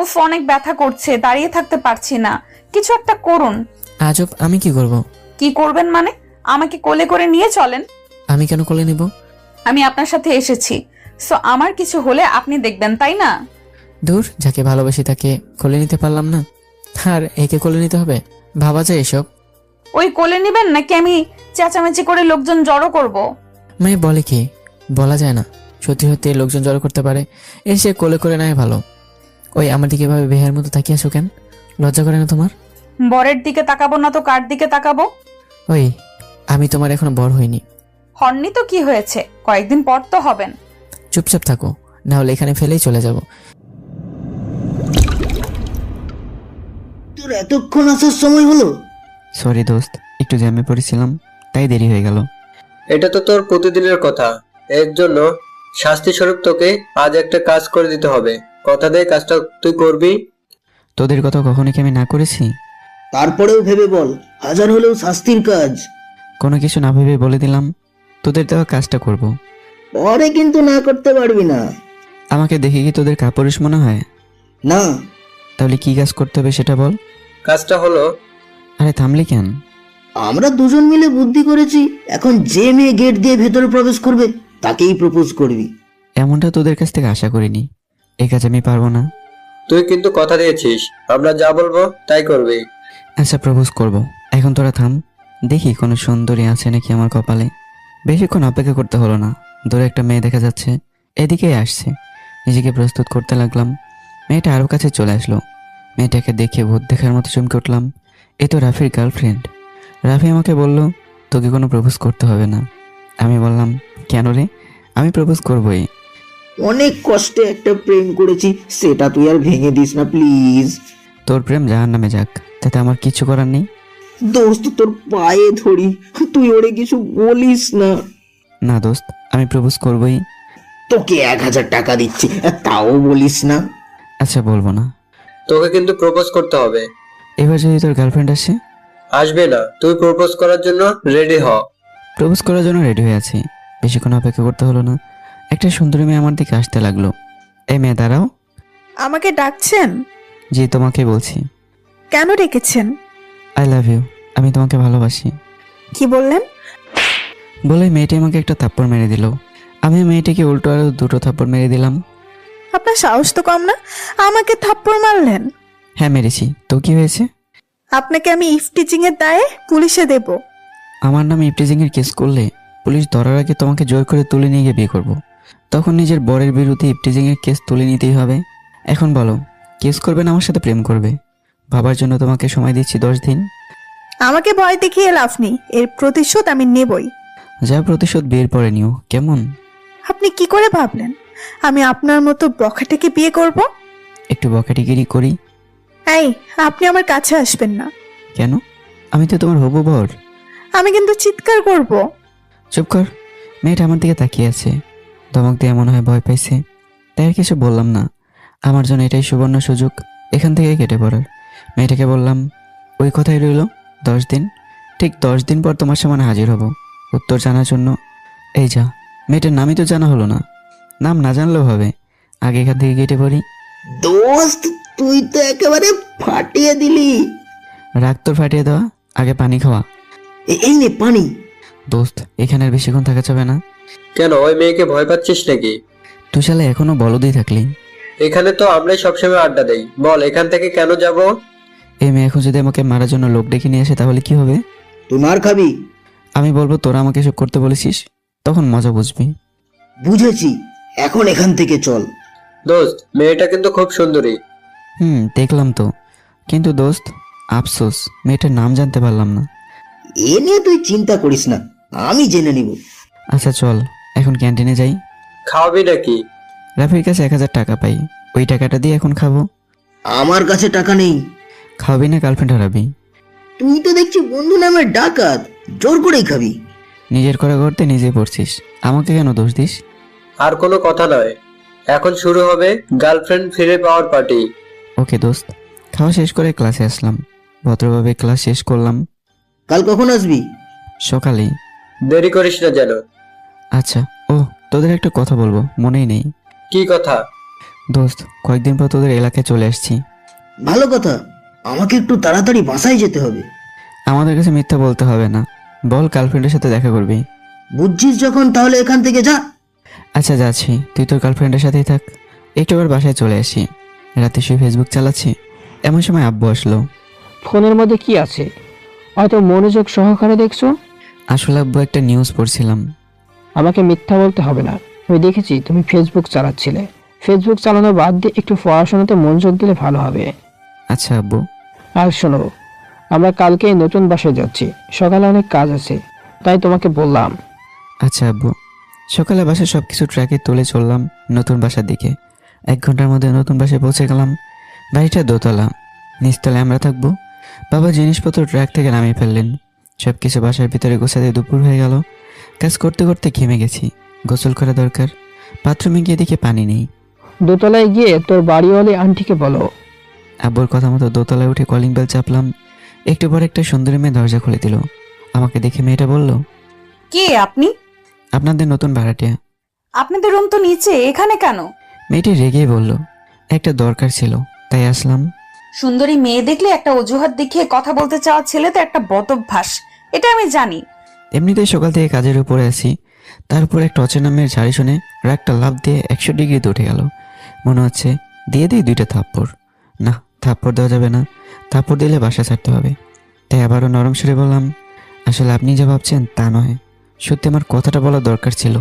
উফ, অনেক ব্যথা করছে, দাঁড়িয়ে থাকতে পারছি না, কিছু একটা করুন। আজব, আমি কি করব? কি করবেন মানে? আমাকে কোলে করে নিয়ে চলেন। আমি কেন কোলে নিব? আমি আপনার সাথে এসেছি, সো আমার কিছু হলে আপনি দেখবেন, তাই না? দূর, যাকে ভালোবাসি তাকে কোলে নিতে পারলাম না, আর একে কোলে নিতে হবে? ভাবা যায় এসব? ওই কোলে নিবেন নাকি আমি চেঁচামেচি করে লোকজন জড়ো করব? মেয়ে বলে কি? বলা যায় না, সত্যি সত্যি লোকজন জড়ো করতে পারে, এসে কোলে করে নেয় ভালো। ওই আমার দিকে এভাবে বেহার মতো তাকিয়ে আছো কেন? লজ্জা করে না তোমার? বরের দিকে তাকাবো না তো কার দিকে তাকাবো? ওই, আমি তোমার এখনো বড় হইনি। হননি তো কি হয়েছে, কয়েকদিন পর তো হবেন। চুপচাপ থাকো, না হলে এখানে ফেলেই চলে যাব। তোর এতক্ষণ আসার সময় হলো? সরি দোস্ত, একটু জ্যামে পড়েছিলাম, তাই দেরি হয়ে গেল। এটা তো তোর প্রতিদিনের কথা। এর জন্য শাস্তি স্বরূপ তোকে আজ একটা কাজ করে দিতে হবে। কথা দে কাজটা তুই করবি। তোদের কথা কখনো কি আমি না করেছি? তারপরেও ভেবে বল, হাজার হলেও শাস্তির কাজ। কোনো কিছু না ভেবে বলে দিলাম, তোদের দেওয়া কাজটা করব। পরে কিন্তু না করতে পারবি না। আমাকে দেখে কি তোদের কাপুরুষ মনে হয়? না, তাহলে কি কাজ করতে হবে সেটা বল। কাজটা হলো, আরে থামলি কেন? আমরা দুজন মিলে বুদ্ধি করেছি, এখন যে মেয়ে গেট দিয়ে ভেতরে প্রবেশ করবে তাকেই প্রপোজ করবি। এমনটা তোদের কাছ থেকে আশা করিনি। এই কাজ আমি পারবো না। তুই কিন্তু কথা দিয়েছিস, আমরা যা বলবো তাই করবি। আচ্ছা, প্রপোজ করব। এখন তোরা থাম, দেখি কোনো সুন্দরী আছে নাকি আমার কপালে। বেশিক্ষণ অপেক্ষা করতে হলো না, দূরে একটা মেয়ে দেখা যাচ্ছে, এদিকেই আসছে। নিজেকে প্রস্তুত করতে লাগলাম, মেয়েটা আরও কাছে চলে আসলো। মেয়েটাকে দেখে ভূত দেখার মতো চমকে উঠলাম। এ তো রাফির গার্লফ্রেন্ড। রাফি আমাকে বলল, তোকে কোনো প্রপোজ করতে হবে না। আমি বললাম, কেন রে? আমি প্রপোজ করবই। অনেক কষ্টে একটা প্রেম করেছি, সেটা তুই আর ভেঙে দিস না প্লিজ। তোর প্রেম জাহান্নামে যাক, তাতে আমার কিছু করার নেই। দোস্ত, তোর পায়ে ধরি, তুই ওরে কিছু বলিস না। না দোস্ত, আমি প্রপোজ করবই। তোকে 1000 টাকা দিচ্ছি, তাও বলিস না। আচ্ছা, বলবো না। তোকে কিন্তু প্রপোজ করতে হবে। এবার যদি তোর গার্লফ্রেন্ড আসে? আসবে না, তুই প্রপোজ করার জন্য রেডি হ। প্রপোজ করার জন্য রেডি হয়ে আছি। বেশিক্ষণ অপেক্ষা করতে হলো না, একটা সুন্দরী মেয়ে আমার দিকে আসতে লাগলো। এই মেয়ে, দাঁড়াও। আমাকে ডাকছেন? জি, তোমাকে বলছি। কেন ডেকেছেন? আই লাভ ইউ, আমি তোমাকে ভালোবাসি। কি বললেন? বলে মেয়েটি আমাকে একটা থাপ্পড় মেরে দিল। আমি মেয়েটিকে উল্টো আরো 2টো থাপ্পড় মেরে দিলাম। আপনার সাহস তো কম না, আমাকে থাপ্পড় মারলেন। হ্যাঁ, মেরেছি তো কি হয়েছে? আপনাকে আমি ইফটিজিং এর দায়ে পুলিশে দেব। আমার নামে ইফটিজিং এর কেস করলে পুলিশ ধরার আগে তোমাকে জোর করে তুলে নিয়ে গিয়ে বিয়ে করবো। তখন নিজের বরের বিরুদ্ধে ইফটিজিং এর কেস তুলে নিতেই হবে। এখন বলো, কেস করবে না আমার সাথে প্রেম করবে? ভাবার জন্য তোমাকে সময় দিচ্ছি 10 দিন। আমাকে ভয় দেখিয়ে লাভ নেই, এর প্রতিশোধ আমি নেবই। যা প্রতিশোধ বিয়ের পরে নিও, কেমন? আপনি কি করে ভাবলেন আমি আপনার মতো বখাটেকে বিয়ে করব? একটু বকাটিগিরি করি। এই, আপনি আমার কাছে আসবেন না। কেন? আমি তো তোমার হবু বর। আমি কিন্তু চিৎকার করব। চুপ কর। মেয়েটা আমার দিকে তাকিয়ে আছে, ধমক দিয়ে মনে হয় ভয় পাইছে, তাই আর কিছু বললাম না। আমার জন্য এটাই সুবর্ণ সুযোগ এখান থেকে কেটে পড়ার। মেয়েটাকে বললাম, ওই কথাই রইল, 10 দিন। ঠিক 10 দিন পর তোমার সামনে হাজির হব উত্তর জানার জন্য। এই যা, মেয়েটার নামই তো জানা হলো না। নাম না জানলেও হবে, আগে এখান থেকে কেটে পড়ি। দোস্ত, তুই তো একেবারে ফাটিয়ে দিলি। রাগ তোর ফাটিয়ে দেওয়া, আগে পানি খাওয়া। এই নে পানি। দোস্ত, এখানে আর বেশিক্ষণ থাকা যাবে না। কেন, ওই মেয়েকে ভয় পাচ্ছিস নাকি? তুই শালা এখনো বলদেই থাকলি। এখানে তো আমরাই সবসময় আড্ডা দেই, বল এখান থেকে কেন যাব? এই মেয়ে এখন যদি আমাকে মারার জন্য লোক ডেকে নিয়ে আসে তাহলে কি হবে? তুই মার খাবি। আমি বলবো তোরা আমাকে এসব করতে বলেছিস, তখন মজা বুঝবি। বুঝেছি, এখন এখান থেকে চল। দোস্ত, মেয়েটা কিন্তু খুব সুন্দরী। দেখলাম তো, কিন্তু দোস্ত আফসোস মেয়েটার নাম জানতে পারলাম না। এ নিয়ে তুই চিন্তা করিস না, আমি জেনে নিব। আচ্ছা চল, এখন ক্যান্টিনে যাই। খাওয়াবি নাকি? রাফির কাছে 1000 টাকা পাই, ওই টাকাটা দিয়ে এখন খাবো। আমার কাছে টাকা নেই। খাওয়াবি না গার্লফ্রেন্ড হারাবি? তুই তো দেখছি বন্ধু নামের ডাকাত, জোর করেই খাবি। নিজের করা করতে নিজে পড়ছিস, আমাকে কেন দোষ দিস? আর কোনো কথা নয়, এখন শুরু হবে গার্লফ্রেন্ড ফিরে পাওয়ার পার্টি। ওকে দোস্ত। খাওয়া শেষ করে ক্লাসে আসলাম, ভদ্রভাবে ক্লাস শেষ করলাম। কাল কখন আসবি? সকালেই। দেরি করিস না যেন। আচ্ছা, ও তোদের একটা কথা বলবো, মনেই নেই। কি কথা? দোস্ত, কয়েকদিন পর তোদের এলাকায় চলে আসছি। ভালো কথা, আমাকে একটু তাড়াতাড়ি বাসায় যেতে হবে। আমাদের কাছে মিথ্যা বলতে হবে না, বল গার্লফ্রেন্ডের সাথে দেখা করবি। বুঝছিস যখন তাহলে এখান থেকে যা। আচ্ছা যাচ্ছি, তুই তোর গার্লফ্রেন্ডের সাথেই থাক। একটু আবার বাসায় চলে আসি। রাতে শুয়ে ফেসবুক চালাচ্ছি, এমন সময় আব্বু আসলো। ফোনের মধ্যে কি আছে? হয়তো মনোযোগ সহকারে দেখছো। আসলে আব্বু একটা নিউজ পড়ছিলাম। আমাকে মিথ্যা বলতে হবে না, আমি দেখেছি তুমি ফেসবুক চালাচ্ছিলে। ফেসবুক চালানো বাদ দিয়ে একটু পড়াশোনাতে মনোযোগ দিলে ভালো হবে। আচ্ছা আব্বু। আর শোনো, আমরা কালকেই নতুন বাসায় যাচ্ছি, সকালে অনেক কাজ আছে, তাই তোমাকে বললাম। আচ্ছা আব্বু। সকালে বাসায় সব কিছু ট্র্যাকে তুলে চললাম নতুন বাসার দিকে। 1 ঘন্টার মধ্যে নতুন বাসায় পৌঁছে গেলাম। বাড়িটা দোতলা, নিচতলায় আমরা থাকবো। বাবা জিনিসপত্র ট্র্যাক থেকে নামিয়ে ফেললেন। সব কিছু বাসার ভিতরে গোছাতে দুপুর হয়ে গেল। কাজ করতে করতে ঘেমে গেছি, গোসল করা দরকার। বাথরুমে গিয়ে দেখি পানি নেই। দোতলায় গিয়ে তোর বাড়িওয়ালি আন্টিকে বলো। আব্বুর কথা মতো দোতলায় উঠে কলিং বেল চাপলাম। একটু পর একটা সুন্দরী মেয়ে দরজা খুলে দিল। আমাকে দেখে মেয়েটা বলল, কে আপনি? আপনাদের নতুন ভাড়াটিয়া। আপনাদের রুম তো নিচে, এখানে কেন? মেয়েটি রেগেই বলল, একটা দরকার ছিল তাই আসলাম। সুন্দরী মেয়ে দেখলে একটা অজুহাত দেখিয়ে কথা বলতে চাওয়া ছেলে তো একটা বদভ্যাস, এটা আমি জানি। এমনিতেই সকাল থেকে কাজের উপরে আছি, তারপর একটা অচেনা মেয়ের ঝাড়ি শুনে রাগটা লাফ দিয়ে 100 ডিগ্রিতে উঠে গেল। মনে হচ্ছে দিয়ে দিই 2টা থাপ্পড়। না, থাপ্পড় দেওয়া যাবে না, থাপ্পড় দিলে বাসা ছাড়তে হবে। তাই আবারও নরম সুরে বললাম, আসলে আপনি যা ভাবছেন তা নয়, সত্যি আমার কথাটা বলা দরকার ছিল।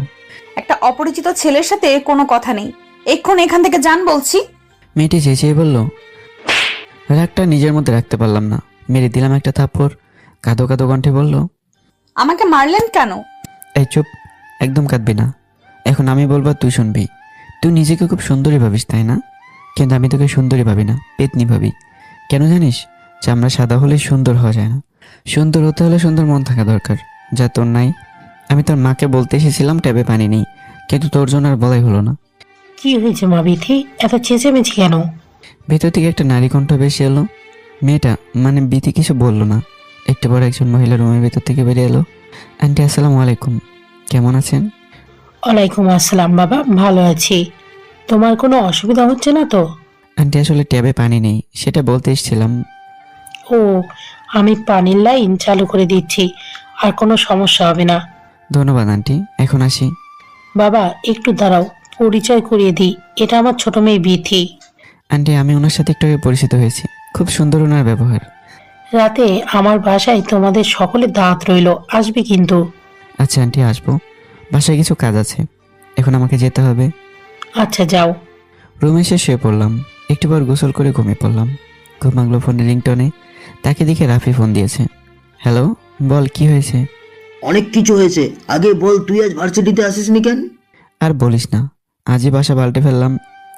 একটা অপরিচিত ছেলের সাথে কোনো কথা নেই, এক্ষুনি এখান থেকে যান বলছি। মেয়েটি চেঁচিয়ে বলল। রাগটা নিজের মধ্যে রাখতে পারলাম না, মেরে দিলাম একটা থাপ্পড়। কাঁদো কাঁদো কণ্ঠে বলল, আমাকে মারলেন কেন? এই চুপ, একদম কাঁদবি না। এখন আমি বলবো তুই শুনবি। তুই নিজেকে খুব সুন্দরী ভাবিস তাই না? কিন্তু আমি তোকে সুন্দরী ভাবি না, পেতনি ভাবি। কেন জানিস? চামড়া সাদা হলে সুন্দর হওয়া যায় না, সুন্দর হতে হলে সুন্দর মন থাকা দরকার, যা তোর নাই। আমি তোর মাকে বলতে এসেছিলাম ট্যাবে পানি নেই, কিন্তু তোর জন্য আর বলাই হলো না। কি হয়েছে মা বিথি, এত চেঁচেমেচি কেন? ভেতর থেকে একটা নারী কণ্ঠ বেশি এলো। মেয়েটা মানে বিথি কিছু বললো না। একটু পর একজন মহিলা রুমের ভেতর থেকে বেরিয়ে এলো। আন্টি আসসালামু আলাইকুম, কেমন আছেন? ওয়ালাইকুম আসসালাম বাবা, ভালো আছি। তোমার কোনো অসুবিধা হচ্ছে না তো? আন্টি আসলে ট্যাবে পানি নেই, সেটা বলতে এসেছিলাম। ও, আমি পানির লাইন চালু করে দিচ্ছি, আর কোনো সমস্যা হবে না। ধন্যবাদ আন্টি, এখন আসি। বাবা একটু দাঁড়াও, পরিচয় করিয়ে দিই, এটা আমার ছোট মেয়ে বিথি। আন্টি আমি ওনার সাথে একটু আগে পরিচিত হয়েছি, খুব সুন্দর ওনার ব্যবহার। রাতে আমার বাসায় তোমাদের সকলের দাঁত রইলো, আসবে কিন্তু। আচ্ছা আন্টি আসবো, বাসায় কিছু কাজ আছে, এখন আমাকে যেতে হবে। আচ্ছা যাও। রুমে এসে শুয়ে পড়লাম। একটু পর গোসল করে ঘুমিয়ে পড়লাম। ঘুম ভাঙলো ফোনের রিংটনে। তাকে দেখে রাফি ফোন দিয়েছে। হ্যালো, বল কি হয়েছে? অনেক কিছু হয়েছে, আগে বল তুই আজ ভার্সিটিতে আসিসনি কেন? আর বলিস না, আজই বাসা পাল্টে ফেললাম,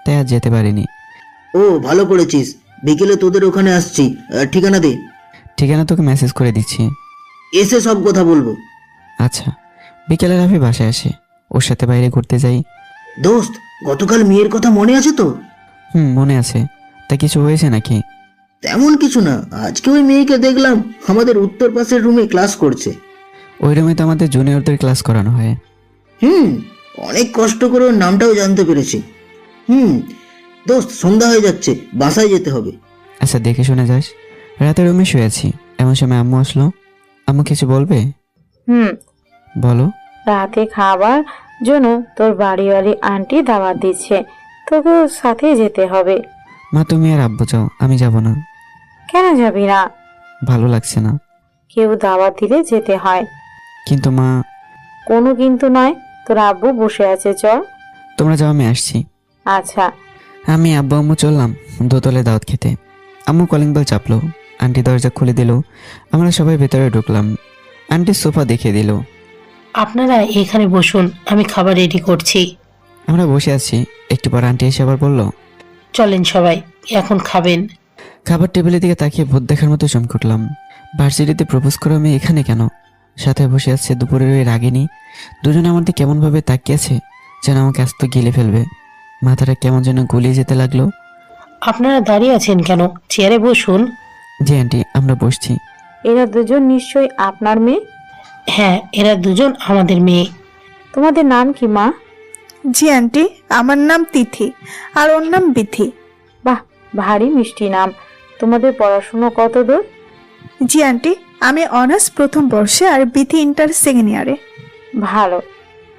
তাই আর যেতে পারিনি। ও ভালো করেছিস, বিকেলে তোদের ওখানে আসছি, ঠিকানা দে। ঠিকানা তোকে মেসেজ করে দিচ্ছি। এসে সব কথা বলবো। আচ্ছা। বিকেলে রাফি বাসায় আসে, ওর সাথে বাইরে ঘুরতে যাই। দোস্ত, গতকাল মেয়ের কথা মনে আছে তো? মনে আছে। তা কিছু হয়েছে নাকি? তেমন কিছু না, আজকে ওই মেয়েকে দেখলাম আমাদের উত্তর পাশের রুমে ক্লাস করছে। ওই রুমে তো আমাদের জুনিয়রদের ক্লাস করানো হয়। অনেক কষ্ট করে ওর নামটাও জানতে পেরেছি। দোস্ত, সন্ধ্যা হয়ে যাচ্ছে, বাসায় যেতে হবে। আচ্ছা দেখে শুনে যাস। রাতে রুমে শুয়েছি, এমন সময় আম্মু আসলো। আম্মু কিছু বলবে? বলো। রাতে খাবার জন্য তোর বাড়িওয়ালি আন্টি দাওয়াত দিচ্ছে, তোকে সাথে যেতে হবে। মা তুমি আর আব্বু যাও, আমি যাব না। কেন যাবি না? ভালো লাগছে না। কেউ দাওয়াত দিলে যেতে হয়। কিন্তু মা। কোনো কিন্তু নয়, তোর আব্বু বসে আছে, চল। তোমরা যাও, আমি আসছি। আচ্ছা। আমি আব্বু আম্মু চললাম দোতলায় দাওয়াত খেতে। আম্মু কলিং বেল চাপলো, আন্টি দরজা খুলে দিল। আমরা সবাই ভেতরে ঢুকলাম। আন্টি সোফা দেখিয়ে দিল। আপনারা এখানে বসুন, আমি খাবার রেডি করছি। আমরা বসে আছি। একটু পর আন্টি এসে আবার বলল, চলেন সবাই, এখন খাবেন। খাবার টেবিলের দিকে তাকিয়ে ভূত দেখার মতো চমকে উঠলাম। ভার্সিটিতে প্রপোজ করা আমি এখানে কেন? সাথে বসে আছে দুপুরের ওই রাগিনী। দুজনে আমার দিকে কেমনভাবে তাকিয়েছে, যেন আমাকে আস্ত গিলে ফেলবে। মাথাটা কেমন যেন গলিয়ে যেতে লাগলো। আপনারা দাঁড়িয়ে আছেন কেন? চেয়ারে বসুন। জি আন্টি, আমরা বসছি। এরা দুজন নিশ্চয়ই আপনার মেয়ে? হ্যাঁ, এরা দুজন আমাদের মেয়ে। তোমাদের নাম কি মা? জি আন্টি, আমার নাম তিথি আর ওর নাম বিথি। বাহ, ভারী মিষ্টি নাম। তোমাদের পড়াশোনা কত দূর? জি আন্টি, আমি অনার্স প্রথম বর্ষে আর বিথি ইন্টার সেকেন্ড ইয়ারে। ভালো,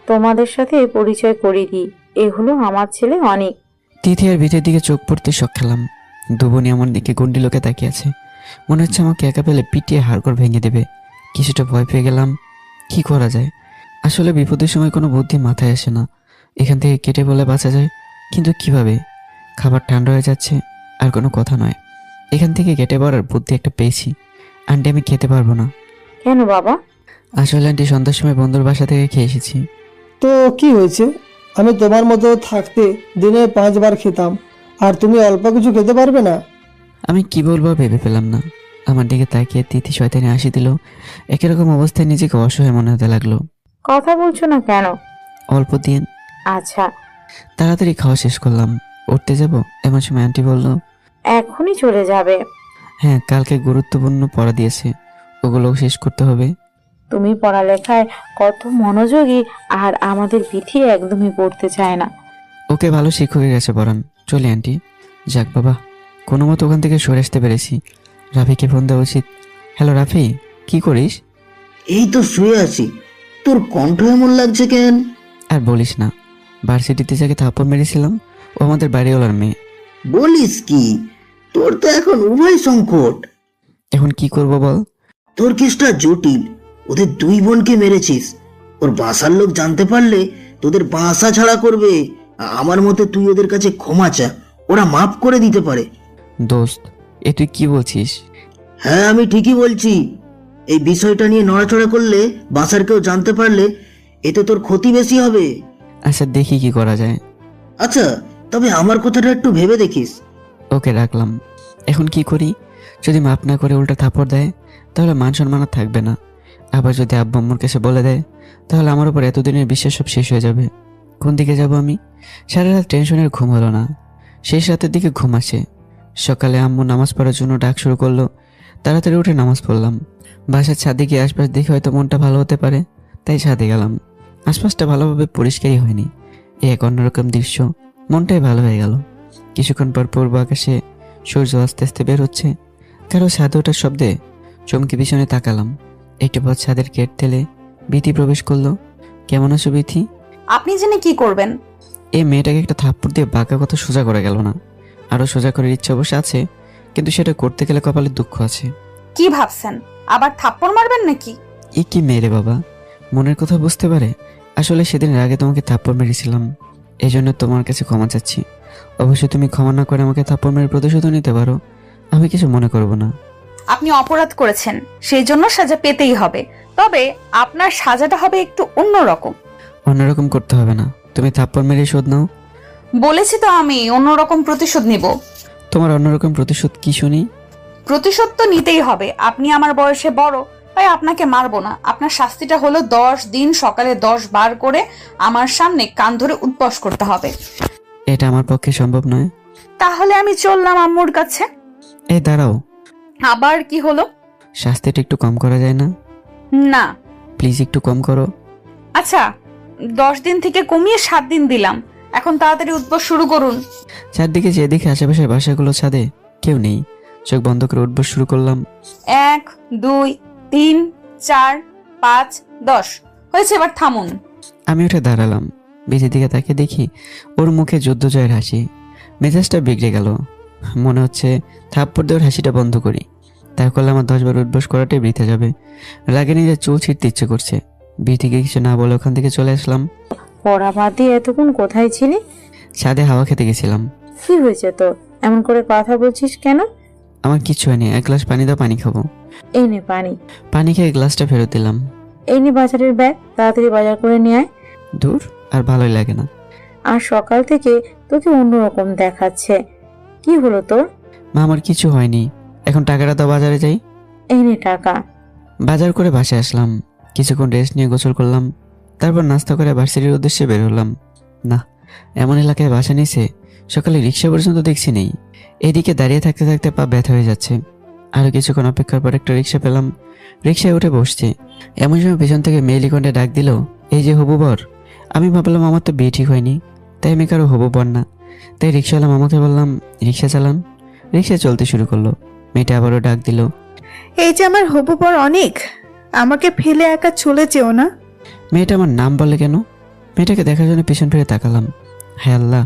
তোমাদের সাথে পরিচয় করিয়ে দিই। এ হলো আমার ছেলে অনিক। তিথি আর ভিতের দিকে চোখ পড়তে শখ খেলাম। দুবনি আমার দিকে গন্ডি লোকে তাকিয়ে আছে। মনে হচ্ছে আমাকে একা পেলে পিটিয়ে হাড়গোড় ভেঙে দেবে। কিছুটা ভয় পেয়ে গেলাম। কি করা যায়? আসলে বিপদের সময় কোনো বুদ্ধি মাথায় আসে না। এখান থেকে কেটে বলে বাঁচা যায়, কিন্তু কিভাবে? খাবার ঠান্ডা হয়ে যাচ্ছে, আর কোনো কথা নয়। এখান থেকে কেটে পড়ার বুদ্ধি একটা পেয়েছি। আন্টি, আমি খেতে পারবো না। কেন বাবা? আসলে আন্টি, সন্ধ্যার সময় বন্ধুর বাসা থেকে খেয়ে এসেছি। তো কি হয়েছে? আমি তোমার মতো থাকতে দিনে 5 বার খেতাম, আর তুমি অল্প কিছু খেতে পারবে না? আমি কি বলবো ভেবে পেলাম না। আমার দিকে তাকিয়ে তিথি শয়তানি হাসি দিল। একই রকম অবস্থায় নিজেকে অসহায় মনে হতে লাগলো। কথা বলছো না কেন? অল্প দিন। আচ্ছা, তাড়াতাড়ি খাওয়া শেষ করলাম। উঠতে যাব এমন সময় আন্টি বলল, এখনই চলে যাবে? হ্যাঁ, কালকে গুরুত্বপূর্ণ পড়া দিয়েছে, ওগুলো শেষ করতে হবে। তুমি পড়ালেখায় কত মনোযোগী, আর আমাদের বিথি একদমই পড়তে চায় না। ওকে ভালো শিক্ষকের কাছে পড়ান। চলে আন্টি। যাক বাবা, কোনো মতো ওখান থেকে সরে আসতে পেরেছি। রাফিকে ফোন দেওয়া উচিত। হ্যালো রাফি, কি করিস? এই তো শুয়ে আছি। তোর কণ্ঠ এমন লাগছে কেন? আর বলিস না, ভার্সিটিতে যাকে থাপ্পড় মেরেছিলাম, ও আমাদের বাড়িওয়ালার মেয়ে। বলিস কি? তোর তো এখন উভয় সংকট। এখন কি করব বল? তোর কেসটা জটিল। ওদের 2 বোনকে মেরেছিস। ওর বাসার লোক জানতে পারলে তোদের বাসা ছাড়া করবে। আমার মতে তুই ওদের কাছে ক্ষমা চা, ওরা মাফ করে দিতে পারে। দোস্ত, এ তুই কি বলছিস? হ্যাঁ, আমি ঠিকই বলছি। এই বিষয়টা নিয়ে নড়াচড়া করলে, বাসার কেউ জানতে পারলে, এতে তোর ক্ষতি বেশি হবে। আচ্ছা, দেখি কি করা যায়। আচ্ছা, তবে আমার কথাটা একটু ভেবে দেখিস। ওকে, রাখলাম। এখন কি করি? যদি মাপ না করে উল্টা থাপ্পড় দেয়, তাহলে মান সম্মান আর থাকবে না। আবার যদি আব্বু আম্মুর কাছে বলে দেয়, তাহলে আমার উপর এতদিনের বিশ্বাস সব শেষ হয়ে যাবে। কোন দিকে যাব আমি? সারা রাত টেনশনের ঘুম হলো না। শেষ রাতের দিকে ঘুম আসে। সকালে আম্মু নামাজ পড়ার জন্য ডাক শুরু করলো। তাড়াতাড়ি উঠে নামাজ পড়লাম। বাসার ছাদে গিয়ে আশপাশ দেখে হয়তো মনটা ভালো হতে পারে, তাই ছাদে গেলাম। আশপাশটা ভালোভাবে পরিষ্কারই হয়নি। এক অন্যরকম দৃশ্য, মনটাই ভালো হয়ে গেল। কিছুক্ষণ পর পূর্ব আকাশে সূর্য আস্তে আস্তে বের হচ্ছে। কারো ছাদে ওঠার শব্দে চমকে পিছনে তাকালাম। একটু পর ছাদের গেট ঠেলে বিথি প্রবেশ করলো। কেমন আছো বিথি? আপনি জেনে কি করবেন? এই মেয়েটাকে একটা থাপ্পড় দিয়ে বাঁকা কথা সোজা করা গেল না। আরো সোজা করার ইচ্ছা অবশ্য আছে, কিন্তু সেটা করতে গেলে কপালে দুঃখ আছে। কি ভাবছেন, আবার থাপ্পড় মারবেন নাকি? এ কি মেরে বাবা, মনের কথা বুঝতে পারে। আসলে সেদিন আগে তোমাকে থাপ্পড় মেরেছিলাম, এই জন্য তোমার কাছে ক্ষমা চাচ্ছি। অবশ্যই তুমি ক্ষমা না করে আমাকে থাপ্পড় মেরে প্রতিশোধ নিতে পারো, আমি কিছু মনে করব না। আপনি অপরাধ করেছেন, সেই জন্য সাজা পেতেই হবে। তবে আপনার সাজাটা হবে একটু অন্যরকম। অন্যরকম করতে হবে না, তুমি থাপ্পড় মেরে শোধ নাও। বলেছি তো আমি অন্যরকম প্রতিশোধ নিব। তোমার অন্যরকম প্রতিশোধ কি শুনি? প্রতিশোধ তো নিতেই হবে। আপনি আমার বয়সে বড়, তাই আপনাকে মারবো না। আপনার শাস্তিটা হলো 10 দিন সকালে 10 বার করে আমার সামনে কান ধরে উদ্বাস করতে হবে। এটা আমার পক্ষে সম্ভব নয়। তাহলে আমি চললাম আম্মুর কাছে। এই দাঁড়াও, আবার কি হলো? শাস্তিটা একটু কম করা যায় না? না। প্লিজ একটু কম করো। আচ্ছা, 10 দিন থেকে কমিয়ে 7 দিন দিলাম। এখন তাড়াতাড়ি উদ্বাস শুরু করুন। চারদিকে যে দেখে আশেপাশের বাসাগুলো ছাদে কেউ নেই। চোখ বন্ধ করে উঠবস শুরু করলাম। 1 2 3 4 5 10 হয়েছে, এবার থামুন। আমি উঠে দাঁড়ালাম। বিথির দিকে তাকিয়ে দেখি ওর মুখে যুদ্ধ জয়ের হাসি। মেজাজটা বিগড়ে গেল। মনে হচ্ছে থাপ্পড় দেওয়ার হাসিটা বন্ধ করি, তাই করলে আমার 10 বার উঠবস করাটাই বৃথা যাবে। রাগে নিজের চুল ছিঁড়তে ইচ্ছে করছে। বিথিকে কিছু না বলে ওখান থেকে চলে আসলাম। পড়া বাদ দিয়ে এতক্ষণ কোথায় ছিলি? ছাদে হাওয়া খেতে গেছিলাম। কি হয়েছে তোর? এমন করে কথা বলছিস কেন? আমার কিচ্ছু হয়নি, 1 গ্লাস পানি দাও, পানি খাবো। এই নে পানি। পানি খেয়ে গ্লাসটা ফেরত দিলাম। এই নে বাজারের ব্যাগ, তাড়াতাড়ি বাজার করে নিয়ে আয়। দূর, আর ভালোই লাগে না। আর সকাল থেকে তোকে অন্যরকম দেখাচ্ছে। কি হলো তোর? মা, আমার কিছু হয়নি। এখন টাকাটা দাও, বাজারে যাই। এই নে টাকা। বাজার করে বাসায় আসলাম। কিছুক্ষণ রেস্ট নিয়ে গোসল করলাম। তারপর নাস্তা করে ভার্সিটির উদ্দেশ্যে বের হলাম। না, এমন এলাকায় বাসা নিয়েছে, সকালে রিক্সা পর্যন্ত দেখছি নেই। এদিকে দাঁড়িয়ে থাকতে থাকতে পা ব্যথা হয়ে যাচ্ছে। আরও কিছুক্ষণ অপেক্ষার পর একটা রিক্সা পেলাম। রিক্সায় উঠে বসছি। এমন সময় পেছন থেকে মেয়েলি কণ্ঠে ডাক দিল, এই যে হবু বর, আমি ভাবলাম আমার তো বিয়ে ঠিক হয়নি, তাই আমি কারো হবো বর না। তাই রিক্সাওয়ালা মামাকে বললাম রিক্সা চালান। রিক্সা চলতে শুরু করলো। মেয়েটা আবারও ডাক দিল। এই যে আমার হবু বর অনেক, আমাকে ফেলে একা চলে যেও না। মেয়েটা আমার নাম বলে কেন? মেয়েটাকে দেখার জন্য পেছন ফিরে তাকালাম। হ্যাঁ আল্লাহ,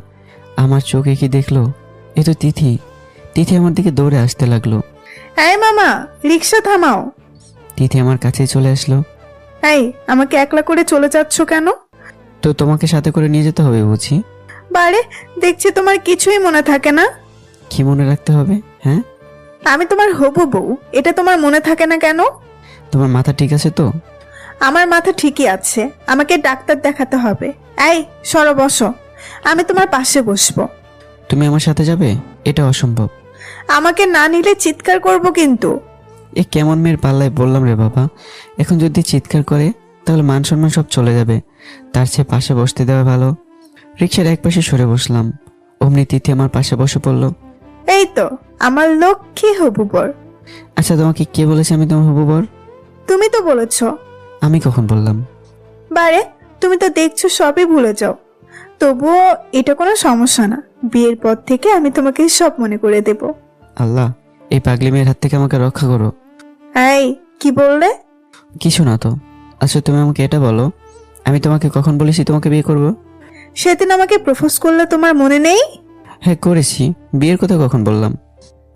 আমার চোখে কি দেখলো? এ তো তিথি। তিথি আমার দিকে দৌড়ে আসতে লাগলো। এই মামা, রিক্সা থামাও। তিথি আমার কাছেই চলে আসলো। এই, আমাকে একলা করে চলে যাচ্ছ কেন? তো তোমাকে সাথে করে নিয়ে যেতে হবে বুঝি? বারে, দেখছি তোমার কিছুই মনে থাকে না। কি মনে রাখতে হবে? হ্যাঁ, আমি তোমার হবু বউ, এটা তোমার মনে থাকে না কেন? তোমার মাথা ঠিক আছে তো? আমার মাথা ঠিকই আছে, আমাকে ডাক্তার দেখাতে হবে। এই সরো, বসো, আমি তোমার পাশে বসবো। তুমি আমার সাথে যাবে? এটা অসম্ভব। আমাকে না নিলে চিৎকার করব কিন্তু। এ কেমন মেয়ের পাল্লায় বললাম রে বাবা। এখন যদি চিৎকার করে তাহলে মান সম্মান সব চলে যাবে। তার চেয়ে পাশে বসতে দেওয়া ভালো। রিক্সার এক পাশে সরে বসলাম। অমনি তিথি আমার পাশে বসে পড়লো। এই তো আমার লক্ষ্মী হবু বর। আচ্ছা, তোমাকে কে বলেছে আমি তোমার হবু বর? তুমি তো বলেছো। আমি কখন বললাম? বারে, তুমি তো দেখছো সবই ভুলে যাও। তবুও এটা কোনো সমস্যা না, বিয়ের পর থেকে আমি তোমাকে সব মনে করে দেব। আল্লাহ, এই পাগলি মেয়ের হাত থেকে আমাকে রক্ষা করো। এই, কি বললে? কিছু না তো। আচ্ছা, তুমি আমাকে এটা বলো, আমি তোমাকে কখন বলেছি তোমাকে বিয়ে করব? সেদিন আমাকে প্রপোজ করলে তোমার মনে নেই? হ্যাঁ করেছি। বিয়ের কথা কখন বললাম?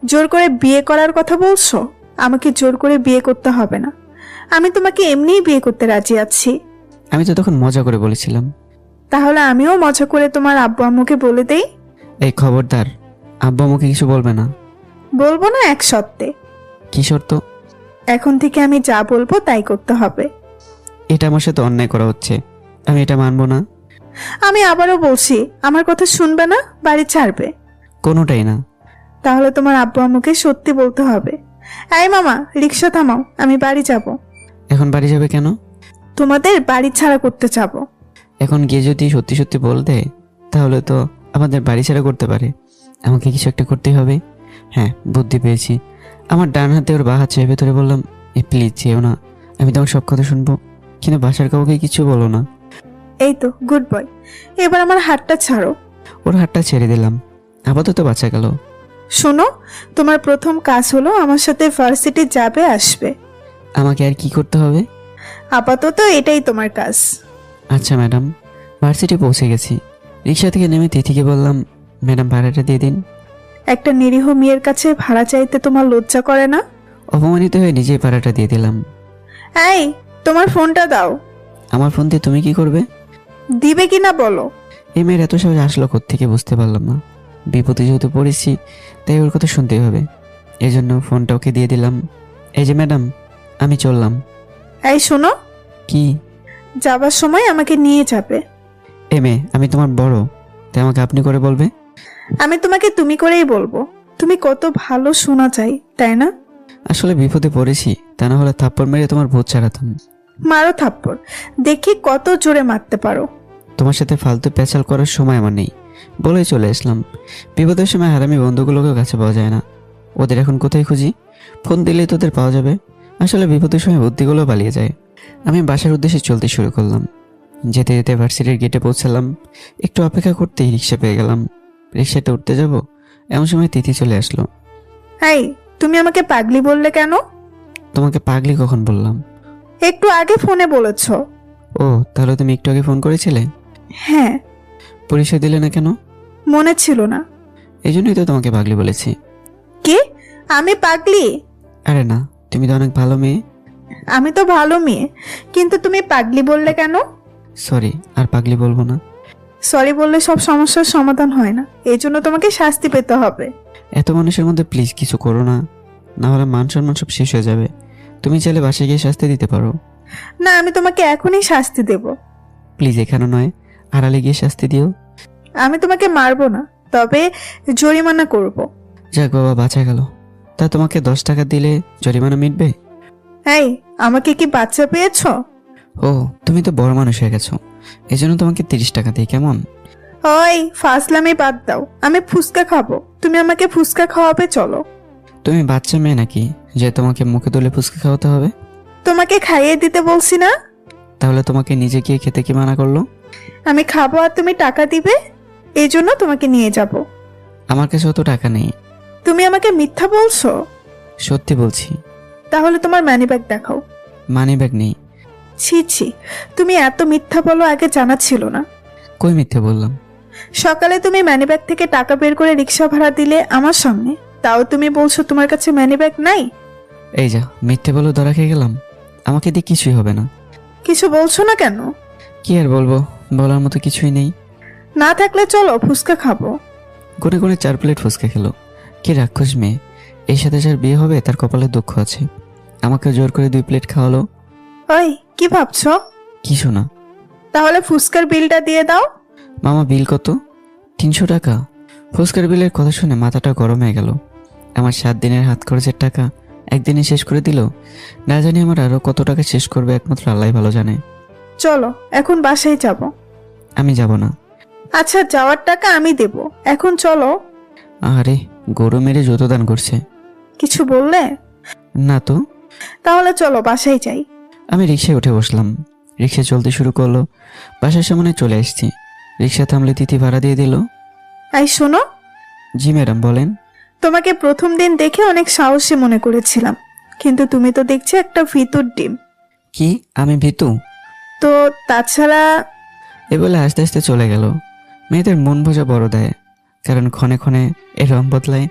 জোর করে বিয়ে করার কথা বলছো? আমাকে জোর করে বিয়ে করতে হবে না, আমি তোমাকে এমনিই বিয়ে করতে রাজি আছি। আমি তো তখন মজা করে বলেছিলাম। তাহলে আমিও মজা করে তোমার আব্বু আম্মুকে বলে দেই। এই খবরদার, আব্বু আমাকে কিছু বলবে না। বলবো না এক সত্ত্বে। কি শর্ত? এখন থেকে আমি যা বলবো তাই করতে হবে। এটা আমার সাথে অন্যায় করা হচ্ছে, আমি এটা মানবো না। আমি আবারও বলছি, আমার কথা শুনবে না, বাড়ি ছাড়বে। কোনোটাই না। তাহলে তোমার আব্বু আম্মুকে সত্যি বলতে হবে। এই মামা, রিক্সা থামাও, আমি বাড়ি যাব। এখন বাড়ি যাবে কেন? তোমাদের বাড়ি ছাড়া করতে যাব। এখন গিয়ে যদি সত্যি সত্যি বল দেয় তাহলে তো আমাদের বাড়ি ছাড়া করতে পারে। আমাকে কিছু একটা করতেই হবে। হ্যাঁ, বুদ্ধি পেয়েছি। আমার ডান হাতে ওর বাঁ হাত চেপে ধরে বললাম, এ প্লিজ যেও না, আমি তোমার সব কথা শুনবো, কিন্তু বাসার কাউকে কিছু বলো না। এই তো গুড বয়, এবার আমার হাতটা ছাড়ো। ওর হাতটা ছেড়ে দিলাম। আপাতত বাঁচা গেল। শোনো, তোমার প্রথম কাজ হলো আমার সাথে ভার্সিটি যাবে আসবে। আমাকে আর কি করতে হবে? আপাতত এটাই তোমার কাজ। আচ্ছা ম্যাডাম। ভার্সিটি পৌঁছে গেছি। রিক্সা থেকে নেমে তিথিকে বললাম, ম্যাডাম ভাড়াটা দিয়ে দিন। একটা নিরীহ মেয়ের কাছে ভাড়া চাইতে তোমার লজ্জা করে না? অপমানিত হয়ে নিজেই ভাড়াটা দিয়ে দিলাম। এই, তোমার ফোনটা দাও। আমার ফোন দিয়ে তুমি কি করবে? দিবে কিনা বলো। এই মেয়ের এত সহজে আসলো কোত্থেকে বুঝতে পারলাম না। বিপদে যেহেতু পড়েছি তাই ওর কথা শুনতেই হবে, এই জন্য ফোনটা ওকে দিয়ে দিলাম। এই যে ম্যাডাম, আমি চললাম। এই শোনো, কি? যাবার সময় আমাকে নিয়ে যাবে। এ মেয়ে, আমি তোমার বড়, তাই আমাকে আপনি করে বলবে? আমি তোমাকে তুমি করেই বলবো। তুমি কত ভালো শোনা চাই, তাই না? আসলে বিপদে পড়েছি, তা না হলে থাপ্পড় মেরে তোমার ভূত ছাড়াতাম। মারো থাপ্পড়, দেখি কত জোরে মারতে পারো। তোমার সাথে ফালতু পেঁচাল করার সময় আমার নেই বলেই চলে আসলাম। বিপদের সময় হারামি বন্ধুগুলোকেও কাছে পাওয়া যায় না। ওদের এখন কোথায় খুঁজি? ফোন দিলেই তোদের পাওয়া যাবে। আসলে বিপদের সময় বুদ্ধিগুলো পালিয়ে যায়। আমি বাসার উদ্দেশ্যে চলতে শুরু করলাম। যেতে যেতে ভার্সিটির গেটে পৌঁছালাম। একটু অপেক্ষা করতেই রিক্সা পেয়ে গেলাম। রিক্সাতে উঠতে যাব এমন সময় তিথি চলে আসলো। এই, তুমি আমাকে পাগলি বললে কেন? তোমাকে পাগলি কখন বললাম? একটু আগে ফোনে বলেছো। ও, তাহলে তুমি একটু আগে ফোন করেছিলে? হ্যাঁ। পরিচয় দিলে না কেন? মনে ছিল না। এই জন্যই তো তোমাকে পাগলি বলেছি। কি? আমি পাগলি? আরে না, তুমি তো অনেক ভালো মেয়ে। আমি তো ভালো মেয়ে, কিন্তু তুমি পাগলি বললে কেন? সরি, আর পাগলি বলবো না। সরি বললে সব সমস্যার সমাধান হয় না, এই জন্য তোমাকে শাস্তি পেতে হবে। এত মানুষের মধ্যে প্লিজ কিছু করো না, না হলে মান সম্মান সব শেষ হয়ে যাবে। তুমি চাইলে বাসায় গিয়ে শাস্তি দিতে পারো। না, আমি তোমাকে এখনই শাস্তি দেব। প্লিজ এখানে নয়, আড়ালে গিয়ে শাস্তি দিও। আমি তোমাকে মারবো না, তবে জরিমানা করব। যাক বাবা, বাঁচা গেল। তা তোমাকে 10 টাকা দিলে জরিমানা মিটবে? এই, আমাকে কি বাচ্চা পেয়েছো? ও, তুমি তো বড় মানুষ হয়ে গেছো, এই জন্য তোমাকে 30 টাকা দিই, কেমন? ওই ফাসলামি বাদ দাও, আমি ফুচকা খাবো, তুমি আমাকে ফুচকা খাওয়াবে, চলো। তুমি বাচ্চা মেয়ে নাকি যে তোমাকে মুখে তুলে ফুচকা খাওয়াতে হবে? তোমাকে খাইয়ে দিতে বলছি না? তাহলে তোমাকে নিজে গিয়ে খেতে কি মানা করলো? আমি খাবো আর তুমি টাকা দিবে, এই জন্য তোমাকে নিয়ে যাব। আমার কাছে অত টাকা নেই। তুমি আমাকে মিথ্যা বলছো? সত্যি বলছি। তাহলে তোমার মানিব্যাগ দেখাও। মানি ব্যাগ নেই। ছি ছি, তুমি এত মিথ্যা বলো আগে জানা ছিল না। কই মিথ্যে বললাম? সকালে তুমি মানিব্যাগ থেকে টাকা বের করে রিক্সা ভাড়া দিলে আমার সামনে, তাও তুমি বলছো তোমার কাছে মানিব্যাগ নাই। এই যা, মিথ্যে বলে ধরা খেয়ে গেলাম। আমাকে দিয়ে কিছুই হবে না। কিছু বলছো না কেন? কি আর বলবো, বলার মতো কিছুই নেই। না থাকলে চলো ফুচকা খাবো। গুনে গুনে 4 প্লেট ফুচকা খেলো। কি রাক্ষস মেয়ে! এর সাথে যার বিয়ে হবে তার কপালে দুঃখ আছে। আমাকে জোর করে 2 প্লেট খাওয়ালো। ওই কি ভাবছো? কিছু না। তাহলে ফুচকার বিলটা দিয়ে দাও। মামা বিল কত? 300 টাকা। ফুচকার বিলের কথা শুনে মাথাটা গরম হয়ে গেল। আমার 7 দিনের হাত খরচের টাকা একদিনে শেষ করে দিল। না জানি আমার আরো কত টাকা শেষ করবে, একমাত্র আল্লাহ ভালো জানে। চলো এখন বাসায় যাব। আমি যাব না। আচ্ছা যাওয়ার টাকা আমি দেব, এখন চলো। আরে, গরু মেরে যত দান করছে। কিছু বললে? না তো। তাহলে চলো বাসায় যাই। আমি রিক্সায় উঠে বসলাম। রিক্সা চলতে শুরু করলো। বাসার সামনে চলে আসছি। রিক্সা থামলে তিথি ভাড়া দিয়ে দিল। এই শোনো, জি ম্যাডাম, বলেন। তোমাকে প্রথম দিন দেখে অনেক সাহসী মনে করেছিলাম, কিন্তু তুমি তো দেখছি একটা ভিতুর ডিম। কি আমি ভীতু? তো তাছাড়া এ বলে আস্তে আস্তে চলে গেল। মেয়েদের মন বোঝা বড় দেয়, কারণ ক্ষণে ক্ষণে এর রং বদলায়।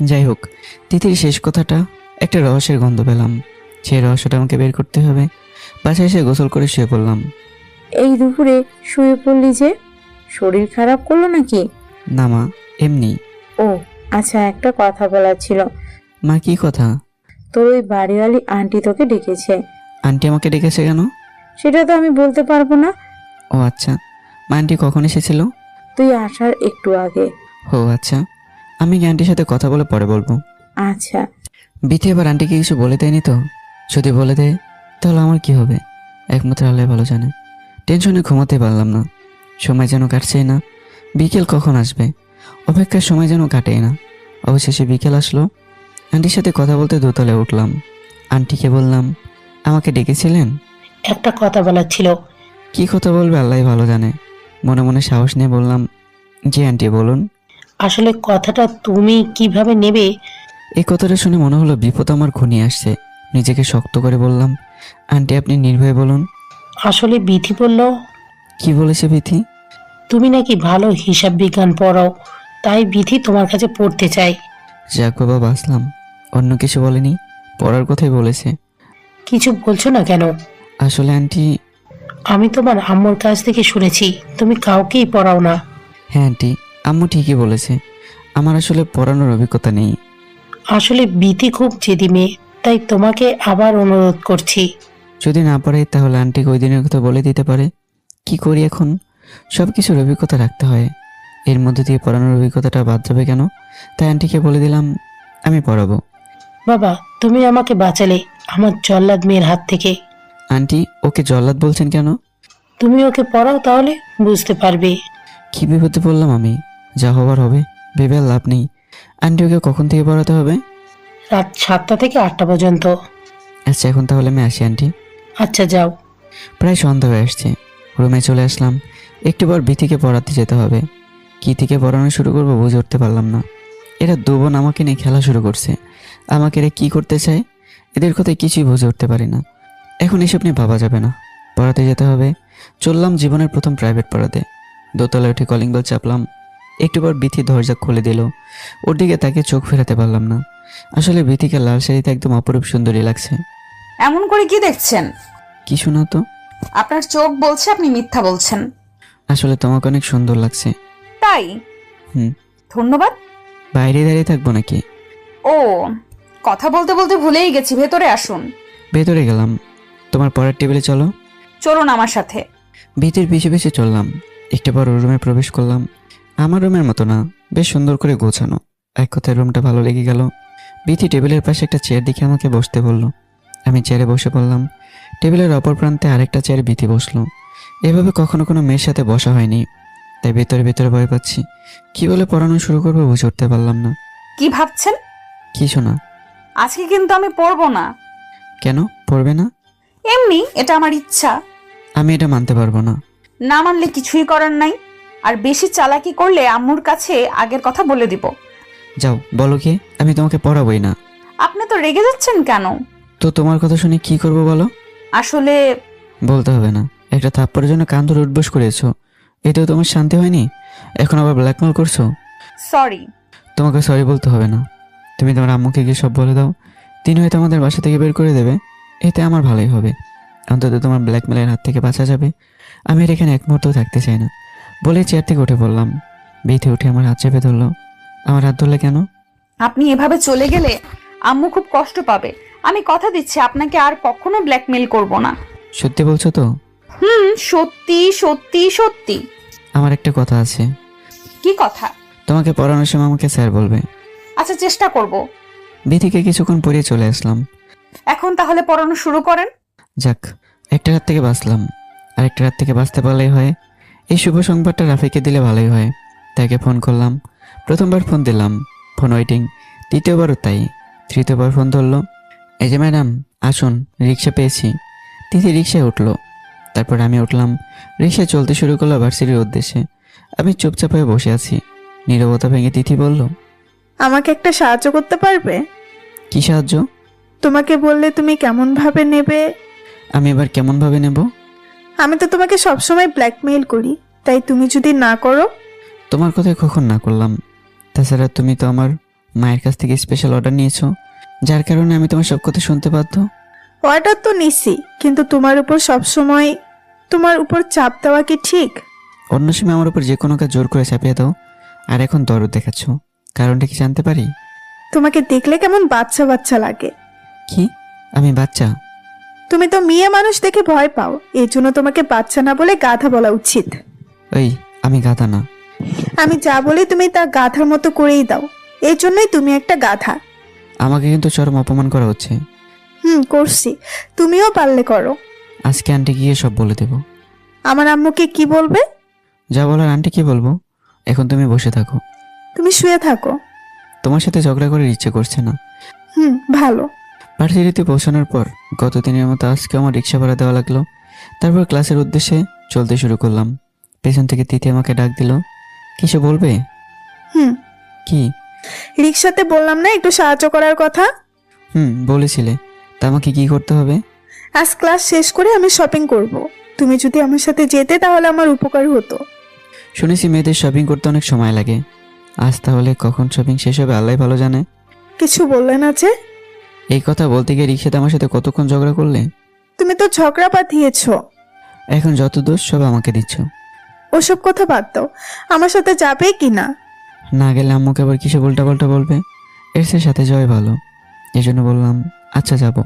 যাই হোক, তিথির শেষ কথাটা একটা রহস্যের গন্ধ পেলাম। সেই রহস্যটা আমাকে বের করতে হবে। বাসায় এসে গোসল করে শুয়ে পড়লাম। এই দুপুরে শুয়ে পড়লি যে, শরীর খারাপ করলো নাকি? না মা, এমনি। ও আচ্ছা, একটা কথা বলার ছিল। মা, কি কথা? তোর ওই বাড়িওয়ালি আন্টি তোকে ডেকেছে। আন্টি আমাকে ডেকেছে কেন? সেটা তো আমি বলতে পারবো না। ও আচ্ছা। মা, আন্টি কখন এসেছিল? তুই আসার একটু আগে। ও আচ্ছা, আমি কি আন্টির সাথে কথা বলে পরে বলবো। আচ্ছা। বিথি এবার আন্টিকে কিছু বলে দেয়নি তো? যদি বলে দেয় তাহলে আমার কি হবে, একমাত্র আল্লাহ ভালো জানে। টেনশনে ঘুমাতে পারলাম না। সময় যেন কাটছেই না। বিকেল কখন আসবে, অপেক্ষার সময় যেন কাটেই না। অবশেষে বিকেল আসলো। আন্টির সাথে কথা বলতে দোতলায় উঠলাম। আন্টিকে বললাম, আমাকে ডেকেছিলেন? একটা কথা বলার ছিল। কি কথা বলবে আল্লাহ ভালো জানে। মনে মনে সাহস নিয়ে বললাম, জি আন্টি বলুন। আসলে কথাটা তুমি কিভাবে নেবে? এই কথাটা শুনে মনে হলো বিপদ আমার ঘনিয়ে আসছে। নিজেকে শক্ত করে বললাম, আন্টি আপনি নির্ভয়ে বলুন। আসলে বিথি বলল কি বলেছে বিথি? তুমি নাকি ভালো হিসাব বিজ্ঞান পড়াও, তাই বিথি তোমার কাছে পড়তে চাই। যাক বাবা, বাঁচলাম। অন্য কিছু বলেনি, পড়ার কথাই বলেছে। কিছু বলছো না কেন? আসলে আন্টি। আমি তোমার আম্মুর কাছ থেকে শুনেছি তুমি কাউকেই পড়াও না। হ্যাঁ আন্টি, আম্মু ঠিকই বলেছে। আমার আসলে পড়ানোর অভিজ্ঞতা নেই। আসলে বিথি খুব জেদি মেয়ে, তাই তোমাকে আবার অনুরোধ করছি। যদি না পারে তাহলে আন্টিকে ওই দিনের কথা বলে দিতে পারে। কি করি এখন? সব কিছুর অভিজ্ঞতা রাখতে হয়। এর মধ্যে দিয়ে পড়ানোর অভিজ্ঞতাটা বাদ যাবে কেন? তাই আন্টিকে বলে দিলাম আমি পড়াবো। বাবা, তুমি আমাকে বাঁচালে আমার জল্লাদ মেয়ের হাত থেকে। আন্টি, ওকে জল্লাদ বলছেন কেন? তুমি ওকে পড়াও, তাহলে বুঝতে পারবে। কি বিপদে পড়লাম আমি! যা হবার হবে, ভেবে আর লাভ নেই। আন্টি, ওকে কখন থেকে পড়াতে হবে? রাত 7টা থেকে 8টা পর্যন্ত। আচ্ছা, এখন তাহলে আমি আসি আন্টি। আচ্ছা যাও। প্রায় সন্ধ্যা হয়ে আসছে। রুমে চলে আসলাম। একটু পর বিথিকে পড়াতে যেতে হবে। কি থেকে পড়ানো শুরু করবো বুঝে উঠতে পারলাম না। এরা দু বোন আমাকে নিয়ে খেলা শুরু করছে। আমাকে এরা কি করতে চায়, এদের কথায় কিছুই বুঝে উঠতে পারি না। এখন এসব নিয়ে ভাবা যাবে না, পড়াতে যেতে হবে। চললাম জীবনের প্রথম প্রাইভেট পড়াতে। দোতলায় উঠে কলিং বেল চাপলাম। একটু পর বিথি দরজা খুলে দিল। ওর দিকে তাকে চোখ ফেরাতে পারলাম না। আসলে বিথিকে লাল শাড়িতে একদম অপরূপ সুন্দরী লাগছে। এমন করে কি দেখছেন? কিছু না তো। আপনার চোখ বলছে আপনি মিথ্যা বলছেন। আসলে তোমাকে অনেক সুন্দর লাগছে। তাই? হুম। ধন্যবাদ। বাইরে দাঁড়িয়ে থাকবো নাকি? ও, কথা বলতে বলতে ভুলেই গেছি, ভেতরে আসুন। ভেতরে গেলাম। তোমার পড়ার টেবিলে চলো। চলুন আমার সাথে। ভিতের পিছু পিছু চললাম। একটু পর রুমে প্রবেশ করলাম। আমার রুমের মতো না, বেশ সুন্দর করে গোছানো। এক কথায় রুমটা ভালো লেগে গেল। বিথি টেবিলের পাশে একটা চেয়ার দেখে আমাকে বসতে বলল। আমি চেয়ারে বসে পড়লাম। টেবিলের অপর প্রান্তে আরেকটা চেয়ারে বিথি বসলো। এভাবে কখনো কোনো মেয়ের সাথে বসা হয়নি, তাই ভেতরে ভেতরে ভয় পাচ্ছি। কি বলে পড়ানো শুরু করবো বুঝে উঠতে পারলাম না। কি ভাবছেন? কিছু না। আজকে কিন্তু আমি পড়বো না। কেন পড়বে না? এমনি, এটা আমার ইচ্ছা। আমি এটা মানতে পারবো না। না মানলে কিছুই করার নাই। আর বেশি চালাকি করলে আম্মুর কাছে আগের কথা বলে দিব। যাও বলো কি, আমি তোমাকে পড়াবোই না। আপনি তো রেগে যাচ্ছেন কেন? তো তোমার কথা শুনে কি করব বলো? আসলে বলতে হবে না, একটা থাপ্পড়ের জন্য কান ধরে উঠবোস করেছো, এতেও তোমার শান্তি হয়নি? এখন আবার ব্ল্যাকমেল করছো। সরি। তোমাকে সরি বলতে হবে না, তুমি তোমার আম্মুকে গিয়ে সব বলে দাও। তিনি হয়তো আমাদের বাসা থেকে বের করে দেবে, এতে আমার ভালোই হবে। অন্তত তোমার ব্ল্যাকমেলের হাত থেকে বাঁচা যাবে। আমি আর এখানে এক মুহূর্তও থাকতে চাই না। বলে চেয়ার থেকে উঠে পড়লাম। বেঁধে উঠে আমার হাত চেপে ধরলো। আমার হাত ধরলে কেন? আপনি এভাবে চলে গেলে আম্মু খুব কষ্ট পাবে। আমি কথা দিচ্ছি আপনাকে আর কখনো ব্ল্যাকমেল করব না। সত্যি বলছো তো? সত্যি সত্যি সত্যি। আমার একটা কথা আছে। কি কথা? তোমাকে পড়ানোর সময় আমাকে স্যার বলবে। আচ্ছা, চেষ্টা করব। বিথিকে কিছুক্ষণ পরিয়ে চলে আসলাম। এখন তাহলে পড়ানো শুরু করেন। যাক, একটা রাত থেকে বাঁচলাম, আর একটা রাত থেকে বাঁচতে পারলেই হয়। এই শুভ সংবাদটা রাফিকে দিলে ভালোই হয়। তাকে ফোন করলাম। প্রথমবার ফোন দিলাম, ফোন ওয়েটিং। দ্বিতীয়বারও তাই। তৃতীয়বার ফোন ধরলো। এই যে ম্যাডাম আসুন, রিক্সা পেয়েছি। তিথি রিক্সায় উঠলো। তারপর আমি উঠলাম। রিক্সা চলতে শুরু করলো ভার্সিটির উদ্দেশ্যে। আমি চুপচাপ হয়ে বসে আছি। নীরবতা ভেঙে তিথি বলল, আমাকে একটা সাহায্য করতে পারবে? কি সাহায্য? তোমাকে বললে তুমি কেমন ভাবে নেবে? আমি এবার কেমন ভাবে নেব? আমি তো তোমাকে সবসময় ব্ল্যাকমেইল করি, তাই তুমি যদি না করো। তোমার কথায় কখন না করলাম? তাছাড়া তুমি তো আমার মায়ের কাছ থেকে স্পেশাল অর্ডার নিয়েছো, যার কারণে আমি তোমার সব কথা শুনতে বাধ্য। অর্ডার তো নিছি, কিন্তু তোমার উপর সবসময় তোমার উপর চাপ দেওয়া কি ঠিক? অন্য সময় আমার উপর যে কোনো কাজ জোর করে চাপিয়ে দাও, আর এখন দরদ দেখাচ্ছ। কারণটা কি জানতে পারি? তোমাকে দেখলে কেমন বাচ্চা বাচ্চা লাগে। কি? আমি বাচ্চা? তুমি তো মেয়ে মানুষ দেখে ভয় পাও, এই জন্য তোমাকে বাচ্চা না বলে গাধা বলা উচিত। ওই, আমি গাধা না। আমি যা বলি তুমি তা গাধার মতো করেই দাও, এই জন্যই তুমি একটা গাধা। আমাকে কিন্তু চরম অপমান করা হচ্ছে। করছি, তুমিও পারলে করো। আজকে আন্টি গিয়ে সব বলে দেব। আমার আম্মুকে কি বলবে? যা বলার আন্টি কি বলবো। এখন তুমি বসে থাকো। তুমি শুয়ে থাকো। তোমার সাথে ঝগড়া করার ইচ্ছে করছে না। ভালো। ভার্সিটিতে পৌঁছানোর পর গত দিনের মতো আজকে আমার রিক্সা ভাড়া দেওয়া লাগলো। তারপর ক্লাসের উদ্দেশ্যে চলতে শুরু করলাম। পেছন থেকে তিথি আমাকে ডাক দিল। কিছু বলবে? কি? রিক্সাতে বললাম না একটু সাহায্য করার কথা? বলেছিলে। তা আমাকে কি করতে হবে? আজ ক্লাস শেষ করে আমি শপিং করব, তুমি যদি আমার সাথে যেতে তাহলে আমার উপকার হতো। শুনেছি মেয়েদের শপিং করতে অনেক সময় লাগে। আজ তাহলে কখন শপিং শেষ হবে আল্লাহ ভালো জানে। কিছু বললে না যে? এই কথা বলতে গিয়ে রিক্সাতে আমার সাথে কতক্ষণ ঝগড়া করলে। তুমি তো ঝগড়া পাঠিয়েছ। এখন যত দোষ সব আমাকে দিচ্ছ। ওসব কথা বাদ দাও, আমার সাথে যাবে কি না? না গেলে আম্মুকে আবার কিছু উল্টাপাল্টা বলবে। এর সাথে যাওয়াই ভালো। এই জন্য বললাম আচ্ছা যাব।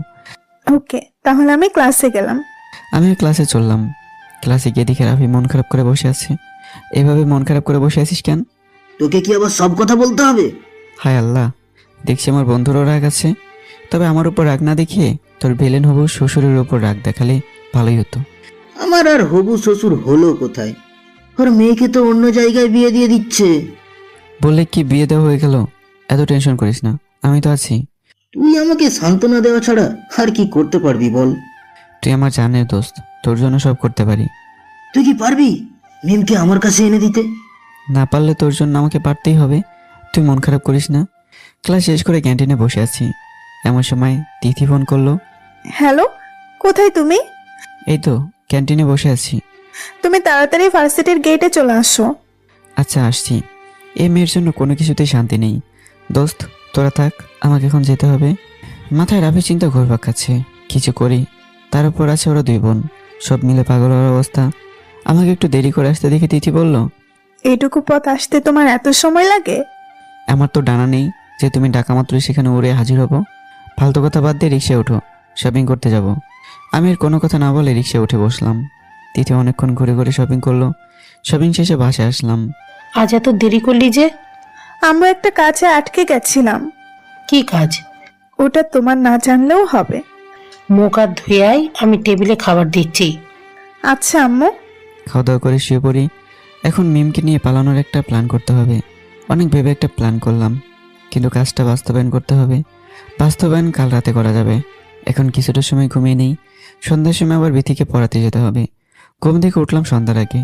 ওকে, তাহলে আমি ক্লাসে গেলাম। আমিও ক্লাসে চললাম। ক্লাসে গিয়ে দেখে রাফি মন খারাপ করে বসে আছে। এভাবে মন খারাপ করে বসে আছিস কেন? তোকে কি আবার সব কথা বলতে হবে? হায় আল্লাহ, দেখছি আমার বন্ধুরও রাগ আছে। তবে আমার উপর রাগ না দেখিয়ে তোর ভিলেন হবু শ্বশুরের উপর রাগ দেখালে ভালোই হতো। আমার আর হবু শ্বশুর হলো কোথায়? ওর মেয়েকে তো অন্য জায়গায় বিয়ে দিয়ে দিচ্ছে। বললে কি বিয়ে দেওয়া হয়ে গেল? এত টেনশন করিস না, আমি তো আছি। তুই আমাকে সান্ত্বনা দেওয়া ছাড়া আর কি করতে পারবি বল? তুই আমার জানের দোস্ত, তোর জন্য সব করতে পারি। তুই কি পারবি মিমকে আমার কাছে এনে দিতে? না পারলে তোর জন্য আমাকে পারতেই হবে। তুই মন খারাপ করিস না। ক্লাস শেষ করে ক্যান্টিনে বসে আছি, এমন সময় তিথি ফোন করলো। হ্যালো, কোথায় তুমি? এই তো ক্যান্টিনে বসে আছি। তুমি তাড়াতাড়ি ভার্সিটির গেটে চলে আসো। আচ্ছা আসছি। এই মেয়ের জন্য কোনো কিছুতেই শান্তি নেই। দোস্ত তোরা থাক, আমাকে এখন যেতে হবে। মাথায় রাফি চিন্তা ঘুরপাক খাচ্ছে, কিছু করি। তার উপর আছে ওরা দুই বোন, সব মিলে পাগল হওয়ার অবস্থা। আমাকে একটু দেরি করে আসতে দেখে তিথি বলল, এইটুকু পথ আসতে তোমার এত সময় লাগে? আমার তো ডানা নেই যে তুমি ডাকা মাত্রই সেখানে উড়ে হাজির হব। ফালতু কথা বাদ দিয়ে রিক্সায় ওঠো, শপিং করতে যাব। আমি আর কোনো কথা না বলে রিক্সায় উঠে বসলাম। তিথি অনেকক্ষণ ঘুরে ঘুরে শপিং করলো। শপিং শেষে বাসায় আসলাম। আজ এত দেরি করলি যে? আমরা একটা কাজে আটকে গেছিলাম। কি কাজ? ওটা তোমার না জানলেও হবে। মুখ হাত ধুয়ে আয়, আমি টেবিলে খাবার দিচ্ছি। আচ্ছা আম্মু। খাওয়া দাওয়া করে শুয়ে পড়ি। এখন মিমকে নিয়ে পালানোর একটা প্ল্যান করতে হবে। অনেক ভেবে একটা প্ল্যান করলাম, কিন্তু কাজটা বাস্তবায়ন করতে হবে। বাস্তবায়ন কাল রাতে করা যাবে। এখন কিছুটা সময় ঘুমিয়ে নেই। সন্ধ্যার সময় আবার বিথিকে পড়াতে যেতে হবে। ঘুম থেকে উঠলাম সন্ধ্যার আগে,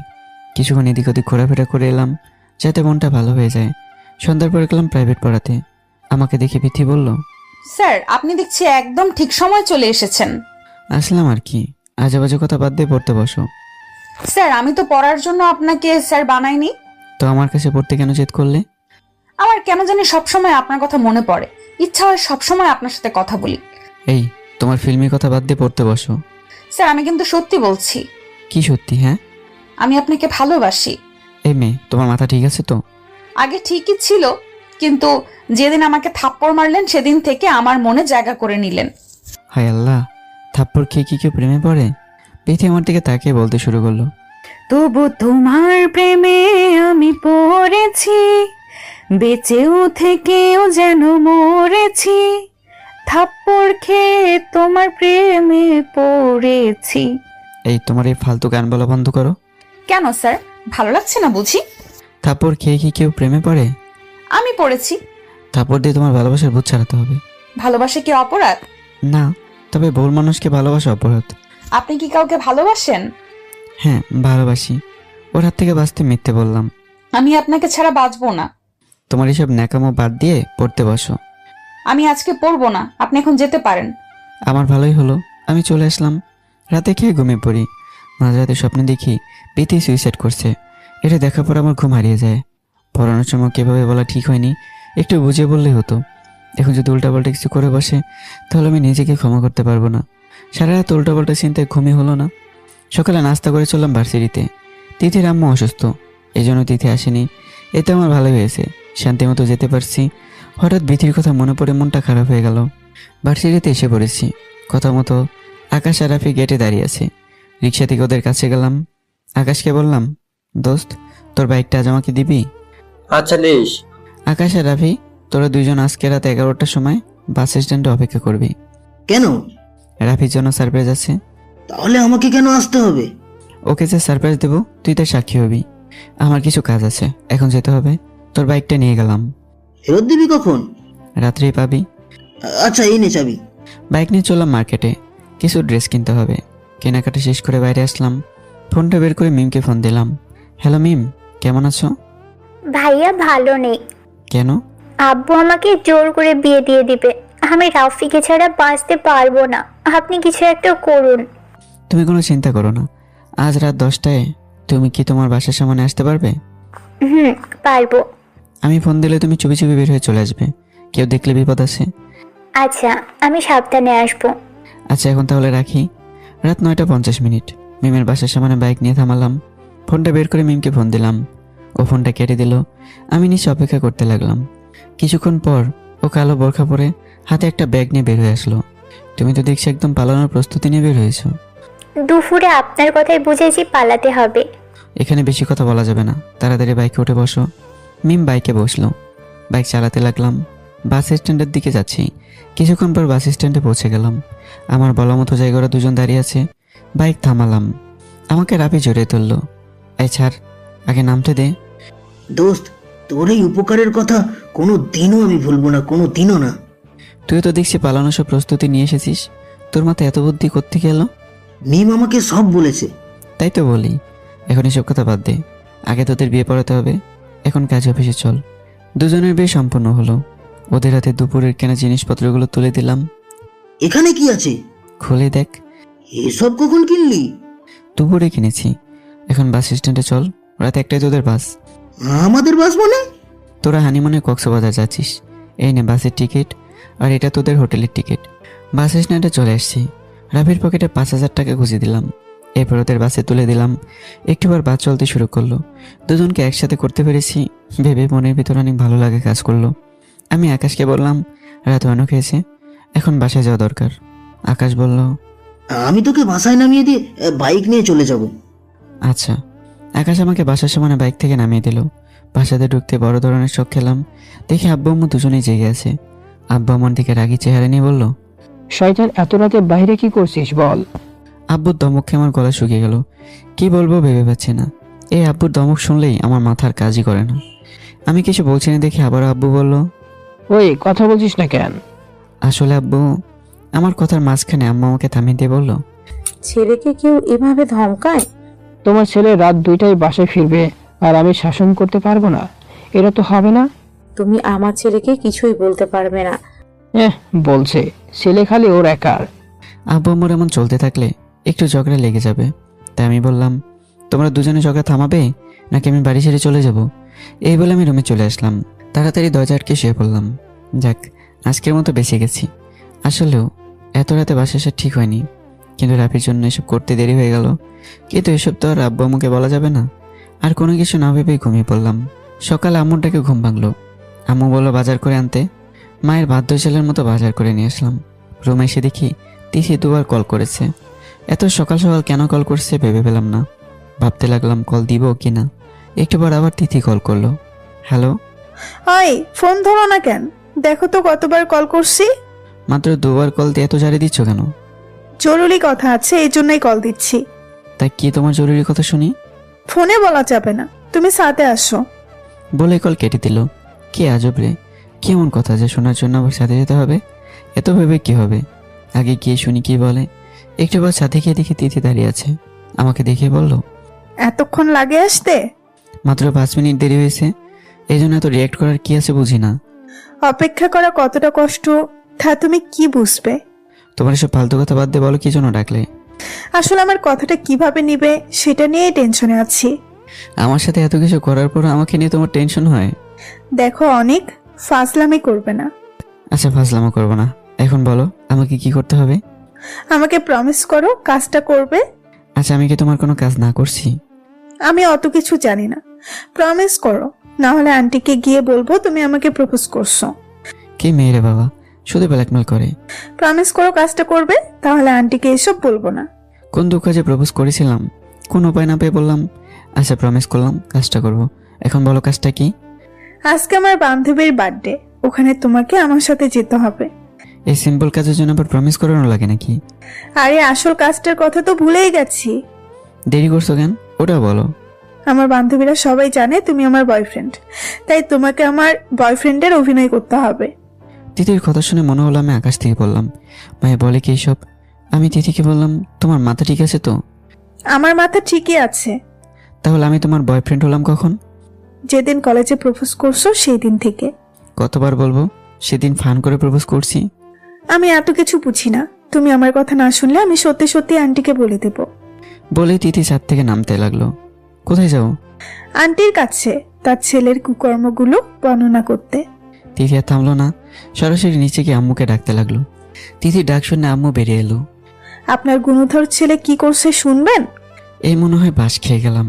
কিছুক্ষণ এদিক ওদিক ঘোরাফেরা করে এলাম যাতে মনটা ভালো হয়ে যায়। সন্ধ্যার পর গেলাম প্রাইভেট পড়াতে। আমাকে দেখে বিথি বলল, স্যার আপনি দেখছি একদম ঠিক সময় চলে এসেছেন। আসলাম আর কি, আজে বাজে কথা বাদ দিয়ে পড়তে বসো। স্যার আমি তো পড়ার জন্য আপনাকে স্যার বানাইনি। তো আমার কাছে পড়তে কেন জেদ করলে? আমার কেন জানি সবসময় আপনার কথা মনে পড়ে, ইচ্ছা হয় সবসময় আপনার সাথে কথা বলি। এই, তোমার ফিল্মি কথা বাদ দিয়ে পড়তে বসো। স্যার আমি কিন্তু সত্যি বলছি, কি সত্যি? হ্যাঁ, আমি আপনাকে ভালোবাসি। এই মেয়ে, তোমার মাথা ঠিক আছে তো? আগে ঠিকই ছিল, কিন্তু যেদিন আমাকে থাপ্পড় মারলেন সেদিন থেকে আমার মনে জায়গা করে নিলেন। হায় আল্লাহ, থাপ্পড় খেয়ে কি কেউ প্রেমে পড়ে? বিথি আমার দিকে তাকিয়ে বলতে শুরু করলো, তবু তোমার প্রেমে আমি পড়েছি, বেঁচেও থেকেও যেন মরেছি, থাপ্পড় খেয়ে তোমার প্রেমে পড়েছি। এই তোমার এই ফালতু গান বলা বন্ধ করো। কেন স্যার, ভালো লাগছে না বুঝি? থাপ্পড় খেয়ে কি কেউ প্রেমে পড়ে? আমি পড়েছি। থাপ্পড় দিয়ে তোমার ভালোবাসার ভূত ছাড়াতে হবে। ভালোবাসা কি অপরাধ? না, তবে ভুল মানুষকে ভালোবাসা অপরাধ। আপনি কি কাউকে ভালোবাসেন? হ্যাঁ, ভালোবাসি। ওর হাত থেকে বাঁচতে মিথ্যে বললাম। আমি আপনাকে ছাড়া বাঁচবো না। তোমার এসব ন্যাকামো বাদ দিয়ে পড়তে বসো। আমি আজকে পড়বো না, আপনি এখন যেতে পারেন। আমার ভালোই হলো, আমি চলে আসলাম। রাতে খেয়ে ঘুমিয়ে পড়ি। মাঝরাতে স্বপ্নে দেখি বিথি সুইসাইড করছে। এটা দেখার পর আমার ঘুম হারিয়ে যায়। পড়ানোর সময় কীভাবে বলা ঠিক হয়নি, একটু বুঝে বললেই হতো। এখন যদি উল্টাপাল্টা কিছু করে বসে তাহলে আমি নিজেকে ক্ষমা করতে পারবো না। সারা রাত উল্টাপাল্টা চিন্তায় ঘুমই হলো না। সকালে নাস্তা করে চললাম ভার্সিটিতে। তিথির আম্মু অসুস্থ, এই জন্য তিথি আসেনি। এতে আমার ভালো হয়েছে, শান্তি মতো যেতে পারছি। হঠাৎ বিথির কথা মনে পড়ে মনটা খারাপ হয়ে গেল। ভার্সিটিতে এসে পড়েছি। কথা মতো আকাশ আর রাফি গেটে দাঁড়িয়ে আছে। রিক্সা থেকে ওদের কাছে গেলাম। আকাশকে বললাম, দোস্ত তোর বাইকটা আজ আমাকে দিবি? আচ্ছা নিস। আকাশ আর রাফি, তোরা দুইজন আজকে রাত 11টার সময় বাস স্ট্যান্ডে অপেক্ষা করবি। কেন? রাফির জন্য সারপ্রাইজ আছে। তাহলে আমাকে কেন আসতে হবে? ওকে যে সারপ্রাইজ দেবো তুই তার সাক্ষী হবি। আমার কিছু কাজ আছে, এখন যেতে হবে। তোর বাইকটা নিয়ে গেলাম। ফেরত দিবি কখন? রাত্রেই পাবি। আচ্ছা এই নে চাবি। বাইক নিয়ে চললাম মার্কেটে, কিছু ড্রেস কিনতে হবে। কেনাকাটা শেষ করে বাইরে আসলাম। ফোনটা বের করে মিমকে ফোন দিলাম। হ্যালো মিম, কেমন আছো? ভাইয়া ভালো নেই। কেন? আব্বু আমাকে জোর করে বিয়ে দিয়ে দিবে। আমি রাফিকে ছাড়া বাঁচতে পারবো না, আপনি কিছু একটা করুন। তুমি কোনো চিন্তা করো না, আজ রাত 10টায় তুমি কি তোমার বাসার সামনে আসতে পারবে? পারবো। আমি ফোন দিলে তুমি চুপি চুপি বের হয়ে চলে আসবে, কেউ দেখলে বিপদ আছে। আচ্ছা, আমি সাবধানে আসবো। আচ্ছা এখন তাহলে রাখি। রাত 9:50। মিমের বাসার সামনে বাইক নিয়ে থামালাম। ফোনটা বের করে মিমকে ফোন দিলাম। ও ফোনটা কেটে দিল। আমি নিচে অপেক্ষা করতে লাগলাম। কিছুক্ষণ পর ও কালো বোরখা পরে হাতে একটা ব্যাগ নিয়ে বের হয়ে আসলো। তুমি তো দেখছি একদম পালানোর প্রস্তুতি নিয়ে বের হয়েছো। দুপুরে আপনার কথাই বুঝেছি পালাতে হবে। এখানে বেশি কথা বলা যাবে না, তাড়াতাড়ি বাইকে উঠে বসো। মিম বাইকে বসলো। বাইক চালাতে লাগলাম। বাস স্ট্যান্ডের দিকে যাচ্ছি। কিছুক্ষণ পর বাস স্ট্যান্ডে পৌঁছে গেলাম। আমার বলা মতো জায়গায় ওরা দুজন দাঁড়িয়ে আছে। বাইক থামালাম। আমাকে রাফি জড়িয়ে তুললো। এই ছাড়, আগে নামতে দে। দোস্ত, তোর এই উপকারের কথা কোনো দিনও আমি ভুলবো না, কোনো দিনও না। তুই তো দেখছি পালানোর সব প্রস্তুতি নিয়ে এসেছিস। তোর মাথায় এত বুদ্ধি কোত্থেকে এলো? মিম আমাকে সব বলেছে। তাই তো বলি, এখন এসব কথা বাদ দে। আগে তোদের বিয়ে পড়াতে হবে। এখন কাজ অফিসে চল। দুজনের বিয়ে সম্পূর্ণ হলো। ওদের হাতে দুপুরের কেনা জিনিসপত্রগুলো তুলে দিলাম। এখানে কি আছে? খুলে দেখ। এসব কখন কিনলি? দুপুরে কিনেছি। এখন বাস স্ট্যান্ডে চল, রাত 1টায় তোদের বাস। আমাদের বাস মানে? তোরা হানিমুনে কক্সবাজার যাচ্ছিস। এই নে বাসের টিকিট, আর এটা তোদের হোটেলের টিকিট। বাস স্ট্যান্ডে চলে আসছি। রাফির পকেটে 5,000 টাকা গুঁজে দিলাম। এরপর ওদের বাসে তুলে দিলাম। একটুবার বাস চলতে শুরু করলো। দুজনকে একসাথে করতে পেরেছি ভেবে মনের ভিতর অনেক ভালো লাগে কাজ করলো। আমি আকাশকে বললাম, রাত অনেক হয়েছে, এখন বাসায় যাওয়া দরকার। আকাশ বলল, আমি তোকে বাসায় নামিয়ে দিয়ে বাইক নিয়ে চলে যাব। আচ্ছা। আকাশ আমাকে বাসার সামনে বাইক থেকে নামিয়ে দিল। বাসাতে ঢুকতে বড় ধরনের শখ খেলাম। দেখি আব্বু আম্মু দুজনেই জেগে আছে। আব্বু আমার দিকে রাগি চেহারা নিয়ে বলল, শয়তান, এত রাতে বাইরে কি করছিস বল? আব্বুর ধমকে আমার গলা শুকিয়ে গেল। কি বলবো ভেবে পাচ্ছি না। এই আব্বুর ধমক শুনলেই আমার মাথার কাজই করে না। আমি কিছু বলছি না দেখে আবারও আব্বু বলল, ওই কথা বলছিস না কেন? আসলে আব্বু, আমার কথার মাঝখানে আম্মা আমাকে থামিয়ে দিয়ে বলল, ছেলেকে কেউ এভাবে ধমকায়? তোমার ছেলে রাত 2টায় বাসায় ফিরবে আর আমি শাসন করতে পারবো না? এটা তো হবে না। তুমি আমার ছেলেকে কিছুই বলতে পারবে না। বলছে ছেলে খালি ওর একার। আব্বু আম্মুর এমন চলতে থাকলে একটু ঝগড়া লেগে যাবে, তাই আমি বললাম, তোমরা দুজনে ঝগড়া থামাবে নাকি আমি বাড়ি ছেড়ে চলে যাব? এই বলে আমি রুমে চলে আসলাম। তাড়াতাড়ি দরজা আটকে শুয়ে পড়লাম। যাক, আজকের মতো বেঁচে গেছি। আসলেও এত রাতে বাসা আসা ঠিক হয়নি, কিন্তু রাফির জন্য এসব করতে দেরি হয়ে গেল। কিন্তু এসব তো আর আব্বু আম্মুকে বলা যাবে না। আর কোনো কিছু না ভেবেই ঘুমিয়ে পড়লাম। সকালে আম্মুর ডাকে ঘুম ভাঙলো। আম্মু বলল বাজার করে আনতে। মায়ের বাধ্য ছেলের মতো বাজার করে নিয়ে আসলাম। রুমে এসে দেখি তিথি দুবার কল করেছে। এত সকাল সকাল কেন কল করছে ভেবে পেলাম না। ভাবতে লাগলাম কল দিব কি না। একটু পর আবার তিথি কল করলো। হ্যালো। ওই ফোন ধরো না কেন? দেখো তো কতবার কল করছি। মাত্র দুবার কল দিয়ে এত জারি দিচ্ছ কেন? জরুরি কথা আছে, এই জন্যই কল দিচ্ছি। তাই কি তোমার জরুরি কথা শুনি? ফোনে বলা যাবে না, তুমি সাথে আসো। বলে কল কেটে দিল। কে আজব রে, কেমন কথা যে শোনার জন্য আবার সাথে যেতে হবে? এত ভেবে কি হবে, আগে গিয়ে শুনি কি বলে। একটু পর সাথে গিয়ে দেখি তিথি দাঁড়িয়ে আছে। আমাকে দেখে বলল, এতক্ষণ লাগে আসতে? মাত্র 5 মিনিট দেরি হয়েছে, এই জন্য এত রিয়াক্ট করার কি আছে বুঝি না। অপেক্ষা করা কতটা কষ্ট তা তুমি কি বুঝবে? তোমার এসব ফালতু কথা বাদ দিয়ে বলো কি জন্য ডাকলে? আসলে আমার কথাটা কিভাবে নিবে সেটা নিয়েই টেনশনে আছি। আমার সাথে এত কিছু করার পর আমাকে নিয়ে তোমার টেনশন হয়? দেখো অনেক ফাজলামি করবে না। আচ্ছা, ফাজলামো করবো না। এখন বলো আমাকে কি করতে হবে? আমাকে প্রমিস করো কাজটা করবে। আচ্ছা, আমি কি তোমার কোনো কাজ না করছি? আমি অত কিছু জানি না, প্রমিস করো, না হলে আন্টিকে গিয়ে বলবো তুমি আমাকে প্রপোজ করছো। কি মেয়ে রে বাবা, শুধু ব্ল্যাকমেল করে। প্রমিস করো কাজটা করবে, তাহলে আন্টিকে এসব বলবো না। কোন দুঃখ যে প্রপোজ করেছিলাম, কোন উপায় না পেয়ে বললাম আচ্ছা প্রমিস করলাম কাজটা করব। এখন বলো কাজটা কি? আজকে আমার বান্ধবীর বার্থডে, ওখানে তোমাকে আমার সাথে যেতে হবে। এই সিম্পল কাজের জন্য আবার প্রমিস করানো লাগে নাকি? আরে আসল কাজটার কথা তো ভুলেই গেছি। দেরি করছো কেন, ওটা বলো। আমার বান্ধবীরা সবাই জানে তুমি আমার বয়ফ্রেন্ড, তাই তোমাকে আমার বয়ফ্রেন্ডের অভিনয় করতে হবে। তিথির কথা শুনে মনে হলো আমি আকাশ থেকে বললাম, মায়ে বলে কি এইসব? আমি তিথিকে বললাম, তোমার মাথা ঠিক আছে তো? আমার মাথা ঠিকই আছে। তাহলে আমি তোমার বয়ফ্রেন্ড হলাম কখন? যেদিন কলেজে প্রপোজ করছো সেই দিন থেকে। কতবার বলবো, সেদিন ফান করে প্রপোজ করছি। আমি এত কিছু বুঝি না, তুমি আমার কথা না শুনলে আমি সত্যি সত্যি আন্টিকে বলে দেব। বলে তিথি ছাদ থেকে নামতে লাগলো। কোথায় যাও? আন্টির কাছে তার ছেলের কুকর্মগুলো বর্ণনা করতে। তিথি আর থামলো না, সরাসরি নিচে গিয়ে আম্মুকে ডাকতে লাগলো। তিথি ডাক শুনে আম্মু বেরিয়ে এলো। আপনার গুণধর ছেলে কি করছে শুনবেন? এই মনে হয় বাস খেয়ে গেলাম।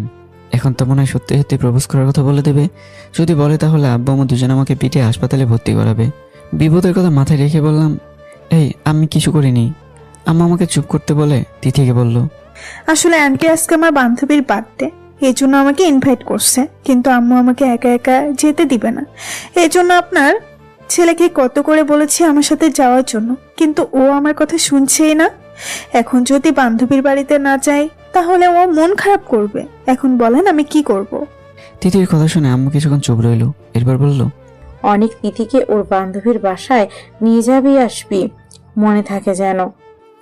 এখন তো মনে হয় সত্যি সত্যি প্রপোজ করার কথা বলে দেবে। যদি বলে তাহলে আব্বু আম্মু দুজন আমাকে পিঠে হাসপাতালে ভর্তি করাবে। বিপদের কথা মাথায় রেখে বললাম, এই আমি কিছু করিনি। আম্মু আমাকে চুপ করতে বলে তিথিকে বলল, আসলে আন্টি আজকে আমার বান্ধবীর বার্থডে, এই জন্য আমাকে ইনভাইট করছে, কিন্তু আম্মু আমাকে একা একা যেতে দিবে না। এই জন্য আপনার ছেলেকে কত করে বলেছি আমার সাথে যাওয়ার জন্য, কিন্তু ও আমার কথা শুনছেই না। এখন যদি বান্ধবীর বাড়িতে না যাই তাহলে ও মন খারাপ করবে। এখন বলেন আমি কি করব? তিথির কথা শুনে আম্মু কিছুক্ষণ চুপ রইলো। এরপর বলল, অনেক তিথিকে ওর বান্ধবীর বাসায় নিয়ে যাবি, আসবি, মনে থাকে যেন।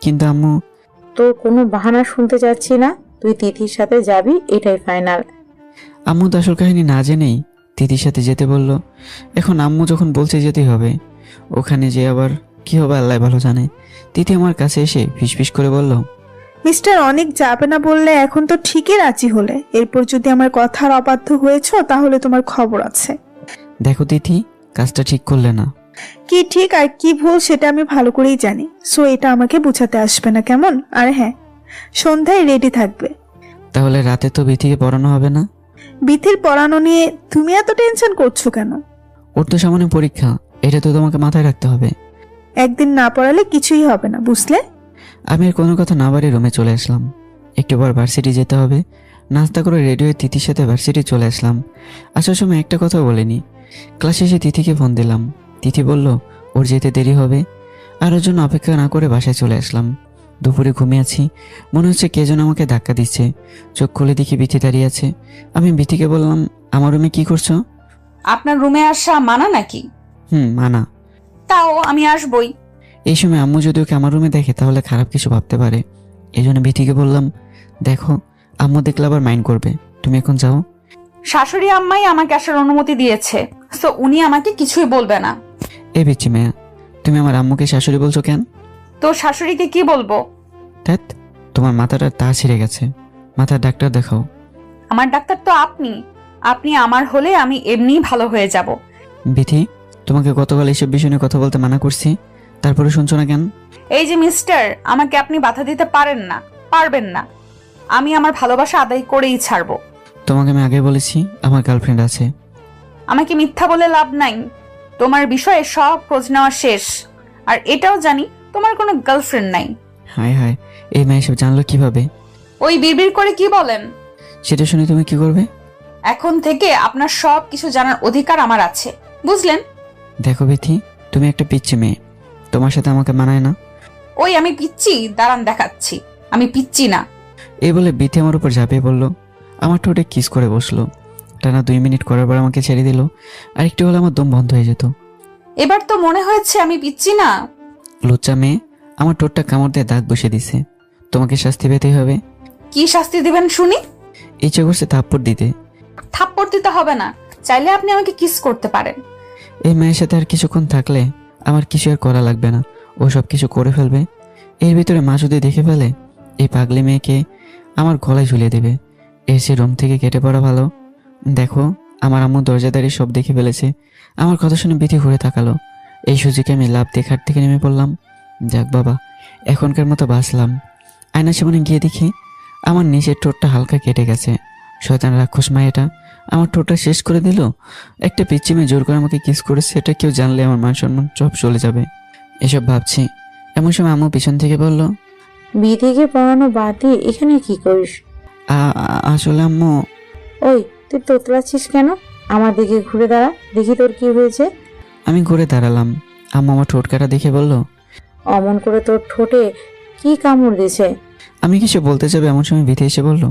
কিন্তু আম্মু। তোর কোনো বাহানা শুনতে চাচ্ছি না, তুই তিথির সাথে যাবি, এটাই ফাইনাল। আম্মু তো আসল কাহিনী না জেনেই তিথির সাথে যেতে বলল। এখন আম্মু যখন বলছে যেতেই হবে, ওখানে যে আবার কি হবে আল্লাহ ভালো জানে। তিথি আমার কাছে এসে ফিসফিস করে বলল, মিস্টার অনেক যাবে না বললে এখন তো ঠিকই রাজি হলে, এরপর যদি আমার কথার অবাধ্য হয়েছো তাহলে তোমার খবর আছে। দেখো তিথি, কাজটা ঠিক করলে না। কি ঠিক আর কি ভুল সেটা আমি ভালো করেই জানি, সো এটা আমাকে বুঝাতে আসবে না, কেমন? আর হ্যাঁ, সন্ধ্যায় রেডি থাকবে। তাহলে রাতে তো বিথিকে পড়ানো হবে না? বিথির পড়ানো নিয়ে তুমি এত টেনশন করছো কেন? ওর তো সামনে পরীক্ষা, এটা তো তোমাকে মাথায় রাখতে হবে। একদিন না পড়ালে কিছুই হবে না, বুঝলে? আমি আর কোনো কথা না বাড়ি রুমে চলে আসলাম। একটু পর ভার্সিটি যেতে হবে। নাস্তা করে রেডি হয়ে তিথির সাথে ভার্সিটি চলে আসলাম। আসার সময় একটা কথা বলিনি। ক্লাস শেষে তিথিকে ফোন দিলাম। তিথি বলল ওর যেতে দেরি হবে, আর ওর জন্য অপেক্ষা না করে বাসায় চলে আসলাম। দুপুরে ঘুমিয়ে আছি, মনে হচ্ছে কে যেন আমাকে ধাক্কা দিচ্ছে। চোখ খুলে দেখি বিথি দাঁড়িয়ে আছে। আমি বিথিকে বললাম, আমার রুমে কি করছো? আপনার রুমে আসা মানা নাকি? মানা। তাও আমি আসবই। এই সময় আম্মু যদি ওকে আমার রুমে দেখে তাহলে খারাপ কিছু ভাবতে পারে। এই জন্য বিথিকে বললাম, দেখো আম্মু দেখলে আবার মাইন্ড করবে। তুমি এখন যাও। শাশুড়ি আম্মাই আমাকে আসার অনুমতি দিয়েছে, তো উনি আমাকে কিছুই বলবে না। এই পিচ্ছি মেয়া, তুমি আমার আম্মুকে শাশুড়ি বলছো কেন? তো শাশুড়িকে কি বলবো? ধ্যাৎ, তোমার মাথাটা তা ছিঁড়ে গেছে। মাথার ডাক্তার দেখাও। আমার ডাক্তার তো আপনি। আপনি আমার হলে আমি এমনিই ভালো হয়ে যাব। বিথি, তোমাকে গতকাল এইসব বিষয় নিয়ে কথা বলতে মানা করছি, তারপরে শুনছো না কেন? এই যে মিস্টার, আমাকে আপনি বাধা দিতে পারেন না, পারবেন না। আমি আমার ভালোবাসা আদায় করেই ছাড়বো। তোমাকে আমি আগে বলেছি আমার গার্লফ্রেন্ড আছে। আমাকে মিথ্যা বলে লাভ নাই। তোমার বিষয়ে সব খোঁজ নেওয়া শেষ। আর এটাও জানি তোমার কোনো গার্লফ্রেন্ড নাই। হায় হায়, এই মেয়ে এসব জানলো কিভাবে? ওই বিড়বিড় করে কি বলেন? সেটা শুনে তুমি কি করবে? এখন থেকে আপনার সব কিছু জানার অধিকার আমার আছে, বুঝলেন? দেখো বিথি, তুমি একটা পিচ্ছি মেয়ে, তোমার সাথে আমাকে মানায় না। ওই আমি পিচ্ছি? দাঁড়ান দেখাচ্ছি, আমি পিচ্ছি না। এই বলে বিথি আমার উপর ঝাঁপিয়ে পড়লো, আমার ঠোঁটে কিস করে বসলো। টানা 2 মিনিট করার পর আমাকে ছেড়ে দিল। আর একটু হলে আমার দম বন্ধ হয়ে যেত। এবার তো মনে হয়েছে আমি পিচ্ছি না। লুচ্চা মেয়ে আমার ঠোঁটটা কামড় দিয়ে দাগ বসিয়ে দিছে। তোমাকে শাস্তি পেতেই হবে। কি শাস্তি দিবেন শুনি? ইচ্ছে করছে থাপ্পড় দিতে। থাপ্পড় দিতে হবে না, চাইলে আপনি আমাকে কিস করতে পারেন। এই মেয়ের সাথে আর কিছুক্ষণ থাকলে আমার কিছু আর করা লাগবে না, ও সব কিছু করে ফেলবে। এর ভিতরে মা যদি দেখে ফেলে, এই পাগলি মেয়েকে আমার গলায় ঝুলিয়ে দেবে। এর সে রুম থেকে কেটে পড়া ভালো। দেখো, আমার আম্মু দরজাদারি সব দেখে ফেলেছে। আমার কথা শুনে বিথি ঘুরে তাকালো। এই সুযোগে আমি লাফ দিয়ে খাট থেকে নেমে পড়লাম। যাক বাবা, এখনকার মতো বাঁচলাম। আয়নার সামনে গিয়ে দেখি আমার নিচের ঠোঁটটা হালকা কেটে গেছে। শয়তান রাক্ষস মায়েটা আমার ঠোঁটটা শেষ করে দিল। একটা পিচ্চি মেয়ে জোর করে আমাকে কিস করেছে, এটা কেউ জানলে আমার মান সম্মান সব চলে যাবে। এসব ভাবছি, এমন সময় আম্মু পিছন থেকে বলল, বিধিকে পড়ানো বাদ দিয়ে এখানে কি করিস? আসলে আম্মু। ওই, তুই তোতলাচ্ছিস কেন? আমার দিকে ঘুরে দাঁড়া, দেখি তোর কি হয়েছে। আমি ঘুরে দাঁড়ালাম। আম্মু আমার ঠোঁট কাটা দেখে বলল, অমন করে তোর ঠোঁটে কি কামড় দিছে? আমি কিছু বলতে যাবে এমন সময় বিথি এসে বলল,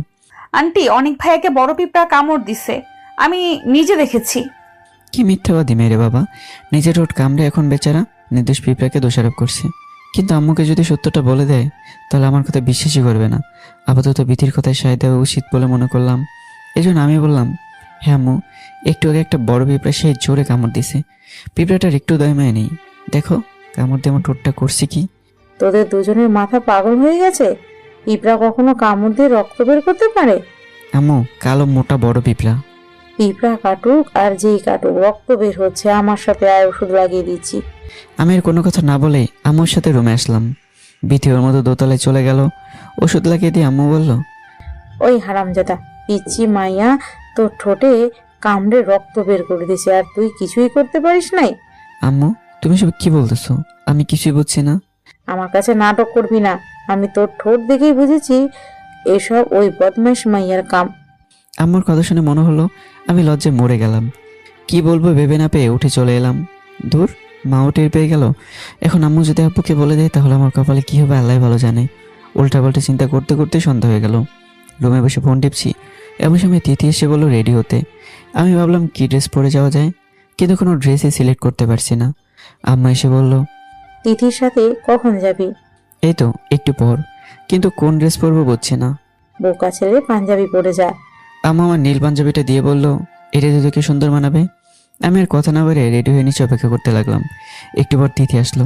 আন্টি, অনেক ভাইয়াকে বড় পিঁপড়া কামড় দিছে, আমি নিজে দেখেছি। কি মিথ্যাবাদী মেরে বাবা, নিজের ঠোঁট কামড়ে এখন বেচারা নির্দোষ পিঁপড়াকে দোষারোপ করছে। কিন্তু আম্মুকে যদি সত্যটা বলে দেয় তাহলে আমার কথা বিশ্বাসই করবে না। আপাতত বিথির কথায় সায় দেওয়া উচিত বলে মনে করলাম। এই জন্য আমি বললাম, হ্যাঁ আম্মু, একটু আগে একটা বড় পিঁপড়া সেই জোরে কামড় দিছে। পিঁপড়াটার একটু দয়মায় নেই, দেখো কামড় দিয়ে আমার ঠোঁটটা করছে কি। তোদের দুজনের মাথা পাগল হয়ে গেছে? পিঁপড়া কখনো কামড় দিয়ে রক্ত বের করতে পারে? আম্মু, কালো মোটা বড় পিঁপড়া। পিঁপড়া কাটুক আর যেই কাটুক, রক্ত বের হচ্ছে, আমার সাথে আয়, ওষুধ লাগিয়ে দিচ্ছি। আমি আর কোনো কথা না বলে আম্মুর সাথে রুমে আসলাম। বিথি ওর মতো দোতলায় চলে গেল। ওষুধ লাগিয়ে দিয়ে আম্মু বলল, ওই হারামজাদা পিচ্চি মাইয়া তোর ঠোঁটে কামড়ে রক্ত বের করে দিছে, আর তুই কিছুই করতে পারিস নাই? আম্মু, তুমি সব কি বলতেছো? আমি কিছুই বুঝছি না। আমার কাছে নাটক করবি না, আমি তোর ঠোঁট দেখেই বুঝেছি এসব ওই বদমাইশ মাইয়ার কাম। আম্মুর কথা শুনে মনে হলো আমি লজ্জায় মরে গেলাম। কি বলবো ভেবে না পেয়ে উঠে চলে এলাম। দূর, মাও টের পেয়ে গেল। এখন আম্মু যদি আব্বুকে বলে দেয় তাহলে আমার কপালে কি হবে আল্লাহ ভালো জানে। উল্টাপাল্টা চিন্তা করতে করতে সন্ধ্যা হয়ে গেল। রুমে বসে ফোন টিপছি, এমন সময় তিথি এসে বললো রেডি হতে। আমি ভাবলাম কি ড্রেস পরে যাওয়া যায়, কিন্তু কোনো ড্রেসই সিলেক্ট করতে পারছি না। আম্মা এসে বলল, তিথির সাথে কখন যাবি? এই তো একটু পর, কিন্তু কোন ড্রেস পরবো বুঝছি না। বোকা ছেলে, পাঞ্জাবি পরে যা। আম্মা আমার নীল পাঞ্জাবিটা দিয়ে বলল, এটা তোকে সুন্দর মানাবে। আমি আর কথা না বেড়ে রেডি হয়ে নিচে অপেক্ষা করতে লাগলাম। একটু পর তিথি আসলো।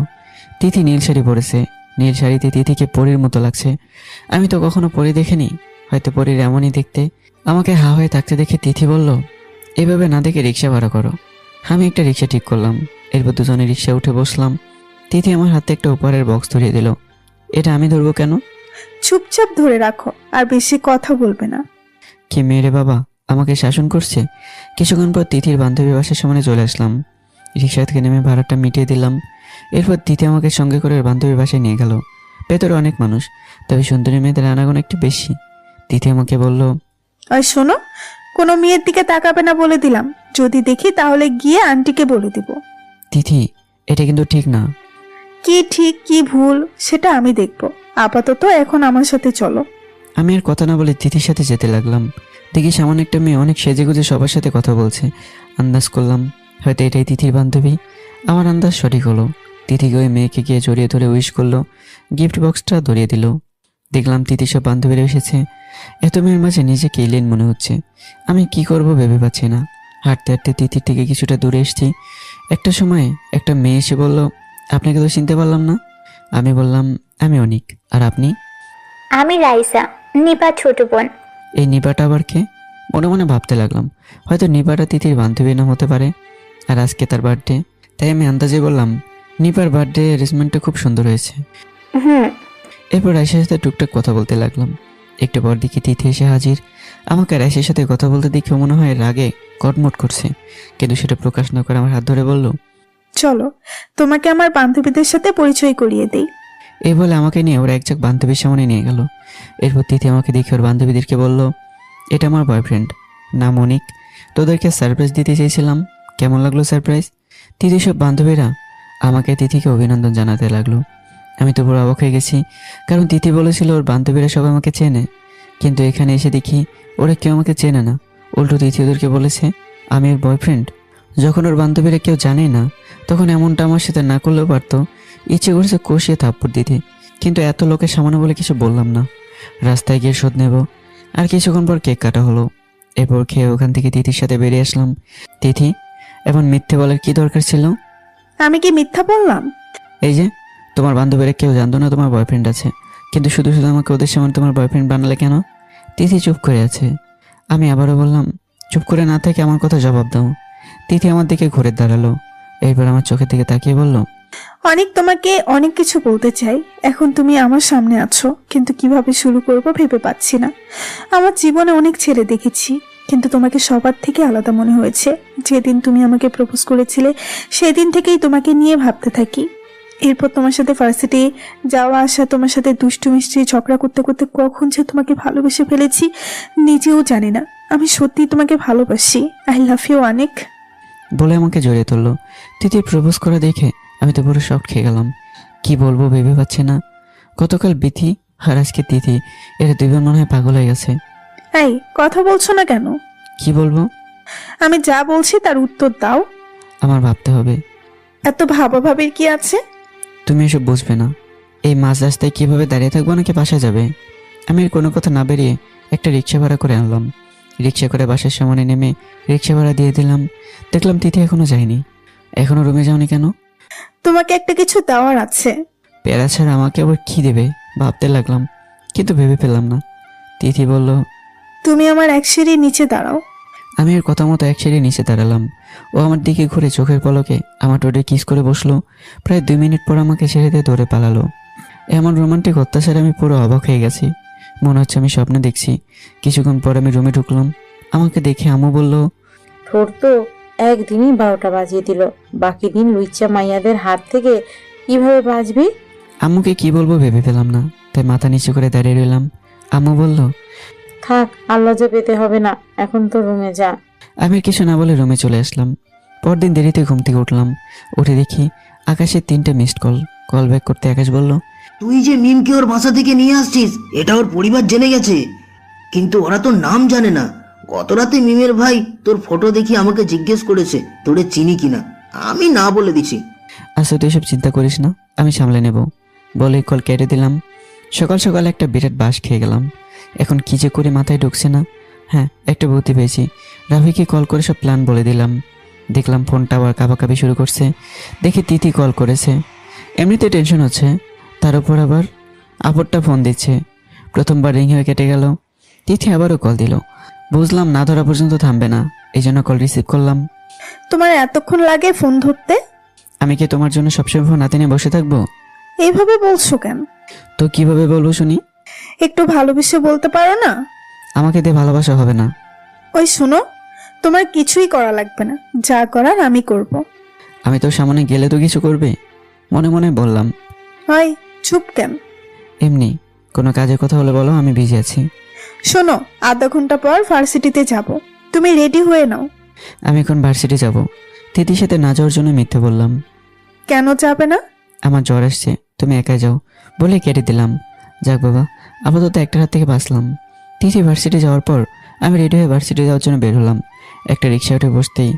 তিথি নীল শাড়ি পরেছে। নীল শাড়িতে তিথিকে পরীর মতো লাগছে। আমি তো কখনো পরী দেখিনি, হয়তো পরীর এমনই দেখতে। আমাকে হা হয়ে থাকতে দেখে তিথি বলল, এভাবে না দেখে রিক্সা ভাড়া করো। আমি একটা রিক্সা ঠিক করলাম। এরপর দুজনে রিক্সা উঠে বসলাম। তিথি আমার হাতে একটা উপহারের বক্স ধরিয়ে দিল। এটা আমি ধরবো কেন? চুপচাপ ধরে রাখো, আর বেশি কথা বলবে না। কি মেরে বাবা, আমাকে শাসন করছে। কিছুক্ষণ পর তিথির বান্ধবী বাসার সামনে চলে আসলাম। রিক্সা থেকে নেমে ভাড়াটা মিটিয়ে দিলাম। এরপর তিথি আমাকে সঙ্গে করে বান্ধবী বাসায় নিয়ে গেল। ভেতরে অনেক মানুষ, তবে সুন্দরী মেয়েদের আনাগোনা একটু বেশি। তিথি আমাকে বলল, আর শোনো, কোনো মেয়ের দিকে তাকাবে না বলে দিলাম। যদি দেখি তাহলে গিয়ে আন্টিকে বলে দিব। তিথি, এটা কিন্তু ঠিক না। কি ঠিক কি ভুল সেটা আমি দেখব। আপাতত এখন আমার সাথে চলো। আমি আর কথা না বলে তিথির সাথে যেতে লাগলাম। দেখি সামনে একটা মেয়ে অনেক সেজেগুজে সবার সাথে কথা বলছে। আন্দাজ করলাম হয়তো এটাই তিথির বান্ধবী। আমার আন্দাজ সঠিক হলো। তিথিকে ওই মেয়েকে গিয়ে জড়িয়ে ধরে উইশ করলো, গিফট বক্সটা ধরিয়ে দিল। দেখলাম তিথি সব বান্ধবীরা এসেছে। এত মেয়ের মাঝে নিজেকে এলিয়েন মনে হচ্ছে। আমি কি করব ভেবে পাচ্ছি না। হাঁটতে হাঁটতে তিথির থেকে কিছুটা দূরে এসেছি। একটা সময় একটা মেয়ে এসে বলল, আপনাকে তো চিনতে পারলাম না। আমি বললাম, আমি অনিক। আর আপনি? আমি রাইসা, নিপা ছোট বোন। এই নিপাটা আবার কে? মনে মনে ভাবতে লাগলাম, হয়তো নিপাটা তিথির বান্ধবী নাম হতে পারে। আর আজকে তার বার্থডে, তাই আমি আন্দাজে বললাম, নিপার বার্থডে অ্যারেঞ্জমেন্টটা খুব সুন্দর হয়েছে। হুম। এরপর রাইসের সাথে টুকটাক কথা বলতে লাগলাম। একটু পর দেখি তিথি এসে হাজির। আমাকে রাইসের সাথে কথা বলতে দেখে মনে হয় রাগে কটমট করছে, কিন্তু সেটা প্রকাশ না করে আমার হাত ধরে বলল, চলো তোমাকে আমার বান্ধবীদের সাথে পরিচয় করিয়ে দেই। এই বলে আমাকে নিয়ে ওরা একজাক বান্ধবীর সামনে নিয়ে গেল। এরপর তিথি আমাকে দেখে ওর বান্ধবীদেরকে বলল, এটা আমার বয়ফ্রেন্ড, নাম অনিক। তোদেরকে সারপ্রাইজ দিতে চেয়েছিলাম, কেমন লাগলো সারপ্রাইজ? তিথি সব বান্ধবীরা আমাকে তিথিকে অভিনন্দন জানাতে লাগলো। আমি তো পুরো অবাক হয়ে গেছি, কারণ তিথি বলেছিল ওর বান্ধবীরা সব আমাকে চেনে, কিন্তু এখানে এসে দেখি ওরা কেউ আমাকে চেনে না। উল্টো তিথি ওদেরকে বলেছে আমি ওর বয়ফ্রেন্ড। যখন ওর বান্ধবীরা কেউ জানে না, তখন এমনটা আমার সাথে না করলেও পারতো। ইচ্ছে করেছে কষিয়ে থাপ্পড় দিতে, কিন্তু এত লোকের সামনে বলে কিছু বললাম না। রাস্তায় গিয়ে শোধ নেব। আর কিছুক্ষণ পর কেক কাটা হলো। এরপর খেয়ে ওখান থেকে তিথির সাথে বেরিয়ে আসলাম। তিথি, এখন মিথ্যে বলার কি দরকার ছিল? আমি কি মিথ্যা বললাম? এই যে তোমার বান্ধবীরা কেউ জানতো না তোমার বয়ফ্রেন্ড আছে, কিন্তু শুধু শুধু আমাকে ওদের সামনে তোমার বয়ফ্রেন্ড বানালে কেন? তিথি চুপ করে আছে। আমি আবারও বললাম, চুপ করে না থেকে আমার কথা জবাব দাও। তিথি আমার দিকে ঘুরে দাঁড়ালো। এরপর আমার চোখের দিকে তাকিয়ে বলল, অনেক তোমাকে অনেক কিছু বলতে চাই। এখন তুমি আমার সামনে আছো, কিন্তু কিভাবে শুরু করবো ভেবে পাচ্ছি না। আমার জীবনে অনেক ছেলে দেখেছি, কিন্তু তোমাকে সবার থেকে আলাদা মনে হয়েছে। যেদিন তুমি আমাকে প্রপোজ করেছিলে, সেদিন থেকেই তোমাকে নিয়ে ভাবতে থাকি। এরপর তোমার সাথে ভার্সিটি যাওয়া আসা, তোমার সাথে দুষ্টু মিষ্টি ঝগড়া করতে করতে কখন যে তোমাকে ভালোবেসে ফেলেছি নিজেও জানি না। আমি সত্যি তোমাকে ভালোবাসি। আই লাভ ইউ অনেক। বলে আমাকে জড়িয়ে তুললো। তিথি প্রপোজ করা দেখে আমি তো পুরো শক খেয়ে গেলাম। কি বলবো ভেবে পাচ্ছি না। গতকাল বিথি আর আজকে তিথি, এরা দুজন মনে হয় পাগল হয়ে গেছে। এই কথা বলছো না কেন? কি বলবো? আমি যা বলছি তার উত্তর দাও। আমার ভাবতে হবে। এত ভাবাভাবির কি আছে? তুমি এসব বুঝবে না। এই মাঝ রাস্তায় কিভাবে দাঁড়িয়ে থাকবো নাকি বাসা যাবে? আমি আর কোনো কথা না বেরিয়ে একটা রিক্সা ভাড়া করে আনলাম। রিক্সা করে বাসার সামনে নেমে রিক্সা ভাড়া দিয়ে দিলাম। দেখলাম তিথি এখনো যায়নি। এখনো রুমে যাওনি কেন? তোমাকে একটা কিছু দেওয়ার আছে। প্যারা ছাড়া আমাকে আবার কি দেবে ভাবতে লাগলাম, কিন্তু ভেবে পেলাম না। তিথি বলল, তুমি আমার এক সিঁড়ির নিচে দাঁড়াও। আমি এর কথা মতো এক সিঁড়ি নিচে দাঁড়ালাম। ও আমার দিকে ঘুরে চোখের পলকে আমার ঠোঁটে কিস করে বসলো। প্রায় 2 মিনিট পর আমাকে ছেড়ে দিয়ে দৌড়ে পালালো। এমন রোমান্টিক অত্যাচারে আমি পুরো অবাক হয়ে গেছি। মনে হচ্ছে আমি স্বপ্নে দেখছি। কিছুক্ষণ পর আমি রুমে ঢুকলাম। আমাকে দেখে আম্মু বলল, তোর তো একদিনই 12টা বাজিয়ে দিল, বাকি দিন লুইচা মাইয়াদের হাত থেকে কিভাবে বাঁচবি? আম্মুকে কি বলবো ভেবে পেলাম না, তাই মাথা নিচু করে দাঁড়িয়ে রইলাম। আম্মু বলল, থাক, আল্লাহ যে পেতে হবে না, এখন তো রুমে যা। আমি আর কিছু না বলে রুমে চলে আসলাম। পরদিন দেরিতে ঘুম থেকে উঠলাম। উঠে দেখি আকাশের 3টে মিসড কল। কল ব্যাক করতে আকাশ বলল, তুই যে মিমকে ওর বাসা থেকে নিয়ে আসছিস এটা ওর পরিবার জেনে গেছে, কিন্তু ওরা তোর নাম জানে না। গত রাতে মিমের ভাই তোর ফটো দেখি আমাকে জিজ্ঞেস করেছে তোরে চিনি কিনা। আমি না বলে দিছি। আচ্ছা তুই সব চিন্তা করিস না, আমি সামলে নেব বলে কল কেটে দিলাম। সকাল সকাল একটা বিরাট বাস খেয়ে গেলাম। এখন কি যে করে মাথায় ঢুকছে না। হ্যাঁ, একটা বুদ্ধি পেয়েছি। রাফিকে কল করে সব প্ল্যান বলে দিলাম। দেখলাম ফোনটা আবার কাঁপাকাঁপি শুরু করছে। দেখি তিথি কল করেছে। এমনিতে টেনশন হচ্ছে, তার উপর আবার আপরটা ফোন দিচ্ছে। প্রথমবার রিং হয়ে কেটে গেল। তিথি আবারও কল দিল। বুঝলাম না ধরা পর্যন্ত থামবে না, এই জন্য কল রিসিভ করলাম। তোমার এতক্ষণ লাগে ফোন ধরতে? আমি কি তোমার জন্য সবসময় ফোন হাতে নিয়ে বসে থাকবো? এইভাবে বলছো কেন? তো কিভাবে বলবো শুনি? একটু ভালোবেসে বলতে পারো না? আমাকে দিয়ে ভালোবাসা হবে না। ওই শোনো, তোমার কিছুই করা লাগবে না, যা করার আমি করব। আমি তো সামনে গেলে তো কিছু করবে, মনে মনে বললাম। হয় চুপ কেন? এমনি কোনো কাজের কথা হলে বলো, আমি বিজি আছি। শোনো, আধা ঘন্টা পর ভার্সিটিতে যাব, তুমি রেডি হয়ে নাও। আমি এখন ভার্সিটি যাব। তিথির সাথে না যাওয়ার জন্য মিথ্যে বললাম। কেন যাবে না? আমার জ্বর আসছে, তুমি একাই যাও বলে কেটে দিলাম। যাক বাবা, আপাতত একটা রাত থেকে বাঁচলাম। তিথি ভার্সিটি যাওয়ার পর আমি রেডি হয়ে ভার্সিটি যাওয়ার জন্য বের হলাম। একটা রিক্সা উঠে বসতেই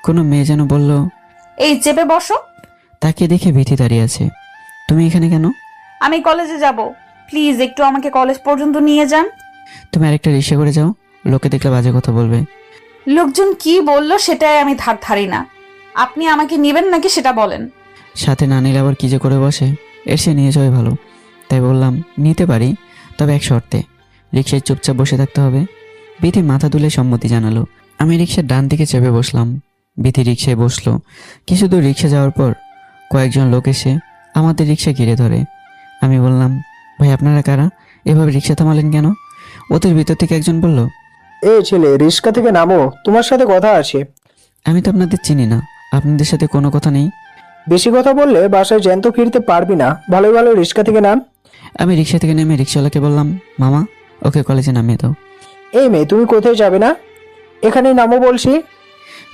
কোনো মেয়ে যেন বলল, এই চেপে বসো। তাকে দেখে ভীতি দাঁড়িয়ে আছে। তুমি এখানে কেন? আমি কলেজে যাব, প্লিজ একটু আমাকে কলেজ পর্যন্ত নিয়ে যান। তুমি আরেকটা রিক্সা করে যাও, লোকে দেখলে বাজে কথা বলবে। লোকজন কি বললো সেটাই আমি ধারি না। আপনি আমাকে নেবেন নাকি সেটা বলেন। সাথে না নিলে আবার কি যে করে বসে, এর সে নিয়ে যাওয়াই ভালো। তাই বললাম নিতে পারি, তবে এক শর্তে, রিক্সায় চুপচাপ বসে থাকতে হবে। বিথি মাথা তুলে সম্মতি জানালো। আমি রিক্সার ডান দিকে চেপে বসলাম, বিথি রিক্সায় বসলো। কিছু দূর রিক্সা যাওয়ার পর কয়েকজন লোক এসে আমাদের রিক্সা ঘিরে ধরে। আমি বললাম, ভাই আপনারা কারা, এভাবে রিক্সা থামালেন কেন? ওদের ভিতর থেকে একজন বলল, এই ছেলে, রিক্সা থেকে নামো, তোমার সাথে কথা আছে। আমি তো আপনাদের চিনি না, আপনাদের সাথে কোনো কথা নেই। বেশি কথা বললে বাসায় জ্যান্ত ফিরতে পারবি না, ভালোই ভালো রিক্সা থেকে নাম। আমি রিক্সা থেকে নেমে রিক্সাওয়ালাকে বললাম, মামা ওকে কলেজে নামিয়ে দাও। এই মেয়ে, তুমি কোথায় যাবে না, এখানেই নামো বলছি।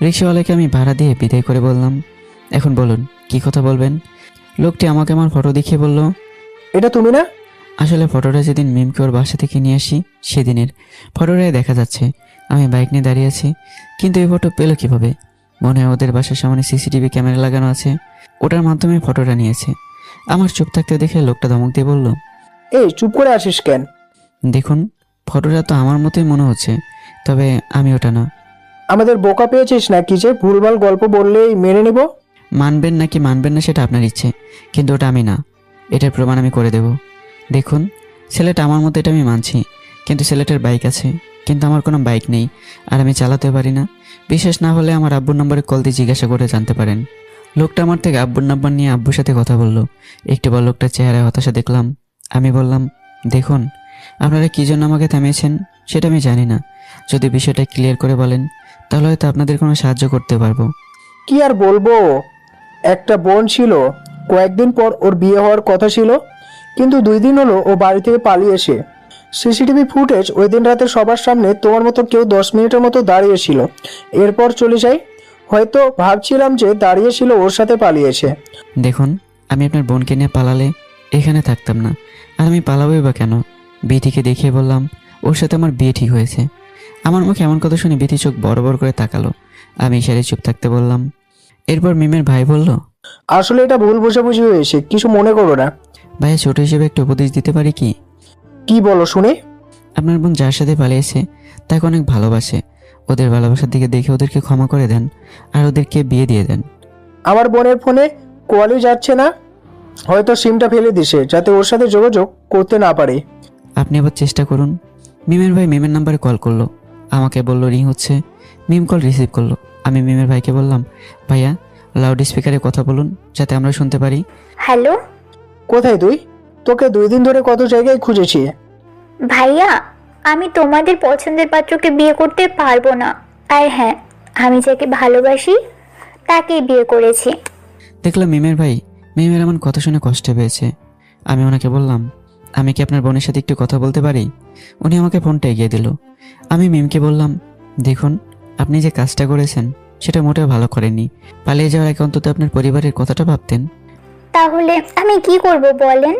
রিক্সাওয়ালাকে আমি ভাড়া দিয়ে বিদায় করে বললাম, এখন বলুন কি কথা বলবেন। লোকটি আমাকে আমার ফটো দেখিয়ে বলল, এটা তুমি না? আসলে ফটোটা যেদিন মিমকে ওর বাসা থেকে নিয়ে আসি সেদিনের ফটোটাই দেখা যাচ্ছে। আমি বাইক নিয়ে দাঁড়িয়ে আছি, কিন্তু এই ফটো পেলো কীভাবে? মনে হয় ওদের বাসার সামনে সিসিটিভি ক্যামেরা লাগানো আছে, ওটার মাধ্যমে ফটোটা নিয়েছে। আমার চুপ থাকতে দেখে লোকটা ধমক দিয়ে বলল, এই চুপ করে আছিস কেন? দেখুন ফটোটা তো আমার মতোই মনে হচ্ছে, তবে আমি ওটা না। আমাদের বোকা পেয়েছিস না কি যে ভুলভাল গল্প বললেই মেনে নেব? মানবেন নাকি মানবেন না সেটা আপনার ইচ্ছে, কিন্তু ওটা আমি না, এটার প্রমাণ আমি করে দেব। দেখুন ছেলেটা আমার মতো, এটা আমি মানছি, কিন্তু ছেলেটার বাইক আছে, কিন্তু আমার কোনো বাইক নেই, আর আমি চালাতে পারি না। বিশেষ না হলে আমার আব্বুর নম্বরে কল দিয়ে জিজ্ঞাসা করে জানতে পারেন। লোকটা আমার থেকে আব্বুর নাম্বার নিয়ে আব্বুর সাথে কথা বললো। একটু পর লোকটার চেহারায় হতাশা দেখলাম। আমি বললাম, দেখুন আপনারা কী জন্য আমাকে থামিয়েছেন সেটা আমি জানি না, যদি বিষয়টা ক্লিয়ার করে বলেন তাহলে হয়তো আপনাদের কোনো সাহায্য করতে পারবো। কি আর বলবো, একটা বোন ছিল, কয়েকদিন পর ওর বিয়ে হওয়ার কথা ছিল, কিন্তু 2 দিন হলো ও বাড়ি থেকে পালিয়েছে। সিসিটিভি ফুটেজ ওই দিন রাতে সবার সামনে তোমার মতো কেউ 10 মিনিটের মতো দাঁড়িয়েছিল, এরপর চলে যাই। হয়তো ভাবছিলাম যে দাঁড়িয়েছিল ওর সাথে পালিয়েছে। দেখুন আমি আপনার বোনকে নিয়ে পালালে এখানে থাকতাম না, আর আমি পালাবোই বা কেন? বিথিকে দেখিয়ে বললাম, ওর সাথে আমার বিয়ে ঠিক হয়েছে। আমার মুখে এমন কথা শুনে বিথি চোখ বড় বড় করে তাকালো। আমি ইশারে চুপ থাকতে বললাম। এরপর মিমের ভাই বলল, আসলে এটা ভুল বোঝাবুঝি হয়েছে, কিছু মনে করো না। ভাইয়া ছোট হিসেবে একটা উপদেশ দিতে পারি কি? কি বলো শুনে? আপনার বোন যার সাথে পালিয়েছে তাকে অনেক ভালোবাসে, ওদের ভালোবাসার দিকে দেখে ওদেরকে ক্ষমা করে দেন, আর ওদেরকে বিয়ে দিয়ে দেন। আমার বোনের ফোনে কলই যাচ্ছে না, হয়তো সিমটা ফেলে দিছে যাতে ওর সাথে যোগাযোগ করতে না পারে। আপনি আবার চেষ্টা করুন। মিমের ভাই মিমের নাম্বারে কল করলো, আমাকে বলল রিং হচ্ছে। মিম কল রিসিভ করলো। আমি মিমের ভাইকে বললাম, ভাইয়া লাউড স্পিকারে কথা বলুন যাতে আমরা শুনতে পারি। হ্যালো কোথায় তুই? তোকে 2 দিন ধরে কত জায়গায় খুঁজেছি। ভাইয়া, আমি তোমাদের পছন্দের পাত্রকে বিয়ে করতে পারবো না। আর হ্যাঁ, আমি যাকে ভালোবাসি তাকেই বিয়ে করেছি। দেখলাম মিমের ভাই মিমের এমন কথা শুনে কষ্ট পেয়েছে। আমি ওনাকে বললাম, আমি কি আপনার বোনের সাথে একটু কথা বলতে পারি? উনি আমাকে ফোনটা এগিয়ে দিল। আমি মিমকে বললাম, দেখুন আপনি যে কাজটা করেছেন সেটা মোটেও ভালো করেননি। পালিয়ে যাওয়ার আগে অন্তত আপনার পরিবারের কথাটা ভাবতেন। তাহলে আমি কি করব বলেন?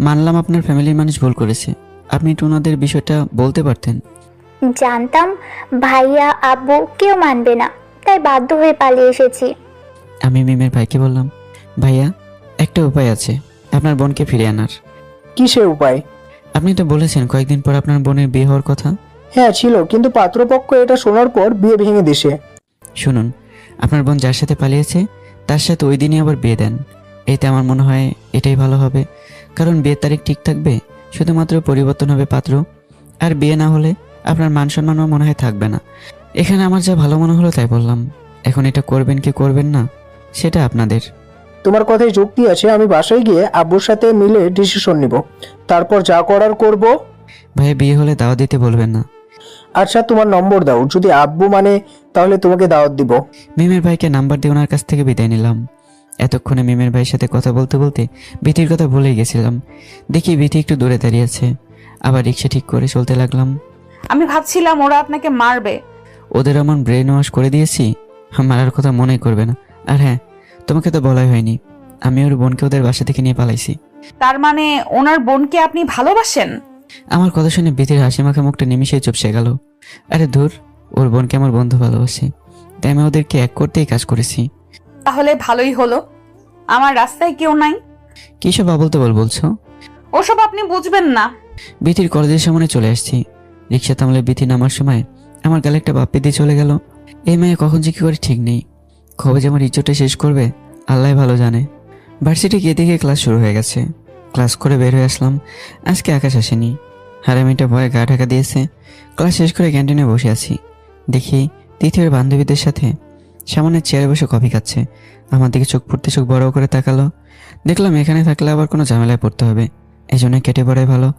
মানলাম আপনার ফ্যামিলির মানুষ ভুল করেছে, আপনি একটু ওনাদের বিষয়টা বলতে পারতেন। জানতাম ভাইয়া আব্বু কেউ মানবে না, তাই বাধ্য হয়ে পালিয়ে এসেছি। আমি মিমের ভাইকে বললাম, ভাইয়া একটা উপায় আছে আপনার বোনকে ফিরে আনার। কিসের উপায়? আপনি তো বলেছেন কয়েকদিন পর আপনার বোনের বিয়ে হওয়ার কথা। হ্যাঁ ছিল, কিন্তু পাত্রপক্ষ এটা শোনার পর বিয়ে ভেঙে দিছে। শুনুন, আপনার বোন যার সাথে পালিয়েছে তার সাথে ওই দিনই আবার বিয়ে দেন। এতে আমার মনে হয় এটাই ভালো হবে, কারণ বিয়ের তারিখ ঠিক থাকবে, শুধুমাত্র পরিবর্তন হবে পাত্র। আর বিয়ে না হলে আপনার মান সম্মানও মনে হয় থাকবে না। এখানে আমার যা ভালো মনে হলো তাই বললাম। এখন এটা করবেন কি করবেন না সেটা আপনাদের। তোমার কথায় যুক্তি আছে, আমি বাসায় গিয়ে আব্বুর সাথে মিলে ডিসিশন নিব, তারপর যা করার করব। ভাইয়া বিয়ে হলে দাওয়াত দিতে বলবেন না। আচ্ছা তোমার নম্বর দাও, যদি আব্বু মানে তাহলে তোমাকে দাওয়াত দিব। মিমের ভাইকে নাম্বার দিয়ে ওনার কাছ থেকে বিদায় নিলাম। এতক্ষণে মিমের ভাইয়ের সাথে কথা বলতে বলতে বিথির কথা ভুলেই গেছিলাম। দেখি বিথি একটু দূরে দাঁড়িয়ে আছে। আবার রিক্সা ঠিক করে চলতে লাগলাম। আমি ভাবছিলাম ওরা আপনাকে মারবে। ওদের এমন ব্রেন ওয়াশ করে দিয়েছি, মারার কথা মনেই করবে না। আর হ্যাঁ, তোমাকে তো বলাই হয়নি, আমি ওর বোনকে ওদের বাসা থেকে নিয়ে পালাইছি। তার মানে ওনার বোনকে আপনি ভালোবাসেন? আমার কথা শুনে বিথির হাসি মাখা মুখটা নিমিশেই চুপসে গেল। আরে ধুর, ওর বোনকে আমার বন্ধু ভালোবাসে, তাই আমি ওদেরকে এক করতেই কাজ করেছি। তাহলে ভালোই হলো, আমার রাস্তায় কেউ নাই। কি সব আবল তাবল বলছো? ওসব আপনি বুঝবেন না। বিথির কলেজের সামনে চলে আসছি। রিক্সা থামলে বিথি নামার সময় আমার গালে একটা বাপ্পি দিয়ে চলে গেল। এই মেয়ে কখন যে কি করে ঠিক নেই, কবে যে আমার ইজ্জতটা শেষ করবে আল্লাহ ভালো জানে। ভার্সিটি গিয়ে দেখে ক্লাস শুরু হয়ে গেছে। ক্লাস করে বের হয়ে আসলাম। আজকে আকাশ আসেনি, হারামিটা ভয়ে গা ঢাকা দিয়েছে। ক্লাস শেষ করে ক্যান্টিনে বসে আছি, দেখি তৃতীয় বান্ধবীদের সাথে সামনের চেয়ারে বসে কফি খাচ্ছে। আমার দিকে চোখ পড়তে চোখ বড় করে তাকালো। দেখলাম এখানে থাকলে আবার কোনো ঝামেলায় পড়তে হবে, এই জন্য কেটে পড়াই ভালো।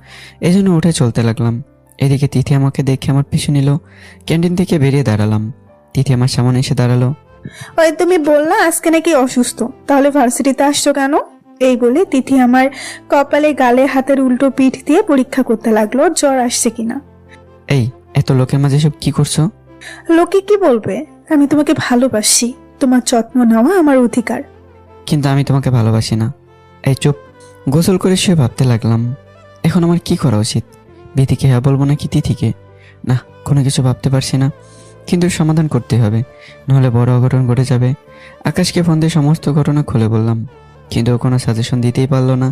এই জন্য উঠে চলতে লাগলাম। এদিকে তিথি আমাকে দেখে আমার পিছু নিল। ক্যান্টিন থেকে বেরিয়ে দাঁড়ালাম। তিথি আমার সামনে এসে দাঁড়ালো। ওই তুমি বললা আজকে নাকি অসুস্থ, তাহলে ভার্সিটিতে আসছো কেন? এই বলে তিথি আমার কপালে গালে হাতের উল্টো পিঠ দিয়ে পরীক্ষা করতে লাগলো ওর জ্বর আসছে কিনা। এই এত লোকের মাঝে সব কি করছো? লোকে কি বলবে? আমি তোমাকে ভালোবাসি, তোমার যত্ন নেওয়া আমার অধিকার। কিন্তু আমি তোমাকে ভালোবাসি না। এই চুপ। গোসল করে শুয়ে ভাবতে লাগলাম, এখন আমার কি করা উচিত? বিথিকে হ্যাঁ বলবো নাকি তিথিকে? না, কোনো কিছু ভাবতে পারছি না, কিন্তু সমাধান করতে হবে, নাহলে বড় অঘটন ঘটে যাবে। আকাশকে ফোন দিয়ে সমস্ত ঘটনা খুলে বললাম, কিন্তু ও কোনো সাজেশন দিতেই পারলো না।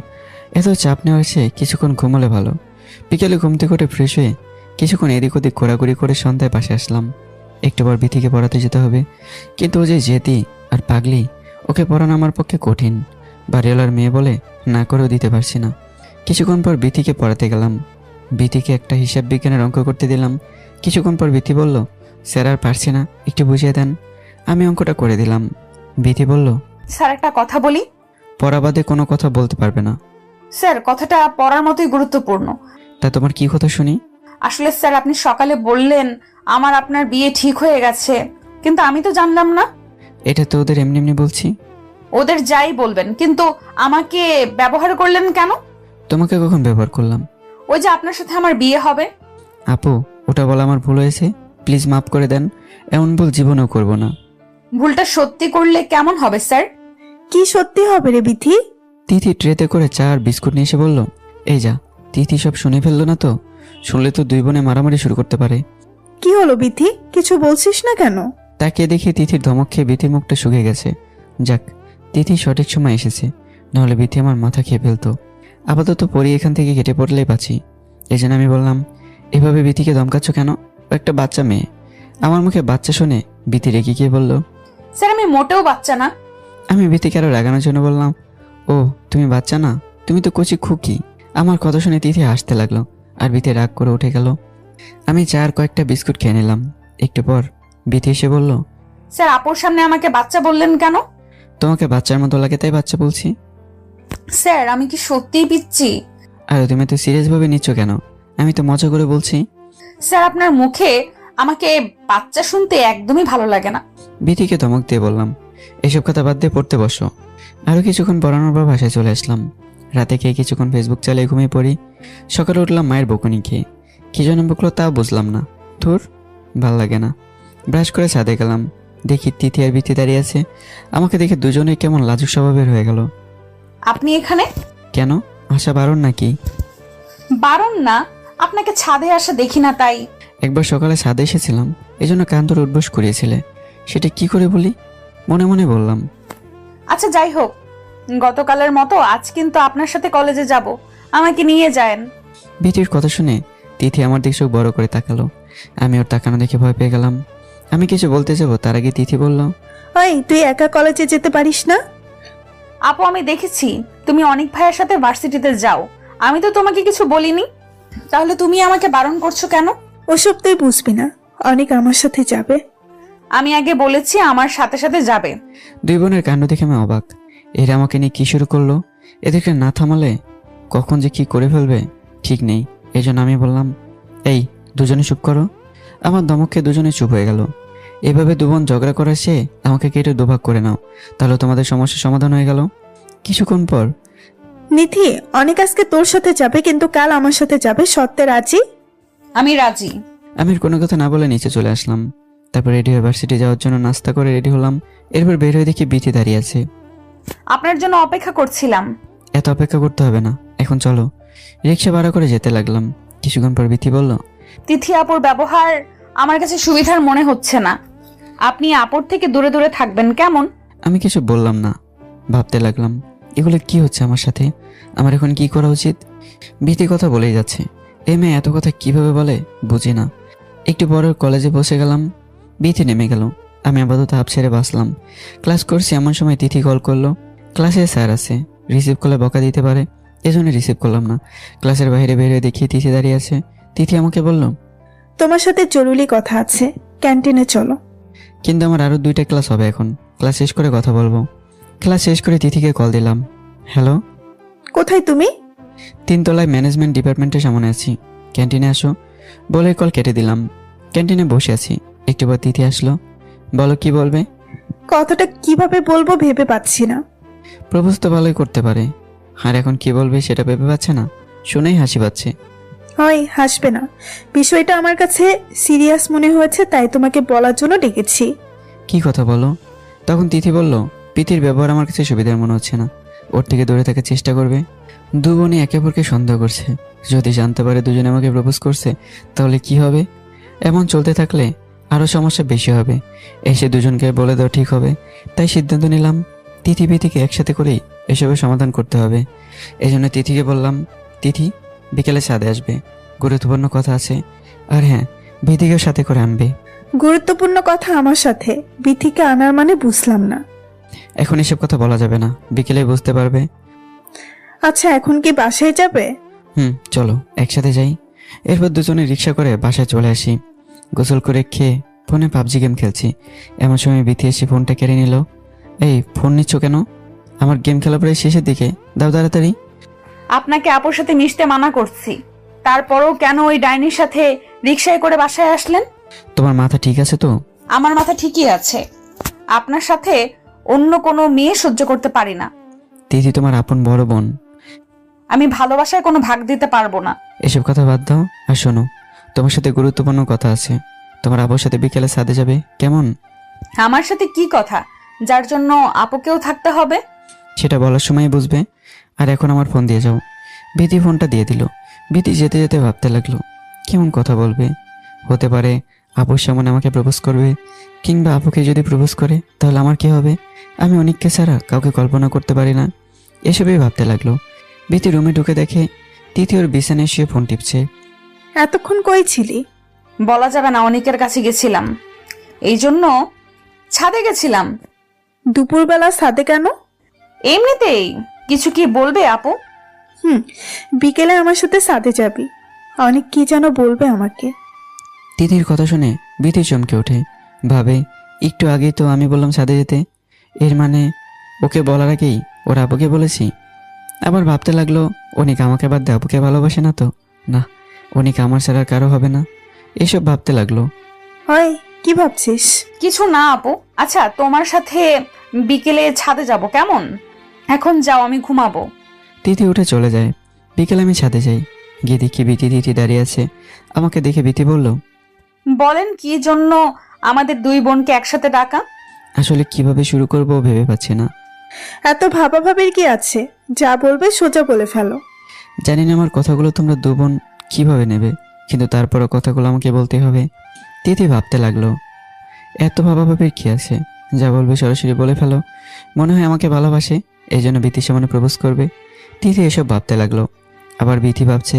এত চাপ নেওয়া হয়েছে, কিছুক্ষণ ঘুমলে ভালো। বিকেলে ঘুম থেকে উঠে ফ্রেশ হয়ে কিছুক্ষণ এদিক ওদিক ঘোরাঘুরি করে সন্ধ্যায় পাশে আসলাম। একটু পর বিথিকে পড়াতে যেতে হবে, কিন্তু ও যে জেদি আর পাগলি, ওকে পড়ানো আমার পক্ষে কঠিন। বাড়িওয়ালার মেয়ে বলে না করেও দিতে পারছি না। কিছুক্ষণ পর বিথিকে পড়াতে গেলাম। বিথিকে একটা হিসাব বিজ্ঞানের অঙ্ক করতে দিলাম। কিছুক্ষণ পর বিথি বলল, স্যার আর পারছি না, একটু বুঝিয়ে দেন। আমি অঙ্কটা করে দিলাম। বিথি বলল, স্যার একটা কথা বলি। পড়া বাদে কোনো কথা বলতে পারবে না। স্যার কথাটা পড়ার মতোই গুরুত্বপূর্ণ। তা তোমার কি কথা শুনি? আসলে স্যার আপনি সকালে বললেন আমার আপনার বিয়ে ঠিক হয়ে গেছে, কিন্তু আমি তো জানলাম না। এটা তো ওদের এমনি এমনি বলছি। ওদের যাই বলবেন, কিন্তু আমাকে ব্যবহার করলেন কেন? তোমাকে কখন ব্যবহার করলাম? ওই যে আপনার সাথে আমার বিয়ে হবে। আপু, ওটা বলা আমার ভুল হয়েছে, প্লিজ মাফ করে দেন। এমন ভুল জীবনেও করব না। ভুলটা সত্যি করলে কেমন হবে স্যার? কি সত্যি হবে রে বিথি? তিথি ট্রেতে করে চা আর বিস্কুট নিয়ে এসে বলল, এই যা। তিথি সব শুনে ফেললো না তো? শুনলে তো দুই বোনে মারামারি শুরু করতে পারে। কি হলো বিথি, কিছু বলছিস না কেন? তাকে দেখে তিথির ধমক খেয়ে বিথির মুখটা শুকিয়ে গেছে। যাক, তিথি সঠিক সময় এসেছে, নাহলে বিথি আমার মাথা খেয়ে ফেলতো। আপাতত পরি এখান থেকে কেটে পড়লেই বাঁচি। এই জন্য আমি বললাম, এভাবে বিথিকে ধমকাচ্ছ কেন? ও একটা বাচ্চা মেয়ে। আমার মুখে বাচ্চা শুনে বিথি রেগে গিয়ে বলল, স্যার আমি মোটেও বাচ্চা না। আমি বিথিকে আরো রাগানোর জন্য বললাম, ও তুমি বাচ্চা না, তুমি তো কচি খুকি। আমার কথা শুনে তিথি হাসতে লাগলো আর বিথি রাগ করে উঠে গেল। আমি চা আর কয়েকটা বিস্কুট খেয়ে নিলাম। একটু পর বিথি এসে বলল, স্যার আপুর সামনে আমাকে বাচ্চা বললেন কেন? তোমাকে বাচ্চার মতো লাগে তাই বাচ্চা বলছি। স্যার আমি কি সত্যিই পিচ্ছি? আর তুমি তো সিরিয়াস ভাবে নিচ্ছ কেন? আমি তো মজা করে বলছি। স্যার আপনার মুখে আমাকে বাচ্চা শুনতে একদমই ভালো লাগে না। বিথিকে ধমক দিয়ে বললাম, এসব কথা বাদ দিয়ে পড়তে বসো। আরও কিছুক্ষণ পড়ানোর পর বাসায় চলে আসলাম। রাতে খেয়ে কিছুক্ষণ ফেসবুক চালিয়ে ঘুমিয়ে পড়ি। সকালে উঠলাম মায়ের বকুনি খেয়ে। কি জন্য বকলো তা বুঝলাম না। ধুর, ভাল লাগে না। ব্রাশ করে ছাদে গেলাম। দেখি তিথি আর বিথি দাঁড়িয়ে আছে। আমাকে দেখে দুজনেই কেমন লাজুক স্বভাবের হয়ে গেল। আপনি এখানে? কেন, আসা বারণ নাকি? বারণ না, আপনাকে ছাদে আসা দেখি না তাই। একবার সকালে ছাদে এসেছিলাম, এই জন্য কান ধরে উঠবোস করিয়েছিলে। সেটা কি করে বলি? মনে মনে বললাম। আচ্ছা যাই হোক, গতকালের মতো আজ কিন্তু আপনার সাথে কলেজে যাব, আমাকে নিয়ে যায়েন। বিথির কথা শুনে তিথি আমার দিকে চোখ বড় করে তাকালো। আমি ওর তাকানো দেখে ভয় পেয়ে গেলাম। আমি কিছু বলতে যাবো তার আগে তিথি বলল, ওই তুই একা কলেজে যেতে পারিস না? আপু আমি দেখেছি তুমি অনেক ভাইয়ের সাথে ভার্সিটিতে যাও, আমি তো তোমাকে কিছু বলিনি, তাহলে তুমি আমাকে বারণ করছো কেন? ওসব তুই বুঝবি না, অনেক আমার সাথে যাবে। আমি আগে বলেছি আমার সাথে সাথে যাবে। দুই বোনের কাণ্ড দেখে আমি অবাক। এরা আমাকে নিয়ে কি শুরু করলো? এদেরকে না থামালে কখন যে কি করে ফেলবে ঠিক নেই। এই জন্য আমি বললাম, এই দুজনে চুপ করো। আমার ধমকে দুজনে চুপ হয়ে গেল। এভাবে দুবোন ঝগড়া করা সে আমাকে কেটে দুভাগ করে নাও, তাহলে তোমাদের সমস্যার সমাধান হয়ে গেল। কিছুক্ষণ পর, নিধি অনেক আজকে তোর সাথে যাবে, কিন্তু কাল আমার সাথে যাবে, সত্যি রাজি? আমি রাজি। আমি কোনো কথা না বলে নিচে চলে আসলাম। তারপর রেডি হয়ে ভার্সিটি যাওয়ার জন্য নাস্তা করে রেডি হলাম। এরপর বের হয়ে দেখি বিথি দাঁড়িয়ে আছে। আপনার জন্য অপেক্ষা করছিলাম। এত অপেক্ষা করতে হবে না, এখন চলো। রিক্সা ভাড়া করে যেতে লাগলাম। কিছুক্ষণ পর বিথি বলল, তিথি আপুর ব্যবহার আমার কাছে সুবিধার মনে হচ্ছে না, আপনি আপুর থেকে দূরে দূরে থাকবেন কেমন? আমি কিছু বললাম না। ভাবতে লাগলাম, এগুলো কি হচ্ছে আমার সাথে? আমার এখন কি করা উচিত? বিথি কথা বলেই যাচ্ছে, এই মেয়ে এত কথা কিভাবে বলে বুঝি না। একটু পরে কলেজে বসে গেলাম, বিথি নেমে গেল। আমি আপাতত হাফ ছেড়ে বাসলাম। ক্লাস করছি এমন সময় তিথি কল করলো। ক্লাসে স্যার আছে, রিসিভ করলে বকা দিতে পারে, এজন্য রিসিভ করলাম না। ক্লাসের বাইরে বেরিয়ে দেখি তিথি দাঁড়িয়ে আছে। তিথি আমাকে বলল, তোমার সাথে জরুরি কথা আছে, ক্যান্টিনে চলো। কিন্তু আমার আরও 2টা ক্লাস হবে এখন, ক্লাস শেষ করে কথা বলবো। ক্লাস শেষ করে তিথিকে কল দিলাম। হ্যালো, কোথায় তুমি? 3 তলায় ম্যানেজমেন্ট ডিপার্টমেন্টের সামনে আছি, ক্যান্টিনে আসো বলে কল কেটে দিলাম। ক্যান্টিনে বসে আছি, একটু পর তিথি আসলো। বলো কি বলবে? কথাটা কিভাবে বলবো ভেবে পাচ্ছি না। প্রপোজ তো ভালোই করতে পারে, আর এখন কি বলবে সেটা ভেবে পাচ্ছে না, শুনেই হাসি পাচ্ছে। হয় হাসবে না, বিষয়টা আমার কাছে সিরিয়াস মনে হয়েছে, তাই তোমাকে বলার জন্য ডেকেছি। কি কথা বলো? তখন তিথি বলল, প্রীতির ব্যবহার আমার কাছে সুবিধার মনে হচ্ছে না, ওর থেকে দূরে থাকার চেষ্টা করবে। দু বোনই একে অপরকে সন্দেহ করছে, যদি জানতে পারে দুজনে আমাকে প্রপোজ করছে তাহলে কি হবে? এমন চলতে থাকলে আরও সমস্যা বেশি হবে, এসে দুজনকে বলে দেওয়া ঠিক হবে। তাই সিদ্ধান্ত নিলাম তিথি প্রীতিকে একসাথে করেই এসবের সমাধান করতে হবে। এই জন্য তিথিকে বললাম, তিথি বিকেলে ছাদে আসবে, গুরুত্বপূর্ণ কথা আছে, আর হ্যাঁ ভীতিকেও সাথে করে আনবে। গুরুত্বপূর্ণ কথা আমার সাথে, বিথিকে আনার মানে বুঝলাম না। এখন এসব কথা বলা যাবে না, বিকেলে বুঝতে পারবে। আচ্ছা, এখন কি বাসায় যাবে? চলো একসাথে যাই। এরপর দুজনে রিক্সা করে বাসায় চলে আসি। গোসল করে খেয়ে ফোনে পাবজি গেম খেলছি, এমন সময় বিথি এসে ফোনটা কেড়ে নিল। এই ফোন নিচ্ছ কেন? আমার গেম খেলা প্রায় শেষের দিকে, দাও তাড়াতাড়ি। আপনাকে আপুর সাথে মিশতে মানা করছি, তারপরেও কেন ওই ডাইনির সাথে রিকশায় করে বাসায় আসলেন? তোমার মাথা ঠিক আছে তো? আমার মাথা ঠিকই আছে, আপনার সাথে অন্য কোনো মেয়ে সহ্য করতে পারি না। তিথি তোমার আপন বড় বোন, আমি ভালোবাসায় কোনো ভাগ দিতে পারবো না। এসব কথা বাদ দাও আর শোনো, তোমার সাথে গুরুত্বপূর্ণ কথা আছে। তোমার আবুর সাথে বিকেলে ছাদে যাবে, কেমন? আমার সাথে কি কথা যার জন্য আপুকেও থাকতে হবে? সেটা বলার সময় বুঝবে। আর এখন আমার ফোন দিয়ে যাও। বিথি ফোনটা দিয়ে দিল। বিথি যেতে যেতে ভাবতে লাগলো, কেমন কথা বলবে। হতে পারে আপুর সামনে আমাকে প্রপোজ করবে, কিংবা আপুকে যদি প্রপোজ করে তাহলে আমার কি হবে? আমি অনেককে ছাড়া কাউকে কল্পনা করতে পারি না। এসবই ভাবতে লাগলো। বিথি রুমে ঢুকে দেখে তিথি ওর বিছানায় শুয়ে ফোন টিপছে। এতক্ষণ কই ছিলি? বলা যাবে না, অনেকের কাছে গেছিলাম, এই জন্য ছাদে গেছিলাম। দুপুরবেলা ছাদে কেন? এমনিতেই। কিছু কি বলবে আপু? বিকেলে আমার সাথে ছাদে যাবি, অনেক কি যেন বলবে আমাকে। তিথির কথা শুনে বিথি চমকে ওঠে, ভাবে একটু আগেই তো আমি বললাম ছাদে যেতে, এর মানে ওকে বলার আগেই ওর আপুকে বলেছি। আবার ভাবতে লাগলো, অনেক আমাকে বাদ দিয়ে আপুকে ভালোবাসে না তো? না, অনেক আমার ছাড়া আর কারো হবে না। এসব ভাবতে লাগলো। হয় কি ভাবছিস? কিছু না আপু। আচ্ছা, তোমার সাথে বিকেলে ছাদে যাব কেমন? এখন যাও, আমি ঘুমাবো। তিথি উঠে চলে যায়। বিকেলে আমি ছাদে যাই, গিয়ে দেখি বিথি তিথি দাঁড়িয়ে আছে। আমাকে দেখে বিথি বলল, বলেন কি জন্য আমাদের দুই বোনকে একসাথে ডাকা? আসলে কিভাবে শুরু করব ভেবে পাচ্ছি না। এত ভাবাভাবির কি আছে, যা বলবে সোজা বলে ফেলো। জানি না আমার কথাগুলো তোমরা দু বোন কিভাবে নেবে, কিন্তু তারপরও কথাগুলো আমাকে বলতে হবে। তিথি ভাবতে লাগলো, এত ভাবাভাবির কি আছে, যা বলবে সরাসরি বলে ফেলো। মনে হয় আমাকে ভালোবাসে, এই জন্য বিথির সামনে প্রপোজ করবে। তিথি এসব ভাবতে লাগলো। আবার বিথি ভাবছে,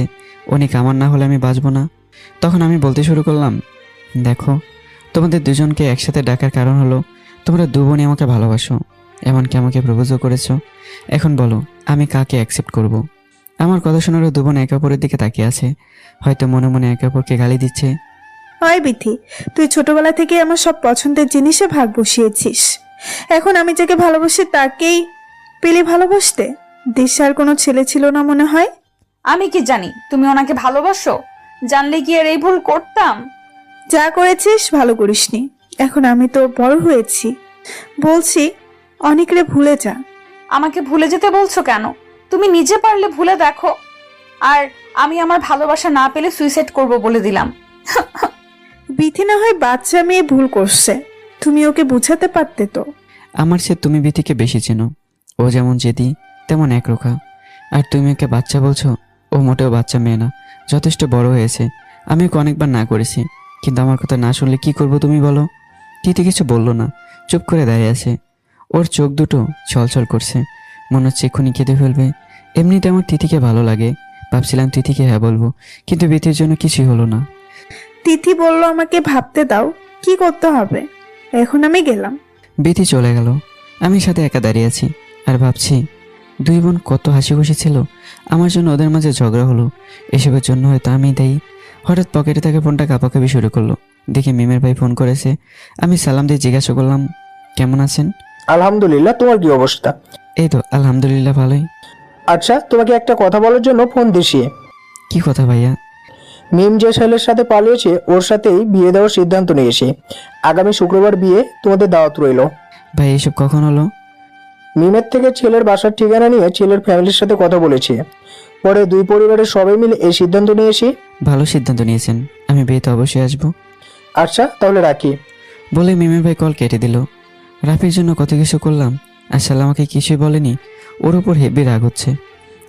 অনেক আমার না হলে আমি বাঁচবো না। তখন আমি বলতে শুরু করলাম, দেখো, তোমাদের দুজনকে একসাথে ডাকার কারণ হলো তোমরা দু বোনই আমাকে ভালোবাসো, এমনকি আমাকে প্রপোজও করেছো। এখন বলো আমি কাকে অ্যাকসেপ্ট করব? আমার কথা শোনার দু বোন একে অপরের দিকে তাকিয়ে আছে, হয়তো মনে মনে একে অপরকে গালি দিচ্ছে। হয় বিথি, তুই ছোটবেলা থেকে আমার সব পছন্দের জিনিসে ভাগ বসিয়েছিস, এখন আমি যাকে ভালোবাসি তাকেই পেলে ভালোবাসতে। দেশে আর কোনো ছেলে ছিল না মনে হয়। আমি কি জানি তুমি ওনাকে ভালোবাসো? জানলে কি আর এই ভুল করতাম? যা করেছিস ভালো করিসনি, এখন আমি তো বড় হয়েছি, বলছি অনেকরে ভুলে যা। আমাকে ভুলে যেতে বলছো কেন? তুমি নিজে পারলে ভুলে দেখো। আর আমি আমার ভালোবাসা না পেলে সুইসাইড করব বলে দিলাম। বিথি না হয় বাচ্চা মেয়ে ভুল করছে, তুমি ওকে বুঝাতে পারতে তো। আমার সে তুমি বিথিকে বেশি চেনো, ও যেমন জেদি তেমন একরোখা। আর তুমি ওকে বাচ্চা বলছো, ও মোটেও বাচ্চা মেয়ে না, যথেষ্ট বড় হয়েছে। আমি ওকে অনেকবার না করেছি, কিন্তু আমার কথা না শুনলে কি করব তুমি বলো? তিথি কিছু বললো না, চুপ করে দাঁড়িয়ে আছে। ওর চোখ দুটো ছলছল করছে, মনে হচ্ছে এক্ষুনি কেঁদে ফেলবে। এমনিতে আমার তিথিকে ভালো লাগে, ভাবছিলাম তিথিকে হ্যাঁ বলবো, কিন্তু বিথির জন্য কিছুই হলো না। তিথি বলল আমাকে ভাবতে দাও কি করতে হবে। এখন আমি গেলাম। বিথি চলে গেল, আমি সাথে একা দাঁড়িয়ে আছি আর ভাবছি দুই বোন কত হাসি খুশি ছিল। আমার জন্য ওদের মাঝে ঝগড়া হলো, এসবের জন্য হয়তো আমি দায়ী। হঠাৎ পকেটে থেকে ফোনটা কাঁপাকাঁপি শুরু করলো। দেখি মিমের ভাই ফোন করেছে। আমি সালাম দিয়ে জিজ্ঞাসা করলাম, কেমন আছেন? আলহামদুলিল্লাহ, তোমার কি অবস্থা? এই তো আলহামদুলিল্লাহ ভালোই। আচ্ছা, তোমাকে একটা কথা বলার জন্য ফোন দিছি। কি কথা ভাইয়া? মিম যে ছেলের সাথে পালিয়েছে ওর সাথেই বিয়ে দেওয়ার সিদ্ধান্ত নিয়েছি। আগামী শুক্রবার বিয়ে, তোমাদের দাওয়াত রইল। ভাই এসব কখন হলো? মিমের থেকে ছেলের বাসার ঠিকানা নিয়ে ছেলের ফ্যামিলির সাথে কথা বলেছি। পরে দুই পরিবারের সবাই মিলে এই সিদ্ধান্ত নিয়েছি। ভালো সিদ্ধান্ত নিয়েছেন, আমি বিয়েতে অবশ্যই আসবো। আচ্ছা তাহলে রাখি। বলে মিমের ভাই কল কেটে দিল। রাফির জন্য কত কিছু করলাম, আসলে আমাকে কিছুই বলেনি। ওর উপর হেভি রাগ হচ্ছে।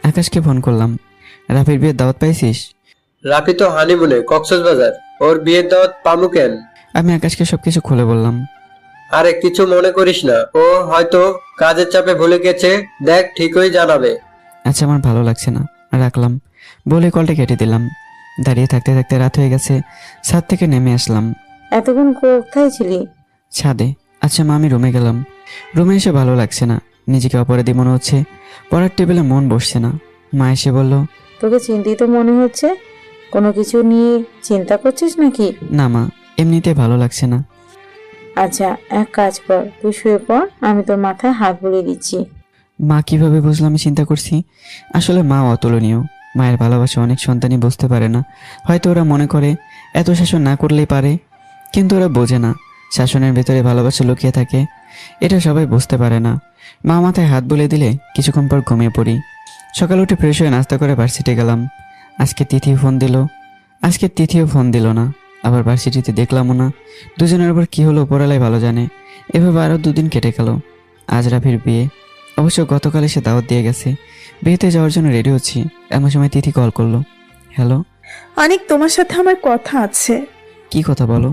আকাশকে ফোন করলাম, রাফির বিয়ের দাওয়াত পাইছিস? রাফি তো হানিমুনে কক্সবাজার, ওর বিয়ের দাওয়াত পামু কেন? আমি আকাশকে সবকিছু খুলে বললাম। আরে কিছু মনে করিস না, ও হয়তো কাজের চাপে ভুলে গেছে, দেখ ঠিকই জানাবে। আচ্ছা আমার ভালো লাগছে না, রাখলাম। বলে কলটা কেটে দিলাম। দাঁড়িয়ে থাকতে থাকতে রাত হয়ে গেছে। ছাদ থেকে নেমে আসলাম। এতক্ষণ কোথায় ছিলি? ছাদে। আচ্ছা মা, আমি রুমে গেলাম। রুমে এসে ভালো লাগছে না, নিজেকে অপরাধী মনে হচ্ছে। পড়ার টেবিলে মন বসছে না। মা এসে বলল, তোকে চিন্তিত মনে হচ্ছে, কোনো কিছু নিয়ে চিন্তা করছিস নাকি? না মা, এমনিতে ভালো লাগছে না। আচ্ছা এক কাজ কর, তুই শুয়ে পড়, আমি তোর মাথায় হাত বুলিয়ে দিচ্ছি। মা কিভাবে বুঝলো আমি চিন্তা করছি? আসলে মা অতুলনীয়। মায়ের ভালোবাসা অনেক সন্তানই বুঝতে পারে না। হয়তো ওরা মনে করে এত শাসন না করলেই পারে, কিন্তু ওরা বোঝে না শাসনের ভেতরে ভালোবাসা লুকিয়ে থাকে। এটা সবাই বুঝতে পারে না। মা মাথায় হাত বুলিয়ে দিলে কিছুক্ষণ পর ঘুমিয়ে পড়ি। সকালে উঠে ফ্রেশ হয়ে নাস্তা করে ভার্সিটি গেলাম। আজকে তিথিও ফোন দিল না। আবার ভার্সিটিতে দেখলামও না। দুজনের উপর কি হলো ওপরালাই ভালো জানে। এভাবে আরও দুদিন কেটে গেল। আজ রাফির বিয়ে। অবশ্য গতকাল এসে দাওয়াত দিয়ে গেছে। বিয়েতে যাওয়ার জন্য রেডি হচ্ছি, এমন সময় তিথি কল করলো। হ্যালো। অনেক তোমার সাথে আমার কথা আছে। কি কথা বলো?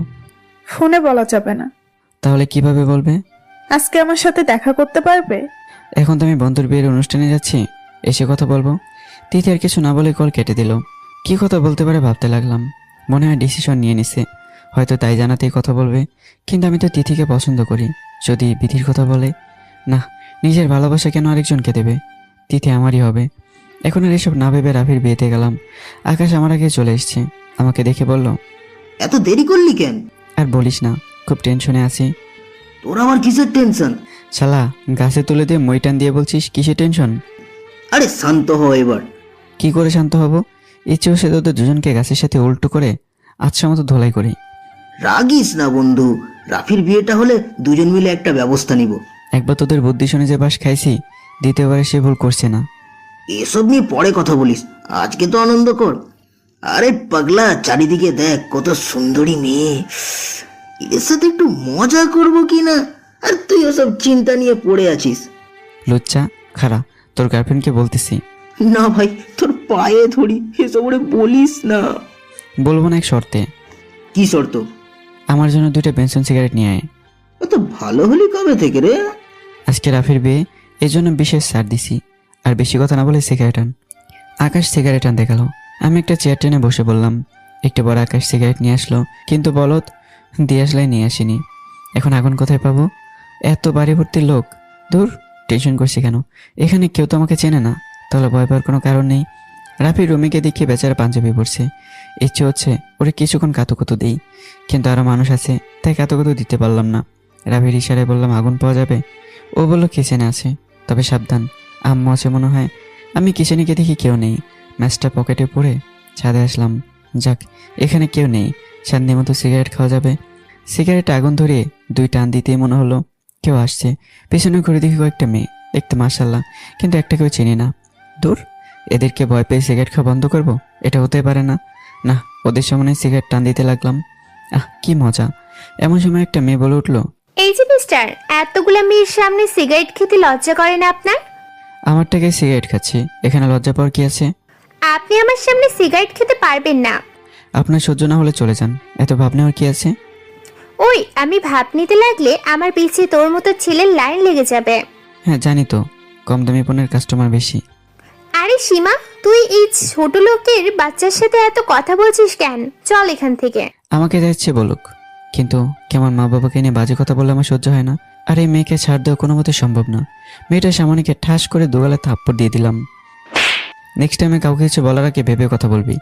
ফোনে বলা যাবে না। তাহলে কিভাবে বলবে? আজকে আমার সাথে দেখা করতে পারবে? এখন তো আমি বন্ধুর বিয়ের অনুষ্ঠানে যাচ্ছি, এসে কথা বলবো। তিথি আর কিছু না বলে কল কেটে দিল। কি কথা বলতে পারে ভাবতে লাগলাম। মনে হয় ডিসিশন নিয়ে নিছে, হয়তো তাই জানাতেই কথা বলবে। কিন্তু আমি তো তিথিকে পছন্দ করি। যদি বিধির কথা বলে, না, নিজের ভালোবাসা কেন আরেকজনকে দেবে? তিথি আমারই হবে। এখন আর এসব না ভেবে রাফির বিয়েতে গেলাম। আকাশ আমার আগে চলে এসছে। আমাকে দেখে বলল, এত দেরি করলি কেন? আর বলিস না, খুব টেনশনে আছি। তোর আবার কিসের টেনশন? শালা, গাছে তুলে দিয়ে মই টান দিয়ে বলছিস কিসের টেনশন? আরে শান্ত হ এবার। কি করে শান্ত হব? ইচ্ছে হচ্ছে তোদের দুজনকে গাছের সাথে উল্টো করে আচ্ছা মতো ধোলাই করি। রাগিস না বন্ধু, রাফির বিয়েটা হলে দুজন মিলে একটা ব্যবস্থা নিব। একবার তোদের বুদ্ধি শুনে যে বাস খাইছি, দ্বিতীয়বারে সে ভুল করছে না। এসব নিয়ে পরে কথা বলিস, আজকে তো আনন্দ কর। আরে পাগলা, চারিদিকে দেখ কত সুন্দরী মেয়ে, এর সাথে একটু মজা করবো কি না? আর তুই ওসব চিন্তা নিয়ে পড়ে আছিস। লুচ্চা, খারা, তোর গার্লফ্রেন্ডকে বলতেছি। না ভাই, তোর পায়ে ধরি, এসব ওরে বলিস না। বলবো না, এক শর্তে। কি শর্ত? আমার জন্য 2টা বেনসন সিগারেট নিয়ে আয়। ও তো ভালো হলি কবে থেকে রে? আজকে রাফির বিয়ে, এই জন্য বিশেষ ছাড় দিছি। আর বেশি কথা না বলে সিগারেট আন। আকাশ সিগারেট আনতে গেল। আমি একটা চেয়ার টেনে বসে বললাম। একটু পর আকাশ সিগারেট নিয়ে আসলো, কিন্তু বলত দিয়ে আসলাই নিয়ে আসিনি। এখন আগুন কোথায় পাবো? এত বাড়ি ভর্তির লোক, দূর, টেনশন করছি কেন? এখানে কেউ তো আমাকে চেনে না, তাহলে ভয় পাওয়ার কোনো কারণ নেই। রাফির রুমিকে দেখিয়ে বেচারা পাঞ্জাবি পড়ছে। ইচ্ছে হচ্ছে ওরে কিছুক্ষণ কাতুকুতু দিই, কিন্তু আরও মানুষ আছে, তাই কাতুকুতু দিতে পারলাম না। রাফির ইশারায় বললাম আগুন পাওয়া যাবে। ও বললো কিচেনে আছে, তবে সাবধান, আম্মু আছে মনে হয়। আমি কিচেনে গিয়ে দেখি কেউ নেই। ম্যাচটা পকেটে পড়ে ছাদে আসলাম। যাক, এখানে কেউ নেই, শান্তি মতো সিগারেট খাওয়া যাবে। সিগারেটে আগুন ধরিয়ে 2 টান দিতেই মনে হলো কেউ আসছে। পেছনে ঘুরে দেখি কয়েকটা মেয়ে, দেখতে মাশাআল্লাহ, কিন্তু একটা কেউ চিনি না। দূর, এদেরকে ভয় পেয়ে সিগারেট খাওয়া বন্ধ করবো? এটা হতে পারে না। না, ওদের সামনে সিগারেট টান দিতে লাগলাম। কি মজা! এমন সময় একটা মেয়ে বলে উঠলো, এই যে মিস্টার, এতগুলা মেয়ের সামনে সিগারেট খেতে লজ্জা করে না আপনার? আমার টাকায় সিগারেট খাচ্ছি, এখানে লজ্জা পাওয়ার কি আছে? আপনি আমার সামনে সিগারেট খেতে পারবেন না। আপনার সহ্য না হলে চলে যান, এত ভাব নেওয়ার কি আছে? ওই, আমি ভাব নিতে লাগলে আমার পিছে তোর মতো ছেলের লাইন লেগে যাবে। হ্যাঁ জানি তো, কম দামি পণ্যের কাস্টমার বেশি। আরে সীমা, তুই এই ছোট লোকের বাচ্চার সাথে এত কথা বলছিস কেন? চল এখান থেকে। আমাকে যাচ্ছে বলুক, কিন্তু কেমন মা বাবাকে নিয়ে বাজে কথা বললে আমার সহ্য হয় না। আর এই মেয়েকে ছাড় দেওয়া কোনো মতে সম্ভব না। মেয়েটা সামনেকে ঠাস করে দুগালে থাপ্পড় দিয়ে দিলাম। নেক্সট টাইমে কাউকে কিছু বলার আগে ভেবে কথা বলবি,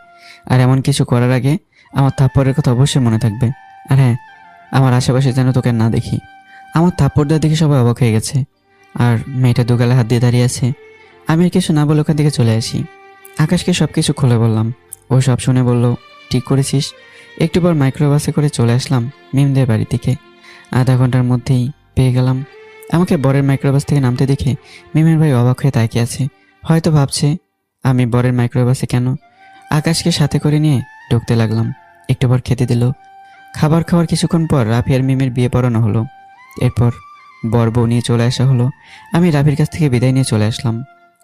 আর এমন কিছু করার আগে আমার থাপ্পড়ের কথা অবশ্যই মনে থাকবে। আর হ্যাঁ, আমার আশেপাশে যেন তোকে না দেখি। আমার থাপ্পড় দেওয়ার দিকে সবাই অবাক হয়ে গেছে, আর মেয়েটা দুগালে হাত দিয়ে দাঁড়িয়ে আছে। আমি আর কিছু না বলে ওখান থেকে চলে আসি। আকাশকে সব কিছু খুলে বললাম। ও সব শুনে বলল, ঠিক করেছিস। একটু পর মাইক্রোবাসে করে চলে আসলাম মিমদের বাড়ি থেকে। আধা ঘন্টার মধ্যেই পেয়ে গেলাম। আমাকে বরের মাইক্রোবাস থেকে নামতে দেখে মিমের ভাই অবাক হয়ে তাকিয়ে আছে। হয়তো ভাবছে আমি বরের মাইক্রোবাসে কেন। আকাশকে সাথে করে নিয়ে ঢুকতে লাগলাম। একটু পর খেতে দিল। খাবার খাওয়ার কিছুক্ষণ পর রাফি আর মিমের বিয়ে পড়ানো হলো। এরপর বর বউ নিয়ে চলে আসা হলো। আমি রাফির কাছ থেকে বিদায় নিয়ে চলে আসলাম।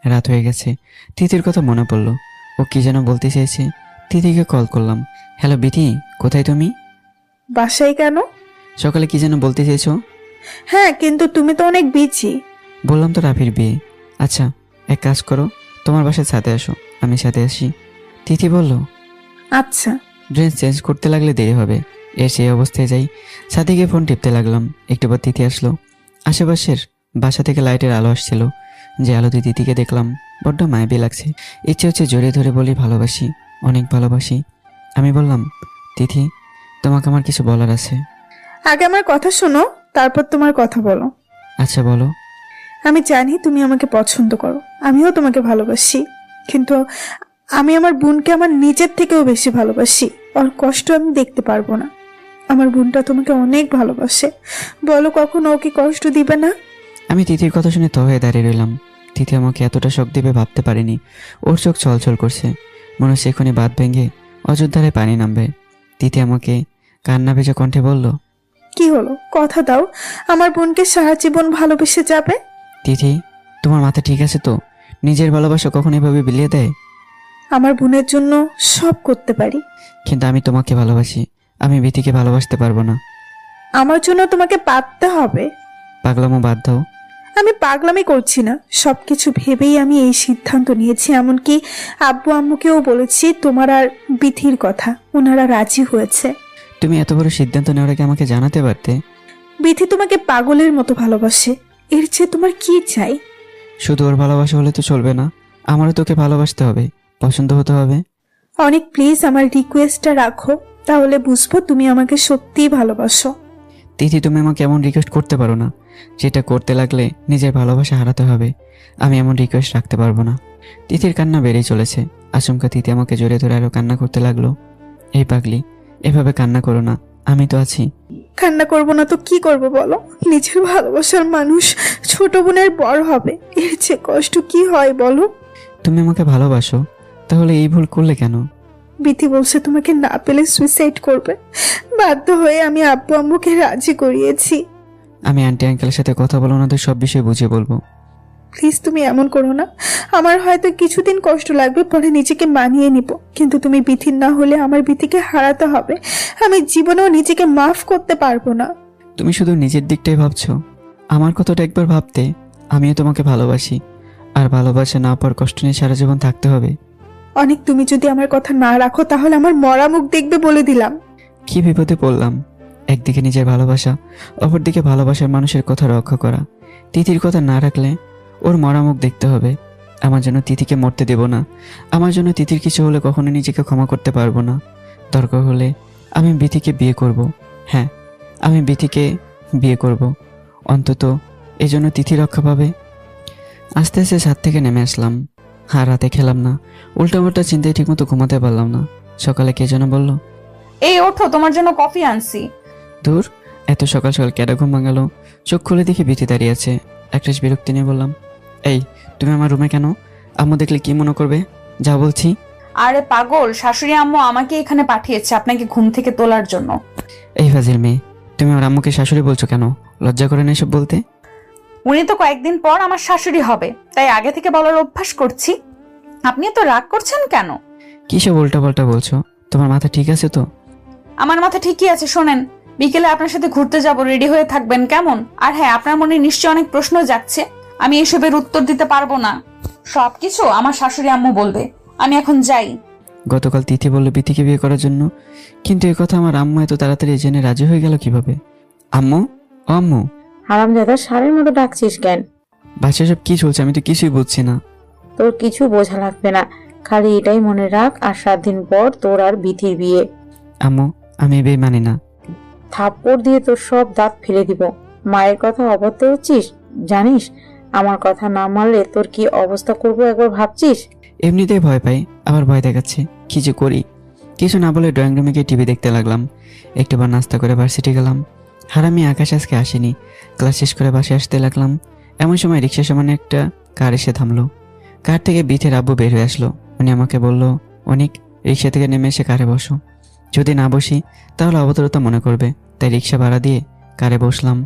রাত হয়ে গেছে। তিথির কথা মনে পড়লো। ও কি যেন বলতে চাইছে। তিথিকে কল করলাম। হ্যালো বিথি, কোথায় তুমি? বাসায় কেন? সকালে কি যেন বলতে চাইছো? হ্যাঁ, কিন্তু তুমি তো অনেক বিজি। বললাম তো রাফির বিয়ে। আচ্ছা, এক কাজ করো, তোমার বাসায় সাথে আসো, আমি সাথে আসি। তিথি বলল, আচ্ছা। ড্রেস চেঞ্জ করতে লাগলে দেরি হবে। এর সেই অবস্থায় যাই। সাথে গিয়ে ফোন টিপতে লাগলাম। একটু পর তিথি আসলো। আশেপাশের বাসা থেকে লাইটের আলো আসছিল। যে আলোতে তিথিকে দেখলাম বড্ড মায়াবী লাগছে। ইচ্ছে হচ্ছে জড়িয়ে ধরে বলি ভালোবাসি, অনেক ভালোবাসি। আমি বললাম, তিথি, তোমাকে আমার কিছু বলার আছে। আগে আমার কথা শোনো, তারপর তোমার কথা বলো। আচ্ছা বলো। আমি জানি তুমি আমাকে পছন্দ করো, আমিও তোমাকে ভালোবাসি, কিন্তু আমি আমার বোনকে আমার নিজের থেকেও বেশি ভালোবাসি। ওর কষ্ট আমি দেখতে পারবো না। আমার বোনটা তোমাকে অনেক ভালোবাসে। বলো, কখনো ওকে কষ্ট দিবে না? আমি তিথির কথা শুনে হয়ে দাঁড়িয়ে রইলাম। তিথি আমাকে এতটা শখ দিবে ভাবতে পারিনি। ওর চোখ ছলছল করছে, মনে হচ্ছে এখনই বাঁধ ভেঙে অযোধ্যায় পানি নামবে। তিথি আমাকে কান্না ভেজা কণ্ঠে বলল, কি হলো, কথা দাও, আমার বোনকে সারা জীবন ভালোবেসে যাবে। তিথি, তোমার মাথা ঠিক আছে তো? নিজের ভালোবাসা কখন এভাবে বিলিয়ে দেয়? আমার বোনের জন্য সব করতে পারি, কিন্তু আমি তোমাকে ভালোবাসি। আমি বিথিকে ভালোবাসতে পারবো না। আমার জন্য তোমাকে পাততে হবে। পাগলামো বাদ দাও। আমি পাগলামি করছি না, সবকিছু ভেবেই আমি এই সিদ্ধান্ত নিয়েছি। এমনকি আব্বু আম্মুকেও বলেছি তোমার আর বিথির কথা, ওনারা রাজি হয়েছে। তুমি এত বড় সিদ্ধান্ত নেওয়ার আগে আমাকে জানাতে পারতে। বিথি তোমাকে পাগলের মতো ভালোবাসে, এর চেয়ে তোমার কি চাই? শুধু ওর ভালোবাসা হলে তো চলবে না, আমারও তোকে ভালোবাসতে হবে, পছন্দ হতে হবে। অনেক প্লিজ আমার রিকোয়েস্টটা রাখো, তাহলে বুঝবো তুমি আমাকে সত্যিই ভালোবাসো। তিথি, তুমি আমাকে এমন রিকোয়েস্ট করতে পারো না, যেটা করতে লাগলে নিজের ভালোবাসা হারাতে হবে। আমি এমন রিকোয়েস্ট রাখতে পারবো না। তিথির কান্না বেড়েই চলেছে। আচমকা তিথি আমাকে জড়িয়ে ধরে আরো কান্না করতে লাগলো। এই পাগলি, এভাবে কান্না করো না, আমি তো আছি। কান্না করবো না তো কি করবো বলো? নিজের ভালোবাসার মানুষ ছোট বোনের বড় হবে, এর চেয়ে কষ্ট কি হয় বলো? তুমি আমাকে ভালোবাসো, তাহলে এই ভুল করলে কেন? বিথি বলছে তোমাকে না পেলে সুইসাইড করবে। বাধ্য হয়ে আমি আব্বু আম্মুকে রাজি করিয়েছি। আমি আন্টি আঙ্কেলের সাথে কথা বলো না, তো সব বিষয়ে বুঝিয়ে বলবো। প্লিজ তুমি এমন করো না। আমার হয়তো কিছুদিন কষ্ট লাগবে, পরে নিজেকে মানিয়ে নিব, কিন্তু তুমি বিথির না হলে আমার বিথিকে হারাতে হবে। আমি জীবনেও নিজেকে মাফ করতে পারবো না। তুমি শুধু নিজের দিকটাই ভাবছো, আমার কথাটা একবার ভাবতে। আমিও তোমাকে ভালোবাসি, আর ভালোবাসা না পাওয়ার কষ্ট নিয়ে সারা জীবন থাকতে হবে। অনেক, তুমি যদি আমার কথা না রাখো তাহলে আমার মরা মুখ দেখবে বলে দিলাম। কি বিপদে পড়লাম। একদিকে নিজের ভালোবাসা, অপরদিকে ভালোবাসার মানুষের কথা রক্ষা করা। তিথির কথা না রাখলে ওর মরা মুখ দেখতে হবে। আমার জন্য তিথিকে মরতে দেব না। আমার জন্য তিথির কিছু হলে কখনো নিজেকে ক্ষমা করতে পারবো না। দরকার হলে আমি বিথিকে বিয়ে করব। হ্যাঁ, আমি বিথিকে বিয়ে করব। অন্তত এজন্য তিথি রক্ষা পাবে। আস্তে আস্তে ছাদ থেকে নেমে আসলাম। আর রাতে খেলাম না, উল্টাপাল্টা চিন্তায় ঠিকমতো ঘুমাতে পারলাম না। সকালে কে যেন বলল, এই ওঠো, তোমার জন্য কফি আনছি। দূর, এত সকাল সকাল কেডা ঘুম ভাঙালো? চোখ খুলে দেখি বিথি দাঁড়িয়ে আছে। একটা বিরক্তি নিয়ে বললাম, এই তুমি আমার রুমে কেন? আম্মু দেখলে কি মনে করবে? যা বলছি। আরে পাগল, শাশুড়ি আম্মু আমাকে এখানে পাঠিয়েছে আপনাকে ঘুম থেকে তোলার জন্য। এই ফাজিল মেয়ে, তুমি আমার আম্মুকে শাশুড়ি বলছো কেন? লজ্জা করে না এসব বলতে? উনি তো কয়েকদিন পর আমার শাশুড়ি হবে, তাই আগে থেকে বলার অভ্যাস করছি। আপনি তো রাগ করছেন কেন? কিসব উল্টাপাল্টা বলছো? তোমার মাথা ঠিক আছে তো? আমার মাথা ঠিকই আছে। শোনেন, বিকেলে আপনার সাথে ঘুরতে যাব, রেডি হয়ে থাকবেন কেমন? আর হ্যাঁ, আপনার মনে নিশ্চয়ই অনেক প্রশ্ন যাচ্ছে। আমি এসবের উত্তর দিতে পারবো না। সবকিছু আমার শাশুড়ি আম্মু বলবে। আমি এখন যাই। গতকাল তিথি বলল বিথিকে বিয়ে করার জন্য, কিন্তু এ কথা আমার আম্মু এত তাড়াতাড়ি জেনে রাজি হয়ে গেল কিভাবে? আম্মু, ও আম্মু, হারামজাদা সারের মতো ডাকছিস কেন? বাসায় সব কি চলছে আমি তো কিছুই বুঝছি না। তোর কিছু বোঝা লাগবে না, খালি এটাই মনে রাখ, আর 7 দিন পর তোর আর বিথির বিয়ে। আম্মু, আমি এই বিয়ে মানি না। থাপ্পড় দিয়ে তোর সব দাঁত ফেলে দিব। মায়ের কথা অবাধ্য হচ্ছিস? জানিস আমার কথা না মানলে তোর কি অবস্থা করবো একবার ভাবছিস? এমনিতেই ভয় পাই, আবার ভয় দেখাচ্ছে, কি যে করি। কিছু না বলে ড্রয়িং রুমে গিয়ে টিভি দেখতে লাগলাম। একটুবার নাস্তা করে ভার্সিটি গেলাম। হারামি আকাশ আজকে আসেনি। ক্লাস শেষ করে বাসে আসতে লাগলাম। এমন সময় রিক্সার সামনে একটা কার এসে থামলো। কার থেকে বিথের আব্বু বের হয়ে আসলো। উনি আমাকে বলল, অনেক রিক্সা থেকে নেমে এসে কারে বসো, যদি না বসি তাহলে অবতরতা মনে করবে, তাই রিক্সা ভাড়া দিয়ে কারে বসলাম।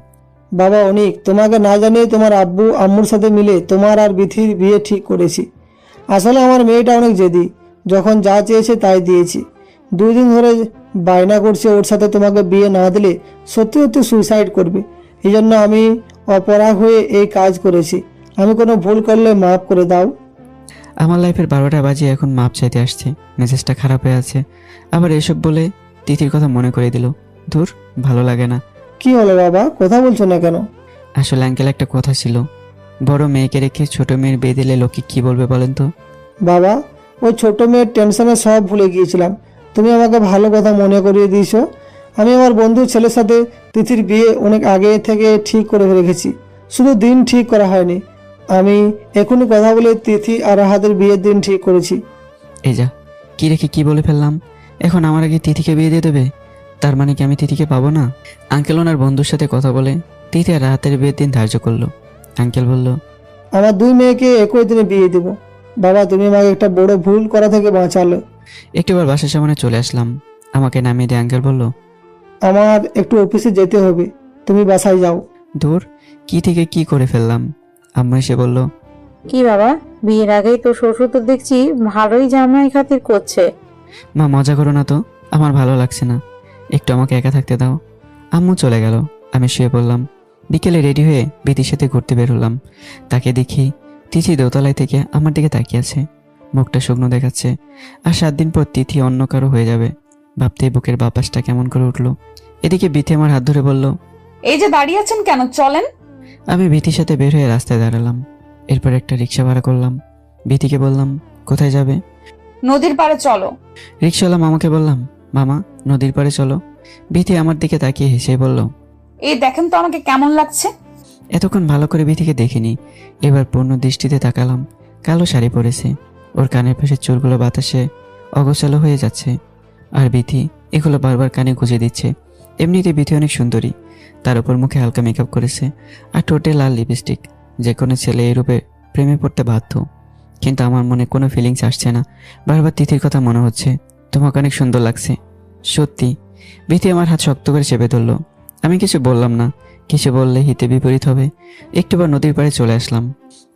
বাবা অনিক, তোমাকে না জানিয়ে তোমার আব্বু আম্মুর সাথে মিলে তোমার আর বিথির বিয়ে ঠিক করেছি। আসলে আমার মেয়েটা অনেক জেদি, যখন যা চেয়েছে তাই দিয়েছি। 2 দিন ধরে বায়না করছে ওর সাথে তোমাকে বিয়ে না দিলে সত্যি সত্যি সুইসাইড করবে। এই জন্য আমি অপরাগ হয়ে এই কাজ করেছি। আমি কোনো ভুল করলে মাফ করে দাও। আমার লাইফের 12টা বাজে এখন মাপ চাইতে আসছে। মেজাজটা খারাপ হয়ে আছে। আবার এসব বলে তিথির কথা মনে করে দিল। ধুর, ভালো লাগে না। কি হলো বাবা, কথা বলছো না কেন? আসলে আঙ্কেল, একটা কথা ছিল, বড় মেয়েকে রেখে ছোট মেয়ের বিয়ে দিলে লোকে কি বলবে বলেন তো? বাবা, ওই ছোট মেয়ের টেনশনে সব ভুলে গিয়েছিলাম। তুমি আমাকে ভালো কথা মনে করিয়ে দিয়েছো। আমি আমার বন্ধুর ছেলের সাথে তিথির বিয়ে অনেক আগে থেকে ঠিক করে রেখেছি, শুধু দিন ঠিক করা হয়নি। আমি এখনই কথা বলে তিথি আর রাহাতের বিয়ের দিন ঠিক করেছি। এই যা, কি রেখে কি বলে ফেললাম। এখন আমার আগে তিথিকে বিয়ে দিয়ে দেবে? তার মানে কি আমি তিথিকে পাবো না? আঙ্কেল ওনার বন্ধুর সাথে কথা বলে তিথি আর রাহাতের বিয়ের দিন ধার্য করলো। আঙ্কেল বলল, আমার 2 মেয়েকে একই দিনে বিয়ে দেবো। বাবা, তুমি আমাকে একটা বড় ভুল করা থেকে বাঁচালে। একটুবার বাসার সামনে চলে আসলাম। আমাকে নামিয়ে দিয়ে আঙ্কেল বলল, আমার একটু অফিসে যেতে হবে, তুমি বাসায় যাও। দূর, কি থেকে কি করে ফেললাম। আম্মু এসে বলল, কি বাবা, বিয়ের আগেই তো শ্বশুর তো দেখছি ভালোই জামাই খাতির করছে। মা মজা করো না তো, আমার ভালো লাগছে না, একটু আমাকে একা থাকতে দাও। আম্মু চলে গেল। আমি শুয়ে পড়লাম। বিকেলে রেডি হয়ে বিথির সাথে ঘুরতে বের হলাম। তাকে দেখি তিথি দোতলায় থেকে আমার দিকে তাকিয়ে আছে, মুখটা শুকনো দেখাচ্ছে। আর 7 দিন পর তিথি অন্য কারো হয়ে যাবে ভাবতেই বুকের বাপাসটা কেমন করে উঠলো। এদিকে বিথি আমার হাত ধরে বলল, এই যে দাঁড়িয়ে আছেন কেন, চলেন। আমি বিথির সাথে বের হয়ে রাস্তায় দাঁড়ালাম। এরপর একটা রিক্সা ভাড়া করলাম। বিথিকে বললাম, কোথায় যাবে? নদীর পাড়ে চলো। রিক্সাওয়ালা মামাকে বললাম, মামা নদীর পাড়ে চলো। বিথি আমার দিকে তাকিয়ে হেসে বলল, এই দেখেন তো আমাকে কেমন লাগছে। এতক্ষণ ভালো করে বিথিকে দেখিনি। এবার পূর্ণ দৃষ্টিতে তাকালাম। কালো শাড়ি পরেছে, ওর কানের পাশে চুলগুলো বাতাসে অগোছালো হয়ে যাচ্ছে। আর বিথি এগুলো বারবার কানে গুঁজে দিচ্ছে। এমনিতে বিথি অনেক সুন্দরী, তার উপর মুখে হালকা মেকআপ করেছে আর ঠোঁটে লাল লিপস্টিক। যে কোনো ছেলে এই রূপে প্রেমে পড়তে বাধ্য। কিন্তু আমার মনে কোনো ফিলিংস আসছে না। বারবার তিথির কথা মনে হচ্ছে, তোমাকে অনেক সুন্দর লাগছে। সত্যি। বিথি আমার হাত শক্ত করে চেপে ধরলো। আমি কিছু বললাম না, কিছু বললে হিতে বিপরীত হবে। একটুবার নদীর পাড়ে চলে আসলাম।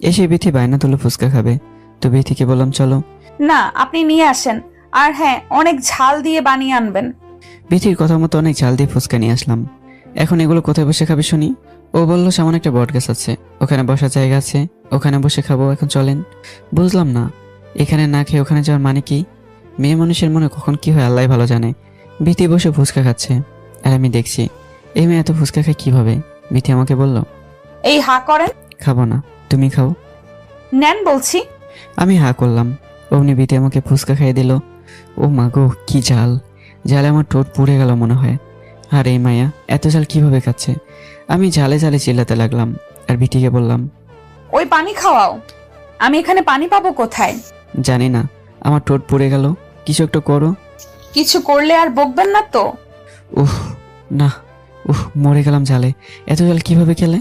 এসে বিথি বায়না তুলো ফুচকা খাবে, তো বিথিকে বললাম, চলো। না, আপনি নিয়ে আসেন, আর হ্যাঁ, অনেক ঝাল দিয়ে বানিয়ে আনবেন। বিথির কথা মতো অনেক ঝাল দিয়ে ফুচকা নিয়ে আসলাম। এখন এগুলো কোথায় বসে খাবে শুনি? ও বললো সামনে একটা বট গাছ আছে, ওখানে বসার জায়গা আছে, ওখানে বসে খাবো। এখন চলেন। বুঝলাম না, এখানে না খেয়ে ওখানে যাওয়ার মানে কি? মেয়ে মানুষের মনে কখন কি হয় আল্লাহ ভালো জানে। বিথি বসে ফুচকা খাচ্ছে আর আমি দেখছি এই মেয়ে এত ফুচকা খায় কিভাবে। বিথি আমাকে বলল, এই হা করেন। খাবো না, তুমি খাও। নেন বলছি। আমি হা করলাম। অমনি বিথি আমাকে ফুচকা খাইয়ে দিল। ও মা গো, কি ঝাল! ঝালে আমার ঠোঁট পুড়ে গেল মনে হয়। আর এই মায়া এত ঝাল কিভাবে খাচ্ছে? আমি ঝালে ঝালে চিল্লাতে লাগলাম আর বিথিকে বললাম, ওই পানি খাওয়াও। আমি এখানে পানি পাবো কোথায়? জানি না, আমার ঠোঁট পুড়ে গেল, কিছু একটা করো। কিছু করলে আর বকবেন না তো? উহ না, মরে গেলাম ঝালে। এত ঝাল কিভাবে খেলে?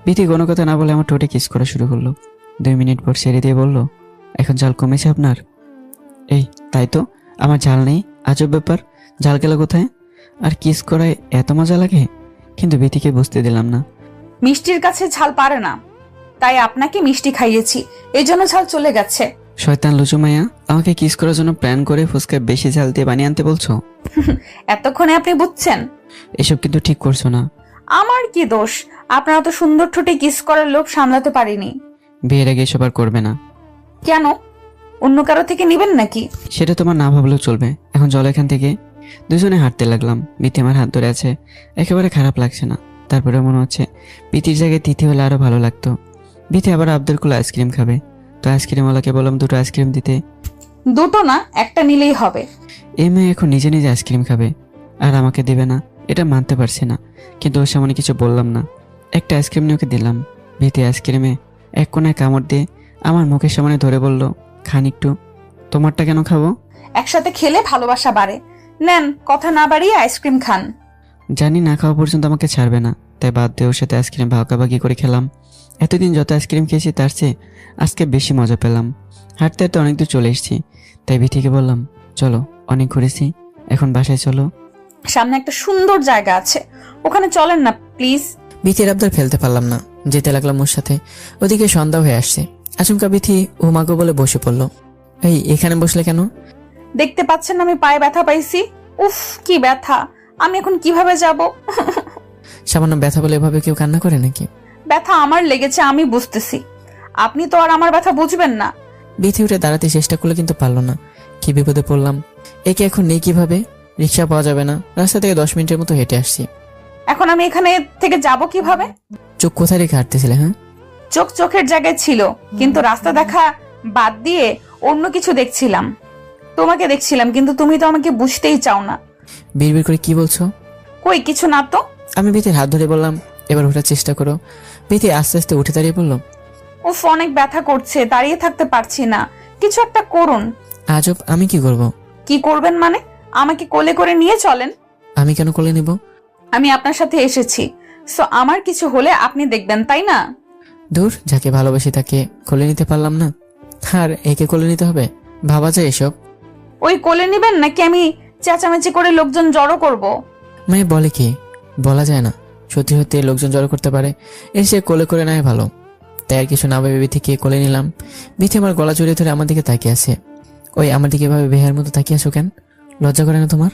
বিথি কোনো কথা না বলে আমার ঠোঁটে কিস করা শুরু করলো। 2 মিনিট পর ছেড়ে দিয়ে বলল, এখন ঝাল কমেছে আপনার? এই তাই তো, আমার ঝাল নেই, আজব ব্যাপার। ঝাল গেল কোথায়? আর কিস করায় এত মজা লাগে? কিন্তু বিথিকে বুঝতে দিলাম না। মিষ্টির কাছে ঝাল পারে না, তাই আপনাকে মিষ্টি খাইয়েছি, এই জন্য ঝাল চলে গেছে। শয়তান লুচু মায়া, আমাকে কিস করার জন্য প্ল্যান করে ফুচকা বেশি ঝাল দিয়ে বানিয়ে আনতে বলছো? এতক্ষণে আপনি বুঝছেন? এসব কিন্তু ঠিক করছো না। আমার কি দোষ? আপনারা তো সুন্দর ঠোঁটে কিস করার লোভ সামলাতে পারিনি। বিয়ের আগে এসব আর করবে না। কেন? অন্য কারো থেকে নেবেন নাকি? সেটা তোমার না ভাবলেও চলবে। এখন চলো এখান থেকে। দুজনে হাঁটতে লাগলাম। বিথি আমার হাত ধরে আছে। একেবারে খারাপ লাগছে না। তারপরে মনে হচ্ছে বিথির জায়গায় তিথি হলে আরো ভালো লাগতো। বিথি আবার আবদার করলো আইসক্রিম খাবে, তো আইসক্রিমওয়ালাকে বললাম 2টো আইসক্রিম দিতে। 2টো না, একটা নিলেই হবে। এই মেয়ে এখন নিজে নিজে আইসক্রিম খাবে আর আমাকে দেবে না, এটা মানতে পারছি না। কিন্তু ওর সামনে কিছু বললাম না। একটা আইসক্রিম নিয়ে ওকে দিলাম। বিথি আইসক্রিমে এক কোনায় কামড় দিয়ে আমার মুখের সামনে ধরে বলল, খান একটু। তোমারটা কেন খাবো? একসাথে খেলে ভালোবাসা বাড়ে। নেন, কথা না বাড়িয়ে আইসক্রিম খান। জানি না খাওয়া পর্যন্ত আমাকে ছাড়বে না, তাই বাদ দিয়ে ওর সাথে আইসক্রিম ভাগাভাগি করে খেলাম। এতদিন যত আইসক্রিম খেয়েছি তার চেয়ে আজকে বেশি মজা পেলাম। হাঁটতে হাঁটতে অনেক দূর চলে এসেছি, তাই বিথিকে বললাম, চলো অনেক ঘুরেছি, এখন বাসায় চলো। সামনে একটা সুন্দর জায়গা আছে, ওখানে চলেন না প্লিজ। বিথির আবদার ফেলতে পারলাম না, যেতে লাগলাম ওর সাথে। ওদিকে সন্ধ্যা হয়ে আসছে। আচমকা বিথি ও মাগো বলে বসে পড়লো। এই এখানে বসলে কেন? দেখতে পাচ্ছেন না আমি পায়ে ব্যথা পাইছি? উফ কি ব্যথা, আমি এখন কিভাবে যাব? সামান্য ব্যথা বলে এভাবে কেউ কান্না করে নাকি? ব্যথা আমার লেগেছে, আমি বুঝতেছি। আপনি তো আর আমার ব্যথা বুঝবেন না। বিথি উঠে দাঁড়াতে চেষ্টা করলে কিন্তু পারলো না। কি বিপদে পড়লাম। একে এখন নেই কিভাবে? রিক্সা পাওয়া যাবে না। রাস্তা থেকে 10 মিনিটের মতো হেঁটে আসছি। এখন আমি এখানে থেকে যাব কিভাবে? চোখ কোথায় রেখে হাঁটতেছিলে? হ্যাঁ, চোখ চোখের জায়গায় ছিল, কিন্তু রাস্তা দেখা বাদ দিয়ে অন্য কিছু দেখছিলাম। তোমাকে দেখছিলাম, কিন্তু তুমি তো আমাকে বুঝতেই চাও না। বিড়বিড় করে কি বলছো? কই কিছু না তো। আমি বিথির হাত ধরে বললাম, এবার ওঠার চেষ্টা করো। বিথি আস্তে আস্তে উঠে দাঁড়িয়ে বলল, উফ অনেক ব্যথা করছে, দাঁড়িয়ে থাকতে পারছি না, কিছু একটা করুন। আজব, আমি কি করব? কি করবেন মানে? আমাকে কোলে করে নিয়ে চলেন। আমি কেন কোলে নিব? আমি আপনার সাথে এসেছি, সো আমার কিছু হলে আপনি দেখবেন, তাই না? দূর, যাকে ভালোবাসি তাকে কোলে নিতে পারলাম না, আর একে কোলে নিতে হবে? ভাবা যায় এসব? ওই কোলে নিবেন নাকি আমি চেঁচামেচি করে লোকজন জড়ো করব? মেয়ে বলে কি? বলা যায় না। সত্যি সত্যি লোকজন জড়ো করতে পারে, এসে কোলে করে নেয় ভালো। তাই আর কিছু না ভেবে বিথিকে কোলে নিলাম। বিথি আমার গলা জড়িয়ে ধরে আমার দিকে তাকিয়ে আছে। ওই আমার দিকে এভাবে বেহার মতো তাকিয়ে আছো কেন? লজ্জা করে না তোমার?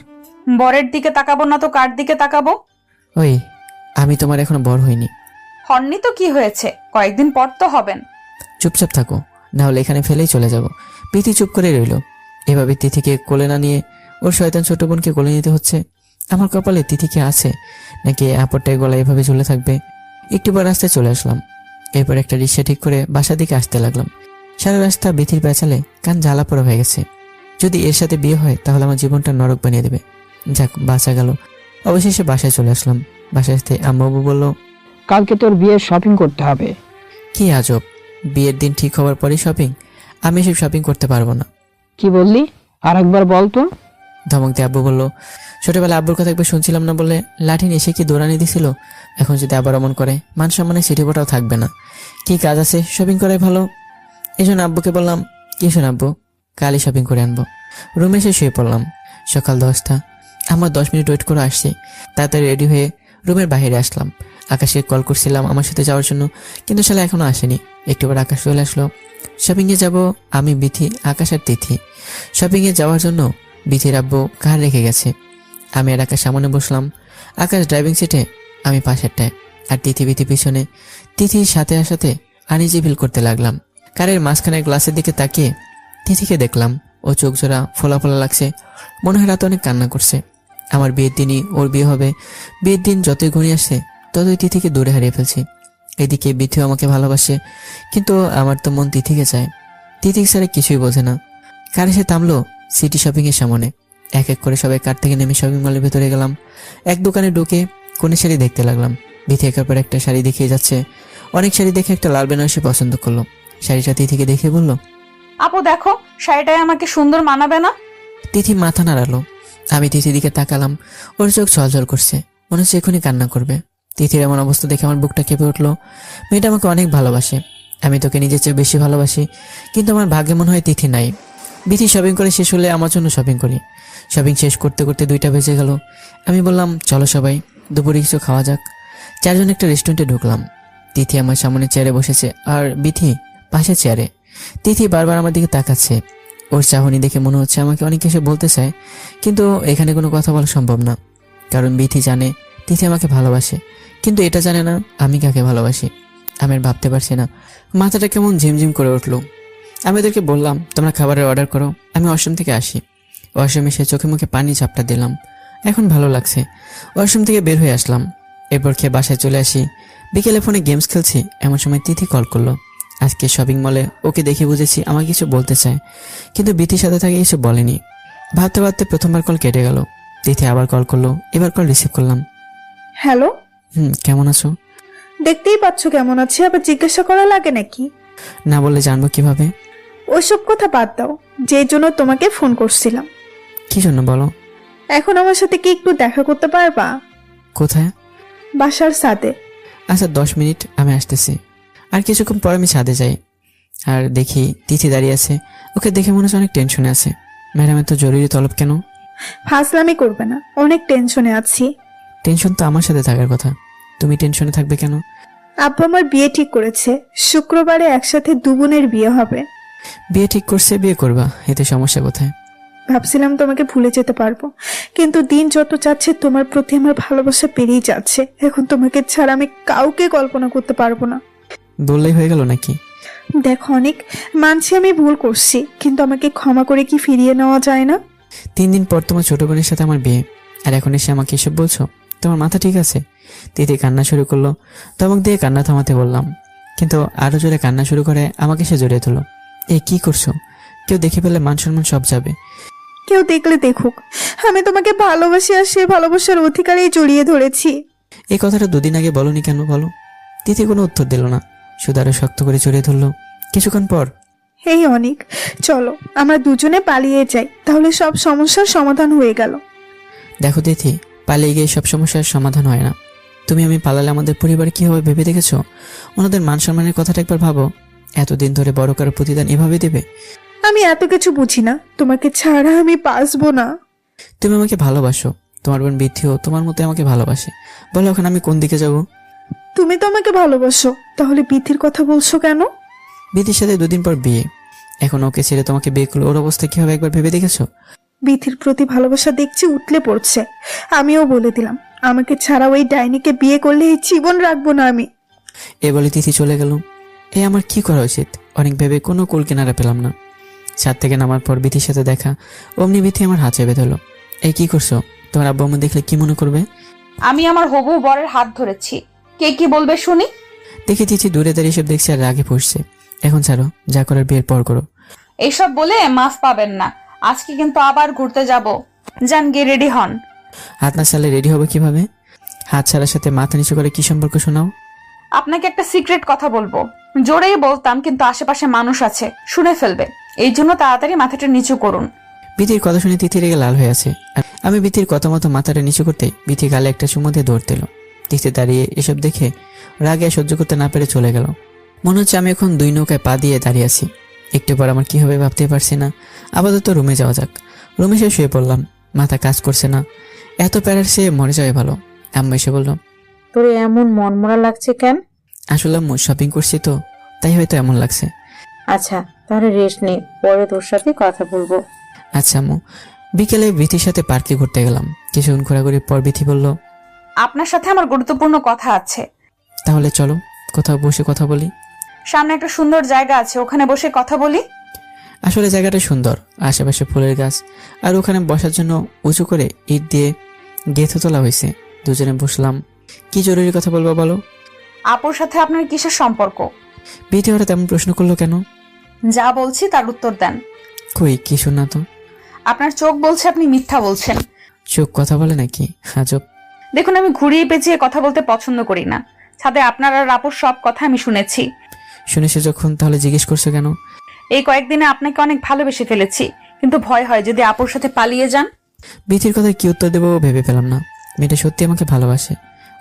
বরের দিকে তাকাবো না তো কার দিকে তাকাবো? ওই, আমি তোমার এখনো বড় হইনি। হননি তো কি হয়েছে, কয়েকদিন পর তো হবেন। চুপচাপ থাকো, না হলে এখানে ফেলেই চলে যাব। বিথি চুপ করে রইল। এভাবে তিথিকে কোলে না নিয়ে ওর শয়তান ছোট বোনকে কোলে নিতে হচ্ছে। আমার কপালে তিথিকে আছে নাকি আপরটায় গলা এভাবে ঝুলে থাকবে? একটু পর রাস্তায় চলে আসলাম। এরপর একটা রিক্সা ঠিক করে বাসার দিকে আসতে লাগলাম। সারা রাস্তা বিথির পেঁচালে কান জ্বালা পড়া হয়ে গেছে। যদি এর সাথে বিয়ে হয় তাহলে আমার জীবনটা নরক বানিয়ে দেবে। যাক, বাঁচা গেল। অবশেষে বাসায় চলে আসলাম। বাসায় আসতে আম্মু বলল, কালকে তোর বিয়ের শপিং করতে হবে। কি আজব, বিয়ের দিন ঠিক হওয়ার পরই শপিং? আমি এসব শপিং করতে পারবো না। কি বললি? আর একবার বল তো। ধমক দিয়ে আব্বু বলল, ছোটবেলা আব্বুর কথা একবার শুনছিলাম না বলে লাঠি নিয়ে এসে কি দৌড়ানি দিছিল? এখন যদি আবার অমন করে, মান সম্মানে সিটিপটাও থাকবে না। কি কাজ আছে, শপিং করাই ভালো। এই জন্য আব্বুকে বললাম, কি শোন আব্বু, কালই শপিং করে আনবো। রুমে এসে শুয়ে পড়লাম। সকাল 10টা। আমার 10 মিনিট ওয়েট করে আসছি। তাড়াতাড়ি রেডি হয়ে রুমের বাইরে আসলাম। আকাশকে কল করছিলাম আমার সাথে যাওয়ার জন্য, কিন্তু শালা এখনো আসেনি। একটু পর আকাশ চলে আসলো। শপিংয়ে যাব আমি, বিথি, আকাশ আর তিথি। শপিংয়ে যাওয়ার জন্য বিথির আব্বু কার রেখে গেছে। আমি আর আকাশ সামনে বসলাম, আকাশ ড্রাইভিং সিটে, আমি পাশেরটায়, আর তিথি বিথি পিছনে। তিথির সাথে সাথে আনিজি ফিল করতে লাগলাম। কারের মাঝখানের গ্লাসের দিকে তাকিয়ে তিথিকে দেখলাম। ও চোখ জোড়া ফোলা ফোলা লাগছে, মনে হয় রাতে অনেক কান্না করছে। আমার বিয়ের দিনই ওর বিয়ে হবে। বিয়ের দিন যতই ঘনিয়ে আসছে ততই তিথিকে দূরে হারিয়ে ফেলছি। এদিকে বিথিও আমাকে ভালোবাসে, কিন্তু আমার তো মন তিথিকে চায়। তিথি স্যারে কিছুই বোঝে না। কার এসে থামলো সিটি শপিং এর সামনে। এক এক করে সবাই কার থেকে নেমে শপিং মলের ভেতরে গেলাম। এক দোকানে ঢুকে কোনে শাড়ি দেখতে লাগলাম। বিথি একের পর একটা শাড়ি দেখিয়ে যাচ্ছে। অনেক শাড়ি দেখে একটা লাল বেনারসি পছন্দ করলো। শাড়িটা তিথিকে দেখে বলল, আপু দেখো, শাড়িটায় আমাকে সুন্দর মানাবে না? তিথি মাথা নাড়ালো। আমি তিথির দিকে তাকালাম। ওর চোখ ছলছল করছে, মনে হচ্ছে এখনই কান্না করবে। তিথির এমন অবস্থা দেখে আমার বুকটা কেঁপে উঠলো। মেয়েটা আমাকে অনেক ভালোবাসে, আমি তোকে নিজের চেয়ে বেশি ভালোবাসি, কিন্তু আমার ভাগ্যে মনে হয় তিথি নাই। বিথি শপিং করে শেষ হলে আমার জন্য শপিং করি। শপিং শেষ করতে করতে 2টা বেজে গেল। আমি বললাম, চলো সবাই দুপুরে কিছু খাওয়া যাক। 4 জন একটা রেস্টুরেন্টে ঢুকলাম। তিথি আমার সামনে চেয়ারে বসেছে আর বিথি পাশে চেয়ারে। তিথি বারবার আমার দিকে তাকাচ্ছে। ওর চাহনি দেখে মনে হচ্ছে আমাকে অনেক কিছু বলতে চায়, কিন্তু এখানে কোনো কথা বলা সম্ভব না, কারণ বিথি জানে তিথি আমাকে ভালোবাসে, কিন্তু এটা জানে না আমি কাকে ভালোবাসি। আমি আর ভাবতে পারছি না। মাথাটা কেমন ঝিমঝিম করে উঠলো। আমি ওদেরকে বললাম তোমরা খাবারের অর্ডার করো, আমি ওয়াশরুম থেকে আসি। ওয়াশরুমে এসে চোখে মুখে পানি চাপটা দিলাম, এখন ভালো লাগছে। ওয়াশরুম থেকে বের হয়ে আসলাম, এরপর খেয়ে বাসায় চলে আসি। বিকেলে ফোনে গেমস খেলছি, এমন সময় তিথি কল করলো। আজকে শপিং মলে ওকে দেখে বুঝেছি আমাকে কিছু বলতে চায়, কিন্তু বিথির সাথে তাকে কিছু বলেনি। ভাবতে ভাবতে প্রথমবার কল কেটে গেল। তিথি আবার কল করলো, এবার কল রিসিভ করলাম। হ্যালো, কেমন আছো? দেখতেই পাচ্ছ কেমন আছে, আবার জিজ্ঞাসা করা লাগে নাকি? না বললে জানবো কিভাবে? ওইসব কথা বাদ দাও, যেই জন্য তোমাকে ফোন করছিলাম। কি জন্য বলো? এখন আমার সাথে কি একটু দেখা করতে পারবা? কোথায়? বাসার ছাদে। আচ্ছা 10 মিনিট, আমি আসতেছি। আর কিছুক্ষণ পর আমি ছাদে যাই, আর দেখি তিথি দাঁড়িয়ে আছে। ওকে দেখে মনে হচ্ছে অনেক টেনশনে আছে। ম্যাডাম এত জরুরি তলব কেন? ফাজলামি করবে না, অনেক টেনশনে আছি। টেনশন তো আমার সাথে থাকার কথা, তুমি টেনশনে থাকবে কেন? আব্বু আমার বিয়ে ঠিক করেছে, শুক্রবারে একসাথে 2 বোনের বিয়ে হবে। বিয়ে ঠিক করছে, বিয়ে করবা, এতে সমস্যা কোথায়? ভাবছিলাম তোমাকে ভুলে যেতে পারবো, কিন্তু দিন যত যাচ্ছে তোমার প্রতি আমার ভালোবাসা বেড়েই যাচ্ছে। এখন তোমাকে ছাড়া আমি কাউকে কল্পনা করতে পারবো না। বললেই হয়ে গেল নাকি? দেখো অনেক মানছি আমি ভুল করছি, কিন্তু আমাকে ক্ষমা করে কি ফিরিয়ে নেওয়া যায় না? 3 দিন পর তোমার ছোট বোনের সাথে আমার বিয়ে, আর এখন এসে আমাকে এসব বলছো? তোমার মাথা ঠিক আছে? তিথি কান্না শুরু করলো, তমক দিয়ে কান্না থামাতে বললাম, কিন্তু আরো জোরে কান্না শুরু করে আমাকে সে জড়িয়ে ধরলো। এ কি করছো? কেউ দেখে ফেলে মান সম্মান সব যাবে। কেউ দেখলে দেখুক, আমি তোমাকে ভালোবাসি, আর সে ভালোবাসার অধিকারেই জড়িয়ে ধরেছি। এই কথাটা 2 দিন আগে বলনি কেন বলো? তিথি কোনো উত্তর দিল না, শুধু আরো শক্ত করে জড়িয়ে ধরলো। কিছুক্ষণ পর, এই অনেক, চলো আমরা দুজনে পালিয়ে যাই, তাহলে সব সমস্যার সমাধান হয়ে গেল। দেখো তিথি, পালিয়ে গিয়ে সব সমস্যার সমাধান হয় না। তুমি আমি পালালে আমাদের পরিবার কি হবে ভেবে দেখেছো? ওনাদের মান সম্মানের কথাটা একবার ভাবো। এতদিন ধরে বড় কারো প্রতিদান এভাবে দেবে? আমি এত কিছু বুঝি না, তোমাকে ছাড়া আমি বাঁচবো না। তুমি আমাকে ভালোবাসো, তোমার বোন বিথিও তোমার মতো আমাকে ভালোবাসে। বলো এখন আমি কোন দিকে যাব? তুমি তো আমাকে ভালোবাসো, তাহলে বিথির কথা বলছো কেন? বিথির সাথে 2 দিন পর বিয়ে, এখন ওকে ছেড়ে তোমাকে বিয়ে করলো, ওর অবস্থা কি হবে একবার ভেবে দেখেছো? বিথির প্রতি ভালোবাসা দেখছি উতলে পড়ছে। আমিও বলে দিলাম, আমাকে ছাড়া ওই ডাইনিকে বিয়ে করলে এই জীবন রাখবো না আমি। এ বলে তিথি চলে গেল। আমার কি করা উচিত? অনেক ভেবে কোনো কুল কিনারা পেলাম না। ছাদ থেকে নামার পর বিথির সাথে দেখা, অমনি বিথি আমার হাত চেপে ধরলো। এই কি করছো? তোমার আব্বু আম্মু দেখলে কি মনে করবে? আমি আমার হবু বরের হাত ধরেছি, কে কি বলবে শুনি? দেখি তিথি দূরে দাঁড়িয়ে সব দেখছে আর রাগে ফুসছে। এখন ছাড়ো, যা করার বিয়ের পর করো। এইসব বলে মাফ পাবেন না, আজকে কিন্তু আবার ঘুরতে যাব। যান গিয়ে রেডি হন। হাত না ছাড়লে রেডি হবে কিভাবে? হাত ছাড়ার সাথে মাথা নিচু করে কি সম্পর্ক শোনাও? আপনাকে একটা সিক্রেট কথা বলবো, জোরেই বলতাম কিন্তু আশেপাশে মানুষ আছে, শুনে ফেলবে, এই জন্য তাড়াতাড়ি মাথাটা নিচু করুন। বিথির কথা শুনে তিথি রেগে লাল হয়ে আছে। আর আমি বিথির কথা মতো মাথাটা নিচু করতে বিথি গালে একটা চুমু দিয়ে দৌড় দিল। তিথি দাঁড়িয়ে এসব দেখে রাগে সহ্য করতে না পেরে চলে গেল। মনে হচ্ছে আমি এখন 2 নৌকায় পা দিয়ে দাঁড়িয়ে আছি। একটু পর আমার কি হবে ভাবতে পারছি না। আপাতত রুমে যাওয়া যাক। রুমে এসে শুয়ে পড়লাম, মাথা কাজ করছে না। এত প্যারার সে মরে যাওয়া ভালো। আম্মা এসে বলল, তোর এমন মনমরা লাগছে কেন? আসলে আম্মু শপিং করছি তো, তাই হয়তো এমন লাগছে। আচ্ছা তাহলে রেস্ট নে, পরে তোর সাথে কথা বলবো। আচ্ছা আম্মু। বিকেলে বিথির সাথে পার্কে ঘুরতে গেলাম। কিছুক্ষণ ঘোরাঘুরির পর বিথি বলল, আপনার সাথে আমার গুরুত্বপূর্ণ কথা আছে। তাহলে চলো কোথাও বসে কথা বলি। সামনে একটা সুন্দর জায়গা আছে, ওখানে বসে কথা বলি। আসলে জায়গাটা সুন্দর, আশেপাশে ফুলের গাছ, আর ওখানে বসার জন্য উঁচু করে ইট দিয়ে গেঁথে তোলা হয়েছে। দুজনে বসলাম। কি জরুরি কথা বলবো বলো? আপুর সাথে আপনার কিসের সম্পর্ক? বিথি হঠাৎ তেমন প্রশ্ন করলো কেন? যা বলছি তার উত্তর দেন। কই কিছু না তো। আপনার চোখ বলছে আপনি মিথ্যা বলছেন। চোখ কথা বলে নাকি? আজব। দেখুন, আমি ঘুরিয়ে পেঁচিয়ে কথা বলতে পছন্দ করি না। ছাদে আপনার আর আপুর সব কথা আমি শুনেছি। শুনেছো যখন, তাহলে জিজ্ঞেস করছো কেন? এই কয়েকদিনে আপনাকে অনেক ভালোবেসে ফেলেছি, কিন্তু ভয় হয় যদি আপুর সাথে পালিয়ে যান। বিথির কথায় কি উত্তর দেবো ভেবে পেলাম না। মেয়েটা সত্যি আমাকে ভালোবাসে,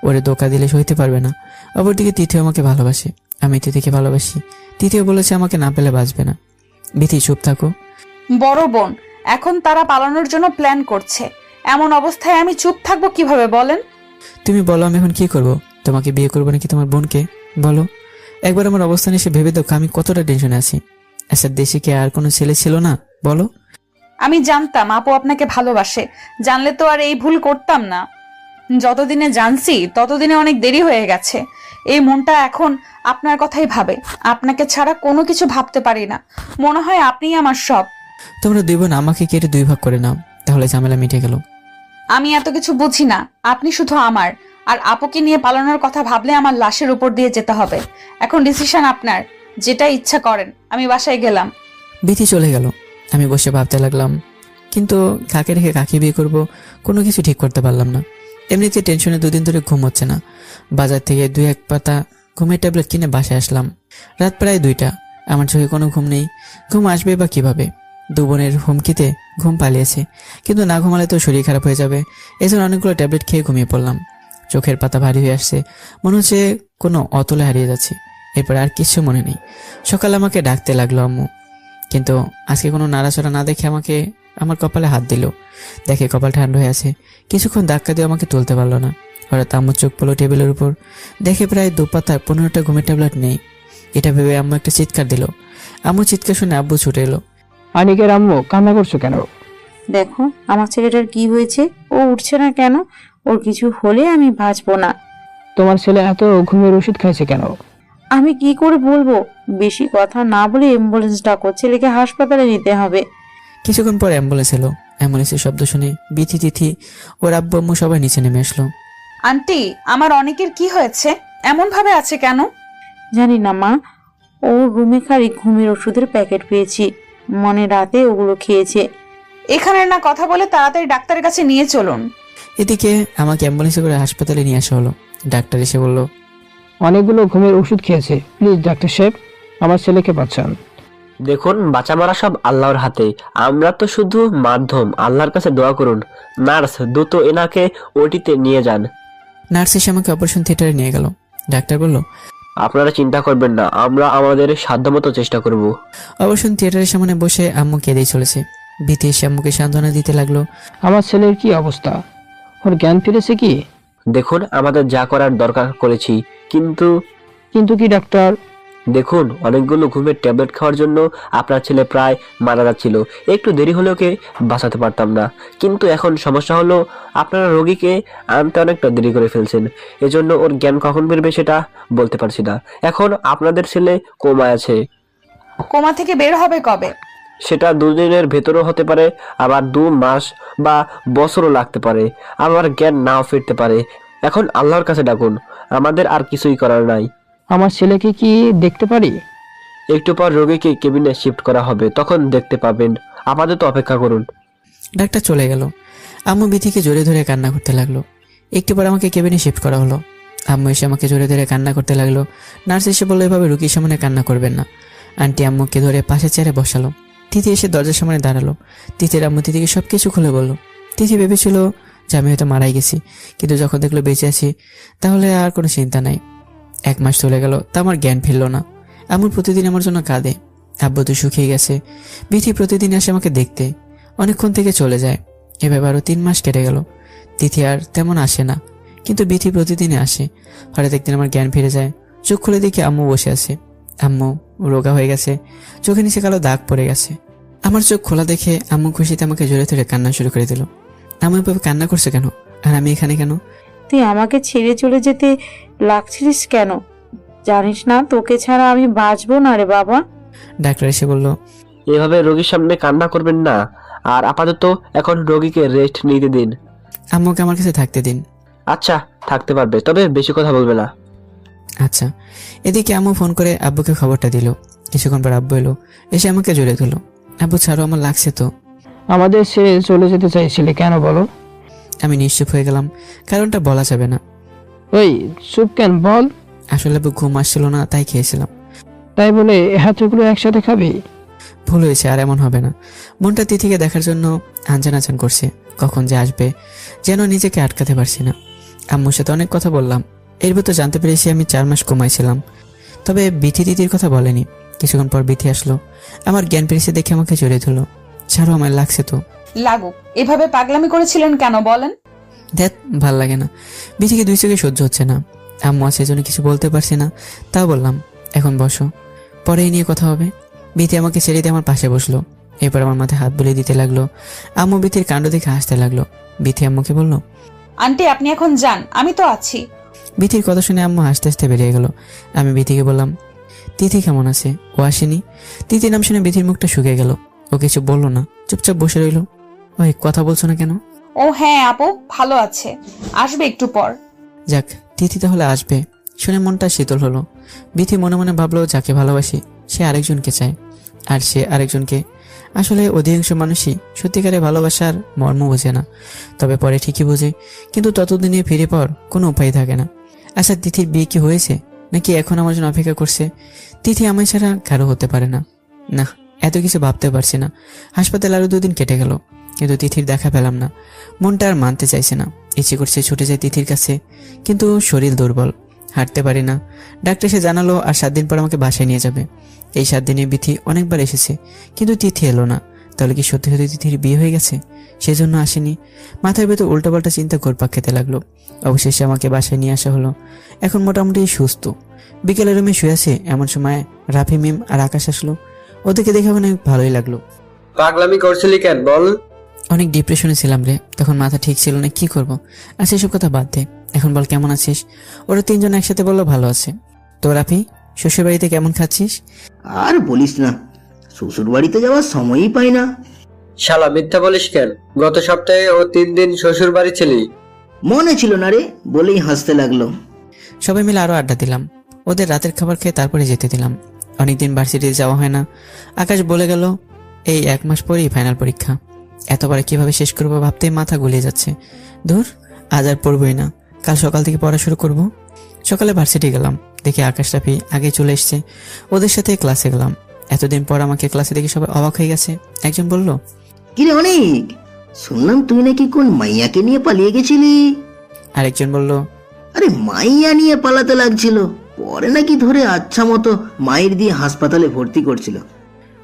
ওরে ধোঁকা দিলে সইতে পারবে না। অপরদিকে তিথিও আমাকে ভালোবাসে, আমি তিথিকে ভালোবাসি। তিথিও বলেছে আমাকে না পেলে বাঁচবে না। বিথি চুপ থাকো। বড় বোন, এখন তারা পালানোর জন্য প্ল্যান করছে, এমন অবস্থায় আমি চুপ থাকবো কিভাবে বলেন? তুমি বলো আমি এখন কি করব? তোমাকে বিয়ে করবো নাকি তোমার বোনকে? বলো একবার। আমার অবস্থান এসে ভেবে দেখো আমি কতটা টেনশনে আছি। আচ্ছা দেশে কি আর কোনো ছেলে ছিল না বলো? আমি জানতাম আপু আপনাকে ভালোবাসে, জানলে তো আর এই ভুল করতাম না। যতদিনে জানছি ততদিনে অনেক দেরি হয়ে গেছে। এই মনটা এখন আপনার কথাই ভাবে। আপনাকে ছাড়া কোনো কিছু ভাবতে পারি না। মনে হয় আপনিই আমার সব। তোমরা দুই বোন আমাকে কেটে দুই ভাগ করে নাও, তাহলে ঝামেলা মিটে গেল। আমি এত কিছু বুঝি না, আপনি শুধু আমার। আর আপুকে নিয়ে পালানোর কথা ভাবলে আমার লাশের উপর দিয়ে যেতে হবে। এখন ডিসিশন আপনার, যেটা ইচ্ছা করেন। আমি বাসায় গেলাম। বিথি চলে গেল। আমি বসে ভাবতে লাগলাম, কিন্তু কাকে রেখে কাকে বিয়ে করব কোনো কিছু ঠিক করতে পারলাম না। এমনিতে টেনশনে দুদিন ধরে ঘুম হচ্ছে না। বাজার থেকে 2-1 পাতা ঘুমের ট্যাবলেট কিনে বাসায় আসলাম। রাত প্রায় 2টা। আমার চোখে কোনো ঘুম নেই। ঘুম আসবে বা কিভাবে? দু বোনের হুমকিতে ঘুম পালিয়েছে, কিন্তু না ঘুমালে তো শরীর খারাপ হয়ে যাবে। এজন্য অনেকগুলো ট্যাবলেট খেয়ে ঘুমিয়ে পড়লাম। চোখের পাতা ভারী হয়ে আসছে, মনে হচ্ছে কোনো অতলে হারিয়ে যাচ্ছে। এরপর আর কিছু মনে নেই। সকালে আমাকে ডাকতে লাগলো আম্মু, কিন্তু আজকে কোনো নাড়াচড়া না দেখে আমাকে আমার কপালে হাত দিল। দেখে কপাল ঠান্ডা হয়ে আছে। কিছুক্ষণ ধাক্কা দিয়ে আমাকে তুলতে পারলো না। হঠাৎ আম্মুর চোখ পড়লো টেবিলের উপর। দেখে প্রায় 2 পাতার 15টা ঘুমের ট্যাবলেট নেই। এটা ভেবে আম্মু একটা চিৎকার দিল। আম্মু চিৎকার শুনে আব্বু ছুটে এলো। আনিকের আম্মু, কান্না করছো কেন? দেখো আমার ছেলেটার কি হয়েছে, ও উঠছে না কেন? ওর কিছু হলে আমি বাঁচবো না। তোমার ছেলে এত ঘুমের ওষুধ খাইছে কেন? আমি কি করে বলবো? বেশি কথা না বলে অ্যাম্বুলেন্স ডাকো, ছেলেকে হাসপাতালে নিতে হবে। কিছুক্ষণ পর অ্যাম্বুলেন্স এলো। অ্যাম্বুলেন্সের শব্দ শুনে বিথি, তিথি, ওর আব্বু আম্মু সবাই নিচে নেমে আসলো। আন্টি, আমার অনেকের কি হয়েছে? এমন ভাবে আছে কেন? জানি না মা, ওর রুমে খালি ঘুমের ওষুধের প্যাকেট পেয়েছি, মনে রাতে ওগুলো খেয়েছে। এখানে না কথা বলে তাড়াতাড়ি ডাক্তারের কাছে নিয়ে চলুন। এদিকে আমাকে অ্যাম্বুলেন্সে করে হাসপাতালে নিয়ে আসা হলো। ডাক্তার এসে বলল, অনেকগুলো ঘুমের ওষুধ খেয়েছে, প্লিজ ডাক্তার সাহেব আমার ছেলেকে বাঁচান। দেখুন, বাঁচা মারা সব আল্লাহর হাতে, আমরা তো শুধু মাধ্যম। আল্লাহর কাছে দোয়া করুন। নার্স, দ্রুত এনাকে ওটিতে নিয়ে যান। নার্স এসে আমাকে অপারেশন থিয়েটারে নিয়ে গেল। ডাক্তার বলল, আপনারা চিন্তা করবেন না, আমরা আমাদের সাধ্যমতো চেষ্টা করব। অপারেশন থিয়েটারের সামনে বসে আম্মু কেঁদেই চলেছে। বিথি এসে আম্মুকে সান্ত্বনা দিতে লাগলো। আমার ছেলের কি অবস্থা? ওর জ্ঞান ফিরেছে কি? দেখুন, আমাদের যা করার দরকার করেছি, কিন্তু কি ডাক্তার? দেখুন, অনেকগুলো ঘুমের ট্যাবলেট খাওয়ার জন্য আপনার ছেলে প্রায় মারা যাচ্ছিল। একটু দেরি হলেও ওকে বাঁচাতে পারতাম না। কিন্তু এখন সমস্যা হলো, আপনারা রোগীকে আনতে অনেকটা দেরি করে ফেলছেন। এজন্য ওর জ্ঞান কখন ফিরবে সেটা বলতে পারছি না। এখন আপনাদের ছেলে কোমায় আছে। কোমা থেকে বের হবে কবে? সেটা 2 দিনের ভেতরও হতে পারে, আবার 2 মাস বা বছরও লাগতে পারে। আবার জ্ঞান নাও ফিরতে পারে। এখন আল্লাহর কাছে ডাকুন, আমাদের আর কিছুই করার নাই। আমার ছেলেকে কি দেখতে পারি? একটু পর রোগীকে কেবিনে শিফট করা হবে, তখন দেখতে পাবেন। আপাতত অপেক্ষা করুন। ডাক্তার চলে গেল। আম্মু বিথিকে জোরে ধরে কান্না করতে লাগলো। একটু পর আমাকে কেবিনে শিফট করা হলো। আম্মু এসে আমাকে জোরে ধরে কান্না করতে লাগলো। নার্স এসে বললো, এভাবে রুগীর সামনে কান্না করবেন না। আন্টি আম্মুকে ধরে পাশে চেয়ারে বসালো। তিথি এসে দরজার সামনে দাঁড়ালো। তিথির আম্মু তিথিকে সবকিছু খুলে বললো। তিথি ভেবেছিল যে আমি হয়তো মারাই গেছি, কিন্তু যখন দেখলো বেঁচে আছি, তাহলে আর কোনো চিন্তা নাই। 1 মাস চলে গেল, তা আমার জ্ঞান ফিরল না। আম্মু প্রতিদিন আমার জন্য কাঁদে। আব্বু তো শুকিয়ে গেছে। বিথি প্রতিদিন আসে আমাকে দেখতে, অনেকক্ষণ থেকে চলে যায়। এভাবে আরও 3 মাস কেটে গেল। তিথি আর তেমন আসে না, কিন্তু বিথি প্রতিদিনই আসে। হঠাৎ একদিন আমার জ্ঞান ফিরে যায়। চোখ খুলে দেখি আম্মু বসে আছে। আম্মু রোগা হয়ে গেছে, চোখের নিচে কালো দাগ পড়ে গেছে। আমার চোখ খোলা দেখে আম্মু খুশিতে আমাকে জোরে ধরে কান্না শুরু করে দিল। আম্মু এভাবে কান্না করছে কেন, আর আমি এখানে কেন? তুই আমাকে ছেড়ে চলে যেতে লাগছিস কেন? জানিস না তোকে ছাড়া আমি বাঁচবো না রে বাবা। ডাক্তার এসে বলল, এভাবে রোগীর সামনে কান্না করবেন না। আর আপাতত এখন রোগীকে রেস্ট নিতে দিন। আম্মুকে আমার কাছে থাকতে দিন। আচ্ছা, থাকতে পারবে, তবে বেশি কথা বলবে না। আচ্ছা। এদিকে আম্মু ফোন করে আব্বুকে খবরটা দিল। কিছুক্ষণ পর আব্বু এলো, এসে আমাকে জড়িয়ে ধরলো। আব্বু ছাড়ো, আমার লাগছে তো। আমাদের ছেড়ে চলে যেতে চাইছিলে কেন বলো? আমি নিশ্চুপ হয়ে গেলাম, কারণটা বলা যাবে না। ওই চুপ কেন, বল। আসলে আব্বু ঘুম আসছিল না, তাই খেয়েছিলাম। তাই বলে হাতগুলো একসাথে খাবি? ভুল হয়েছে, আর এমন হবে না। মনটা তিথিকে দেখার জন্য আনজান আনজান করছে, কখন যে আসবে যেন নিজেকে আটকাতে পারছি না। আম্মুর সাথে অনেক কথা বললাম। এর ভেতর জানতে পেরেছি আমি 4 মাস কমাইছিলাম, তবে বিথি দিদির কথা বলেনি। কিছুক্ষণ পর বিথি আসলো, আমার জ্ঞান ফিরেছে দেখে আমাকে জড়িয়ে ধরলো। ছাড়ো, আমার লাগছে তো। লাগুক। এভাবে পাগলামি করেছিলেন কেন বলেন? দেখ, ভাল লাগে না। বিথিকে 2 চোখে সহ্য হচ্ছে না। আম্মু আছে জন্য কিছু বলতে পারছি না, তাও বললাম এখন বসো, পরে এই নিয়ে কথা হবে। বিথি আমাকে ছেড়ে দিয়ে আমার পাশে বসলো। এরপর আমার মাথায় হাত বুলিয়ে দিতে লাগলো। আম্মু বিথির কাণ্ড দেখে হাসতে লাগলো। বিথি আম্মুকে বলল, আন্টি আপনি এখন যান, আমি তো আছি। বিথির কথা শুনে আম্মু হাসতে হাসতে বেরিয়ে গেল। আমি বিথিকে বললাম, তিথি কেমন আছে? ও আসেনি? তিথি নাম শুনে বিথির মুখটা শুকিয়ে গেল। ও কিছু বললো না, চুপচাপ বসে রইল। ওই কথা বলছো না কেন? ও হ্যাঁ আপু, ভালো আছে, আসবে একটু পর। যাক, তিথি তাহলে আসবে শুনে মনটা শীতল হলো। বিথি মনে মনে ভাবলো, যাকে ভালোবাসি সে আরেকজনকে চায়, আর সে আরেকজনকে। আসলে অধিকাংশ মানুষই সত্যিকারে ভালোবাসার মর্ম বোঝে না, তবে পরে ঠিকই বোঝে, কিন্তু ততদিনে ফিরে পাওয়ার কোনো উপায় থাকে না। আচ্ছা, তিথির বিয়ে কি হয়েছে নাকি এখন আমার জন্য অপেক্ষা করছে? তিথি আমায় ছাড়া কারো হতে পারে না। না, এত কিছু ভাবতে পারছি না। হাসপাতালে আরো 2 দিন কেটে গেল, কিন্তু তিথির দেখা পেলাম না। মনটা আর মানতে চাইছে না, ইচ্ছে করছে ছুটে যায় তিথির কাছে, কিন্তু শরীর দুর্বল, হাঁটতে পারি না। ডাক্তার এসে জানালো আর 7 দিন পর আমাকে বাসায় নিয়ে যাবে। এই 7 দিনে বিথি অনেকবার এসেছে, কিন্তু তিথি এলো না। তাহলে কি সত্যি সত্যি তিথির বিয়ে হয়ে গেছে? সেজন্য আসেনি? মাথার ভেতর উল্টাপাল্টা চিন্তা ঘুরপাক খেতে লাগলো। অবশেষে আমাকে বাসায় নিয়ে আসা হলো। এখন মোটামুটি সুস্থ। বিকেলে রুমে শুয়ে আছে, এমন সময় রাফি, মিম আর আকাশ আসলো। ওদেরকে দেখে অনেক ভালোই লাগলো। পাগলামি করছিলি কেন বল? অনেক ডিপ্রেশনে ছিলাম রে, তখন মাথা ঠিক ছিল না, কি করব। আর সেসব কথা বাদ দে, এখন বল কেমন আছিস? ওরা 3 জন একসাথে বললো ভালো আছে। তো রাফি, শ্বশুর বাড়িতে কেমন খাচ্ছিস? আর বলিস না, শ্বশুর বাড়িতে যাওয়ার সময়ই পাই না। শালা মিথ্যা বলিস কেন? গত সপ্তাহে ও 3 দিন শ্বশুর বাড়ি ছিলি। মনে ছিল না রে বলেই হাসতে লাগলো। সবাই মিলে আরো আড্ডা দিলাম। ওদের রাতের খাবার খেয়ে তারপরে যেতে দিলাম। অনেকদিন ভার্সিটিতে যাওয়া হয় না। আকাশ বলে গেল এই 1 মাস পরেই ফাইনাল পরীক্ষা। এতবার কিভাবে শেষ করবো ভাবতেই মাথা গুলিয়ে যাচ্ছে। ধুর, আজ আর পড়বই না, কাল সকাল থেকে পড়া শুরু করব। সকালে ভার্সিটি গেলাম, দেখি আকাশ রাফি আগে চলে এসছে। ওদের সাথে ক্লাসে গেলাম। এতদিন পর আমাকে ক্লাসে দেখে সবাই অবাক হয়ে গেছে। একজন বলল, কিরে অনেক, শুনলাম তুই নাকি কোন মাইয়াকে নিয়ে পালিয়ে গেছিলি? আরেকজন বলল, আরে মাইয়া নিয়ে পালাতে লাগছিল, পরে নাকি ধরে আচ্ছা মতো মায়ের দিয়ে হাসপাতালে ভর্তি করছিল।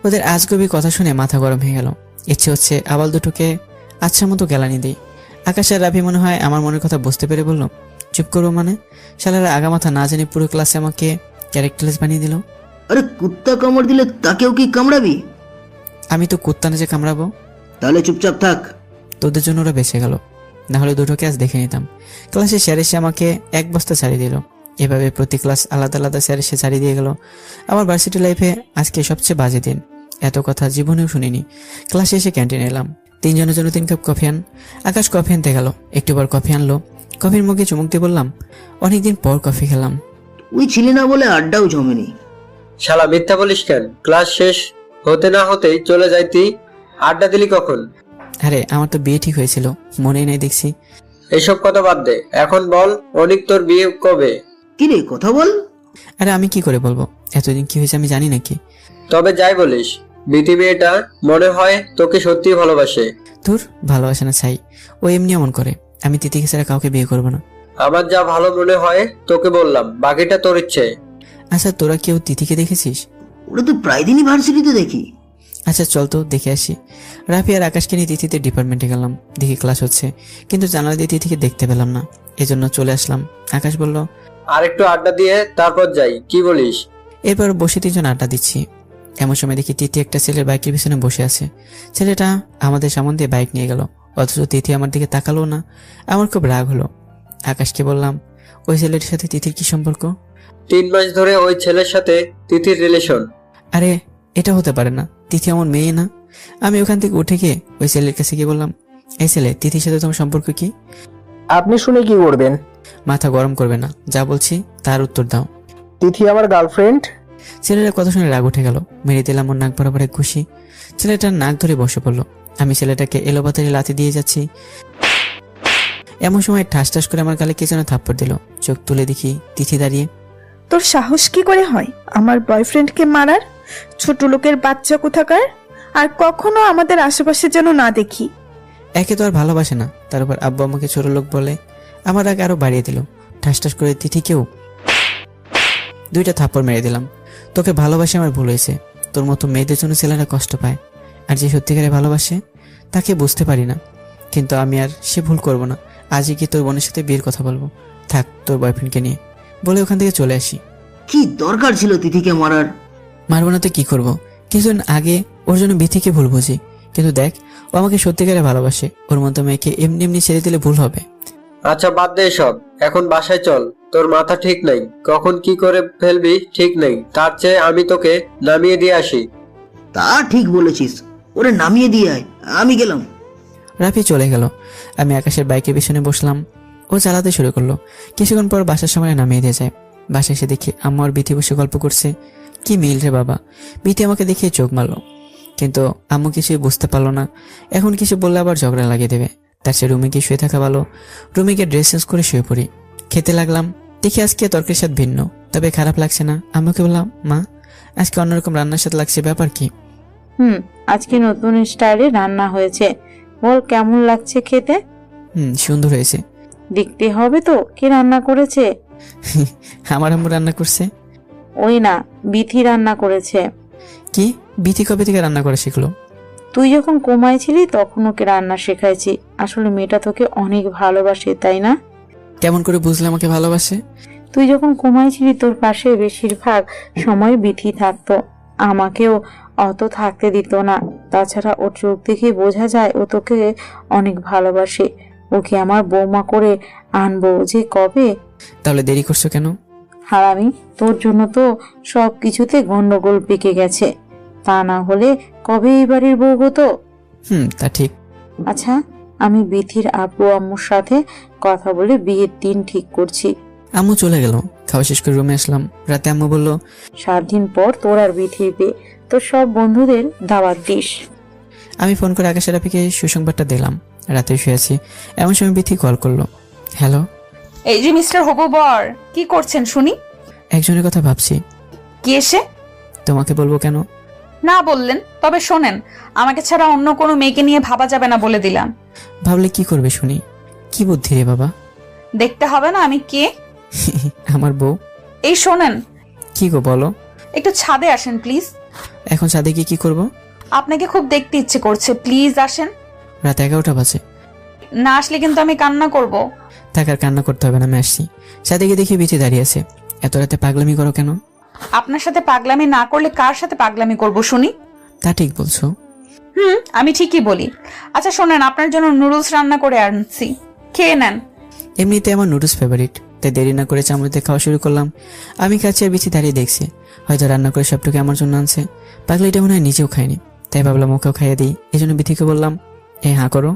ওদের আজগবি কথা শুনে মাথা গরম হয়ে গেল। ইচ্ছে হচ্ছে আবাল দুটোকে আচ্ছা মতো গেলানি দিই। আকাশ আর রাফি মনে হয় আমার মনের কথা বুঝতে পেরে বলল, চুপ করবো মানে? শালারা আগামাথা না জানি পুরো ক্লাসে আমাকে ক্যারেক্টারলেস বানিয়ে দিল। আরে কুত্তা কামড় দিলে তাকেও কি কামড়াবি? আমি তো কুত্তা না যে কামড়াবো। তাহলে চুপচাপ থাক। তোদের জন্য ওরা বেঁচে গেল, না হলে দুটোকে আজ দেখে নিতাম। ক্লাসে স্যার এসে আমাকে 1 বস্তা ছাড়িয়ে দিল। এভাবে প্রতি ক্লাস আলাদা আলাদা স্যার এসে ছাড়িয়ে দিয়ে গেল। আমার ভার্সিটি লাইফে আজকে সবচেয়ে বাজে দিন। এত কথা জীবনেও শুনিনি। ক্লাসে এসে ক্যান্টিনে এলাম। 3 জনের জন্য 3 কাপ কফি আন। আকাশ কফি আনতে গেল, একটু পর কফি আনলো। কফির মুখে চুমুক দিয়ে বললাম, অনেকদিন পর কফি খেলাম। ওই ছিলি না বলে আড্ডাও জমেনি। শালা মিথ্যা বলিস কেন? ক্লাস শেষ হতে না হতেই চলে যাইতি, আড্ডা দিলি কখন? আরে আমার তো বিয়ে ঠিক হয়েছিল, মনেই নেই দেখছি। এসব কথা বাদ দে, এখন বল অনিক তোর বিয়ে কবে? কিরে কথা বল। আরে আমি কি করে বলবো? এতদিন কি হয়েছে আমি জানি নাকি? তবে যাই বলিস, বিথি মেয়েটা মনে হয় তোকে সত্যিই ভালোবাসে। তোর ভালোবাসে না ছাই, ও এমনি এমন করে। আমি তিথিকে ছাড়া কাউকে বিয়ে করবো না। আমার যা ভালো মনে হয় তোকে বললাম, বাকিটা তোর ইচ্ছে। আচ্ছা, তোরা কেউ তিথিকে দেখেছিস? ওরা তো প্রায় দিনই ভার্সিটিতে দেখি। আচ্ছা চল তো দেখে আসি। রাফি আর আকাশকে নিয়ে তিথিতে ডিপার্টমেন্টে গেলাম। দেখি ক্লাস হচ্ছে, কিন্তু জানালা দিয়ে তিথিকে দেখতে পেলাম না, এজন্য চলে আসলাম। আকাশ বলল, আর একটু আড্ডা দিয়ে তারপর যাই, কি বলিস? এরপর বসে 3 জন আড্ডা দিচ্ছি। এমন সময় দেখি তিথি একটা ছেলের বাইকের পিছনে বসে আছে। ছেলেটা আমাদের সামনে দিয়ে বাইক নিয়ে গেল, অথচ তিথি আমার দিকে তাকালো না। আমার খুব রাগ হলো। আকাশকে বললাম, ওই ছেলেটির সাথে তিথির কি সম্পর্ক? 3 মাস ধরে ওই ছেলের সাথে তিথির রিলেশন। আরে এটা হতে পারে না, তিথি আমার মেয়ে না। আমি ওখান থেকে উঠে গিয়ে ওই ছেলের কাছে গিয়ে বললাম, এই ছেলে, তিথির সাথে তোমার সম্পর্ক কি? আপনি শুনে কি করবেন? মাথা গরম করবে না, যা বলছি তার উত্তর দাও। তিথি আমার গার্লফ্রেন্ড। ছেলেটার কথা শুনে রাগ উঠে গেল। মেরে দিলাম ওর নাক বরাবর এক ঘুষি। ছেলেটার নাক ধরে বসে পড়লো। আমি ছেলেটাকে এলোপাতাড়ি লাথি দিয়ে যাচ্ছি। এমন সময় ঠাস ঠাস করে আমার গালে কে যেন থাপ্পড় দিল। চোখ তুলে দেখি তিথি দাঁড়িয়ে। তোর সাহস কি করে হয় আমার বয়ফ্রেন্ডকে মারার? ছোট লোকের বাচ্চা কোথাকার! আর কখনো আমাদের আশেপাশে যেন না দেখি। একে তো আর ভালোবাসে না, তার উপর আব্বু আমাকে ছোট লোক বলে। আমার রাগ আরো বাড়িয়ে দিল। ঠাস ঠাস করে তিথিকেও 2টা থাপ্পড় মেরে দিলাম। তোকে ভালোবাসে আমার ভুল হয়েছে। তোর মতো মেয়েদের জন্য ছেলেরা কষ্ট পায়, আর যে সত্যিকারে ভালোবাসে তাকে বুঝতে পারি না। কিন্তু আমি আর সে ভুল করব না। আজই কি তোর বোনের সাথে বিয়ের কথা বলবো। থাক তোর বয়ফ্রেন্ডকে নিয়ে, বলে ওখান থেকে চলে আসি। কি দরকার ছিল তিথিকে মারার? মারবো না তো কি করব? কিছুদিন আগে ওর জন্য বিথিকে ভুল বুঝি, কিন্তু দেখ ও আমাকে সত্যিকারে ভালোবাসে। ওর মতো মেয়েকে এমনি এমনি ছেড়ে দিলে ভুল হবে। আচ্ছা বাদ দে সব, এখন বাসায় চল। তোর মাথা ঠিক নেই, কখন কি করে ফেলবি ঠিক নেই। তার চেয়ে আমি তোকে নামিয়ে দিয়ে আসি। তা ঠিক বলেছিস, ওরে নামিয়ে দিয়ে আয়, আমি গেলাম। রাফি চলে গেল। আমি আকাশের বাইকের পিছনে বসলাম। ও চালাতে শুরু করলো। কিছুক্ষণ পর বাসার সামনে নামিয়ে দিয়ে যায়। বাসায় এসে দেখি আম্মু আর বিথি বসে গল্প করছে। কি মিল রে বাবা। বিথি আমাকে দেখিয়ে চোখ মারলো, কিন্তু আম্মু কিছুই বুঝতে পারলো না। এখন কিছু বললে আবার ঝগড়া লাগিয়ে দেবে। তার সে রুমে গিয়ে শুয়ে থাকা ভালো। রুমে গিয়ে ড্রেস চেঞ্জ করে শুয়ে পড়ি। খেতে লাগলাম। দেখি আজকে তরকারির স্বাদ ভিন্ন, তবে খারাপ লাগছে না। আম্মুকে বললাম, মা আজকে অন্যরকম রান্নার স্বাদ লাগছে, ব্যাপার কি? আজকে নতুন স্টাইলে রান্না হয়েছে, বল কেমন লাগছে খেতে? সুন্দর হয়েছে। দেখতে হবে তো কে রান্না করেছে। আমার আম্মু রান্না করছে। ওই না, বিথি রান্না করেছে। কি? বিথি কবে থেকে রান্না করা শিখলো? তুই যখন কোমায় ছিলি তখন ওকে রান্না শেখাইছি। আসলে মেয়েটা তোকে অনেক ভালোবাসে, তাই না? কেমন করে বুঝলে আমাকে ভালোবাসে? তুই যখন কোমায় ছিলি তোর পাশে বেশিরভাগ সময় বিথি থাকতো, আমাকেও অত থাকতে দিত না। তাছাড়া ওর চোখ দেখে বোঝা যায় ও তোকে অনেক ভালোবাসে। ওকে আমার বৌমা করে আনবো যে কবে। তাহলে দেরি করছো কেন? হারামি, তোর জন্য তো সব কিছুতে গন্ডগোল পেকে গেছে। তা না হলে কবে এই বাড়ির বউ হতো। তা ঠিক। আচ্ছা, আমি বিথির আব্বু আম্মুর সাথে কথা বলে বিয়ের দিন ঠিক করছি। আম্মু চলে গেল। খাওয়া শেষ করে রুমে আসলাম। রাতে আম্মু বলল, 7 দিন পর তোর আর বিথির বিয়ে, তোর সব বন্ধুদের দাওয়াত দিস। আমি ফোন করে আকাশের রাফিকে সুসংবাদটা দিলাম। রাতে শুয়ে আছি, এমন সময় বিথি কল করলো। হ্যালো। এই যে মিস্টার হবু বর, কি করছেন শুনি? একজনের কথা ভাবছি। কি এসে? তোমাকে বলবো কেন? না বললেন, তবে শোনেন, আমাকে ছাড়া অন্য কোনো মেয়েকে নিয়ে ভাবা যাবে না বলে দিলাম। ভাবলে কি করবে শুনি? কি বুদ্ধি রে বাবা। দেখতে হবে না আমি কে? আমার বউ। এই শোনেন। কি গো বলো। একটু ছাদে আসেন প্লিজ। এখন ছাদে গিয়ে কি করব? আপনাকে খুব দেখতে ইচ্ছে করছে, প্লিজ আসেন। রাত 11টা বাজে। না আসলে কিন্তু আমি কান্না করব। থাকার কান্না করতে হবে না, আমি আসছি। ছাদে গিয়ে দেখি বিথি দাঁড়িয়ে আছে। এত রাতে পাগলামি করো কেন? আপনার সাথে পাগলামি না করলে কার সাথে পাগলামি করব শুনি? তা ঠিক বলছো। আমি ঠিকই বলি। আচ্ছা শোনেন, আপনার জন্য নুডলস রান্না করে আনছি, খেয়ে নেন। এমনিতে আমার নুডলস ফেভারিট, তাই দেরি না করে চামড়িতে খাওয়া শুরু করলাম। আমি খাচ্ছি আর বিথি দাঁড়িয়ে দেখছি। হয়তো রান্না করে সবটুকু আমার জন্য আনছে। পাগলিটা মনে হয় নিজেও খায়নি, তাই ভাবলাম ওকেও খাইয়ে দিই। এই জন্য বিথিকে বললাম, হাঁ করো।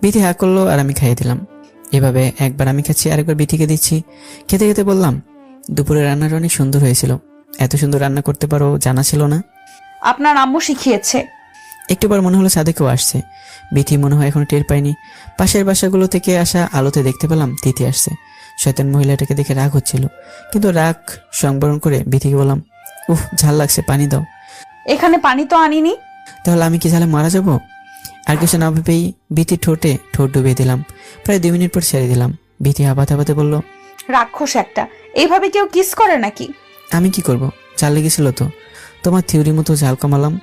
বিথি হাঁ করলো আর আমি খাইয়ে দিলাম। এভাবে একবার আমি খাচ্ছি, আরেকবার বিথিকে দিচ্ছি। খেতে খেতে বললাম, দুপুরে রান্নাটা অনেক সুন্দর হয়েছিল। এত সুন্দর রান্না করতে পারো জানা ছিল না। আপনার আম্মু শিখিয়েছে। একটু পর মনে হলো ছাদে কেউ আসছে। বিথি মনে হয় এখন টের পাইনি। পাশের বাসাগুলো থেকে আসা আলোতে দেখতে পেলাম তিথি আসছে। শয়তান মহিলাটাকে দেখে রাগ হচ্ছিল, কিন্তু রাগ সংবরণ করে বিথিকে বললাম, ঝাল লাগছে, পানি দাও। এখানে পানি তো আনিনি। তাহলে আমি কি ঝালে মারা যাব? আর কিছু না ভেবেই বিথির ঠোঁটে ঠোঁট ডুবিয়ে দিলাম। প্রায় 2 মিনিট পর ছেড়ে দিলাম। বিথি হাবাতে হাবাতে বলল, রাক্ষস একটা, এইভাবে কেউ কিস করে নাকি? আমি কি করব, ঝাল লেগেছিল তো। তোমার থিওরি মতো ঝাল কমালাম।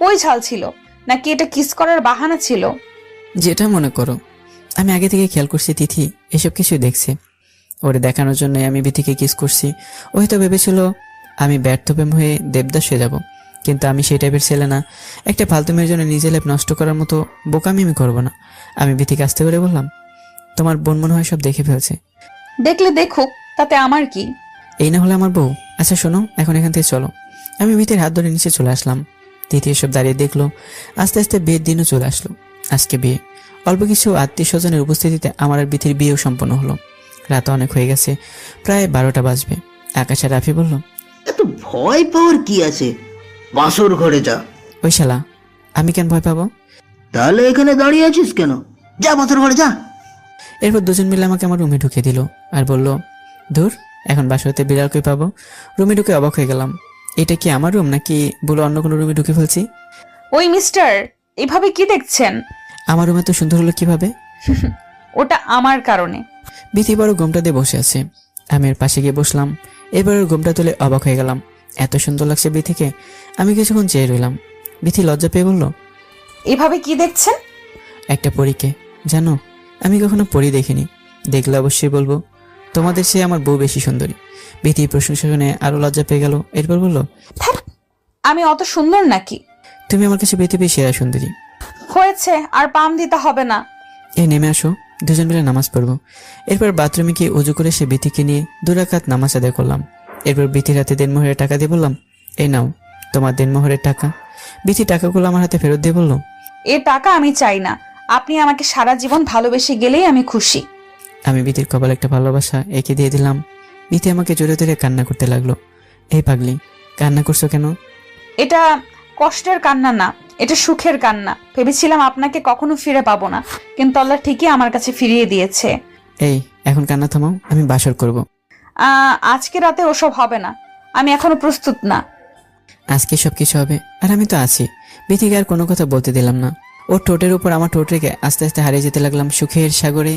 কই ঝাল ছিল? নাকি এটা কিস করার বাহানা ছিল? যেটা মনে করো। আমি আগে থেকে খেয়াল করছি তিথি এসব কিছু দেখছে। ওরে দেখানোর জন্য আমি বিথিকে কিস করছি। ও হয়তো ভেবেছিল আমি ব্যর্থ প্রেম হয়ে দেবদাস হয়ে যাব, কিন্তু আমি সেই টাইপের ছেলে না। একটা ফালতু মেয়ের জন্য নিজের লাইফ নষ্ট করার মতো বোকামি আমি করবো না। আমি বিথিকে আসতে করে বললাম, তোমার বোন মনে হয় সব দেখে ফেলছে। দেখলে দেখুক, তাতে আমার কি? এই না হলে আমার বউ। আচ্ছা শোনো, এখন এখান থেকে চলো। আমি বিথির হাত ধরে নিচে চলে আসলাম। তিথি এসব দাঁড়িয়ে দেখলো। আস্তে আস্তে বিয়ের দিনও চলে আসলো। আজকে বিয়ে। অল্প কিছু আত্মীয় স্বজনের উপস্থিতিতে আমার আর বিথির বিয়েও সম্পন্ন হলো। রাত অনেক হয়ে গেছে, প্রায় 12টা বাজবে। আকাশ আর রাফি বলল, এত ভয় পাওয়ার কি আছে, বাসর ঘরে যা। ওই শালা, আমি কেন ভয় পাবো? তাহলে এখানে দাঁড়িয়ে আছিস কেন? যা বাসর ঘরে যা। এরপর দুজন মিলে আমাকে আমার রুমে ঢুকিয়ে দিল আর বলল, ধুর, এখন বাসরতে বিড়ালকে পাবো। রুমে ঢুকে অবাক হয়ে গেলাম। এটা কি আমার রুম নাকি বলে অন্য কোনো রুমে ঢুকে ফেলছি? ওই মিস্টার, এভাবে কি দেখছেন? আমার রুমে তো সুন্দর হলো কিভাবে? ওটা আমার কারণে। বিথি বড় ঘোমটা দিয়ে বসে আছে। আমি এর পাশে গিয়ে বসলাম। এবার ওর ঘোমটা তুলে অবাক হয়ে গেলাম। এত সুন্দর লাগছে বিথিকে। আমি কিছুক্ষণ চেয়ে রইলাম। বিথি লজ্জা পেয়ে বলল, এভাবে কি দেখছেন? একটা পরীকে। জানো, আমি কখনো পরী দেখিনি। দেখলে অবশ্যই বলবো তোমাদের চেয়ে আমার বউ বেশি সুন্দরী। বিথি প্রশংসা শুনে আরো লজ্জা পেয়ে গেল। এরপর বলল, আমি অত সুন্দর নাকি? তুমি আমার কাছে পৃথিবীর সেরা সুন্দরী। হয়েছে, আর পাম দিতে হবে না। নেমে আসো। দুজন মিলে নামাজ পড়বো। এরপর বাথরুমে গিয়ে উজু করে সে বিথিকে নিয়ে 2 রাকাত নামাজ আদায় করলাম। এরপর বিথির হাতে দিনমোহরের টাকা দিয়ে বললাম, এই নাও তোমার দিনমোহরের টাকা। বিথি টাকাগুলো আমার হাতে ফেরত দিয়ে বলল, এ টাকা আমি চাই না, আপনি আমাকে সারা জীবন ভালোবেসে গেলেই আমি খুশি। আমি বিথির কপালে একটা ভালোবাসা এঁকে দিয়ে দিলাম। বিথি আমাকে জোরে ধরে কান্না করতে লাগলো। এই পাগলি, কান্না করছো কেন? এটা কষ্টের কান্না না, এটা সুখের কান্না। ভেবেছিলাম আপনাকে কখনো ফিরে পাবো না, কিন্তু আল্লাহ ঠিকই আমার কাছে ফিরিয়ে দিয়েছে। এই এখন কান্না থামাও, আমি বাসর করব। আজকে রাতে ওসব হবে না, আমি এখনো প্রস্তুত না। আজকে সবকিছু হবে, আর আমি তো আছি। বিথিকে আর কোনো কথা বলতে দিলাম না। ওর ঠোঁটের উপর আমার ঠোঁট রেখে আস্তে আস্তে হারিয়ে যেতে লাগলাম সুখের সাগরে।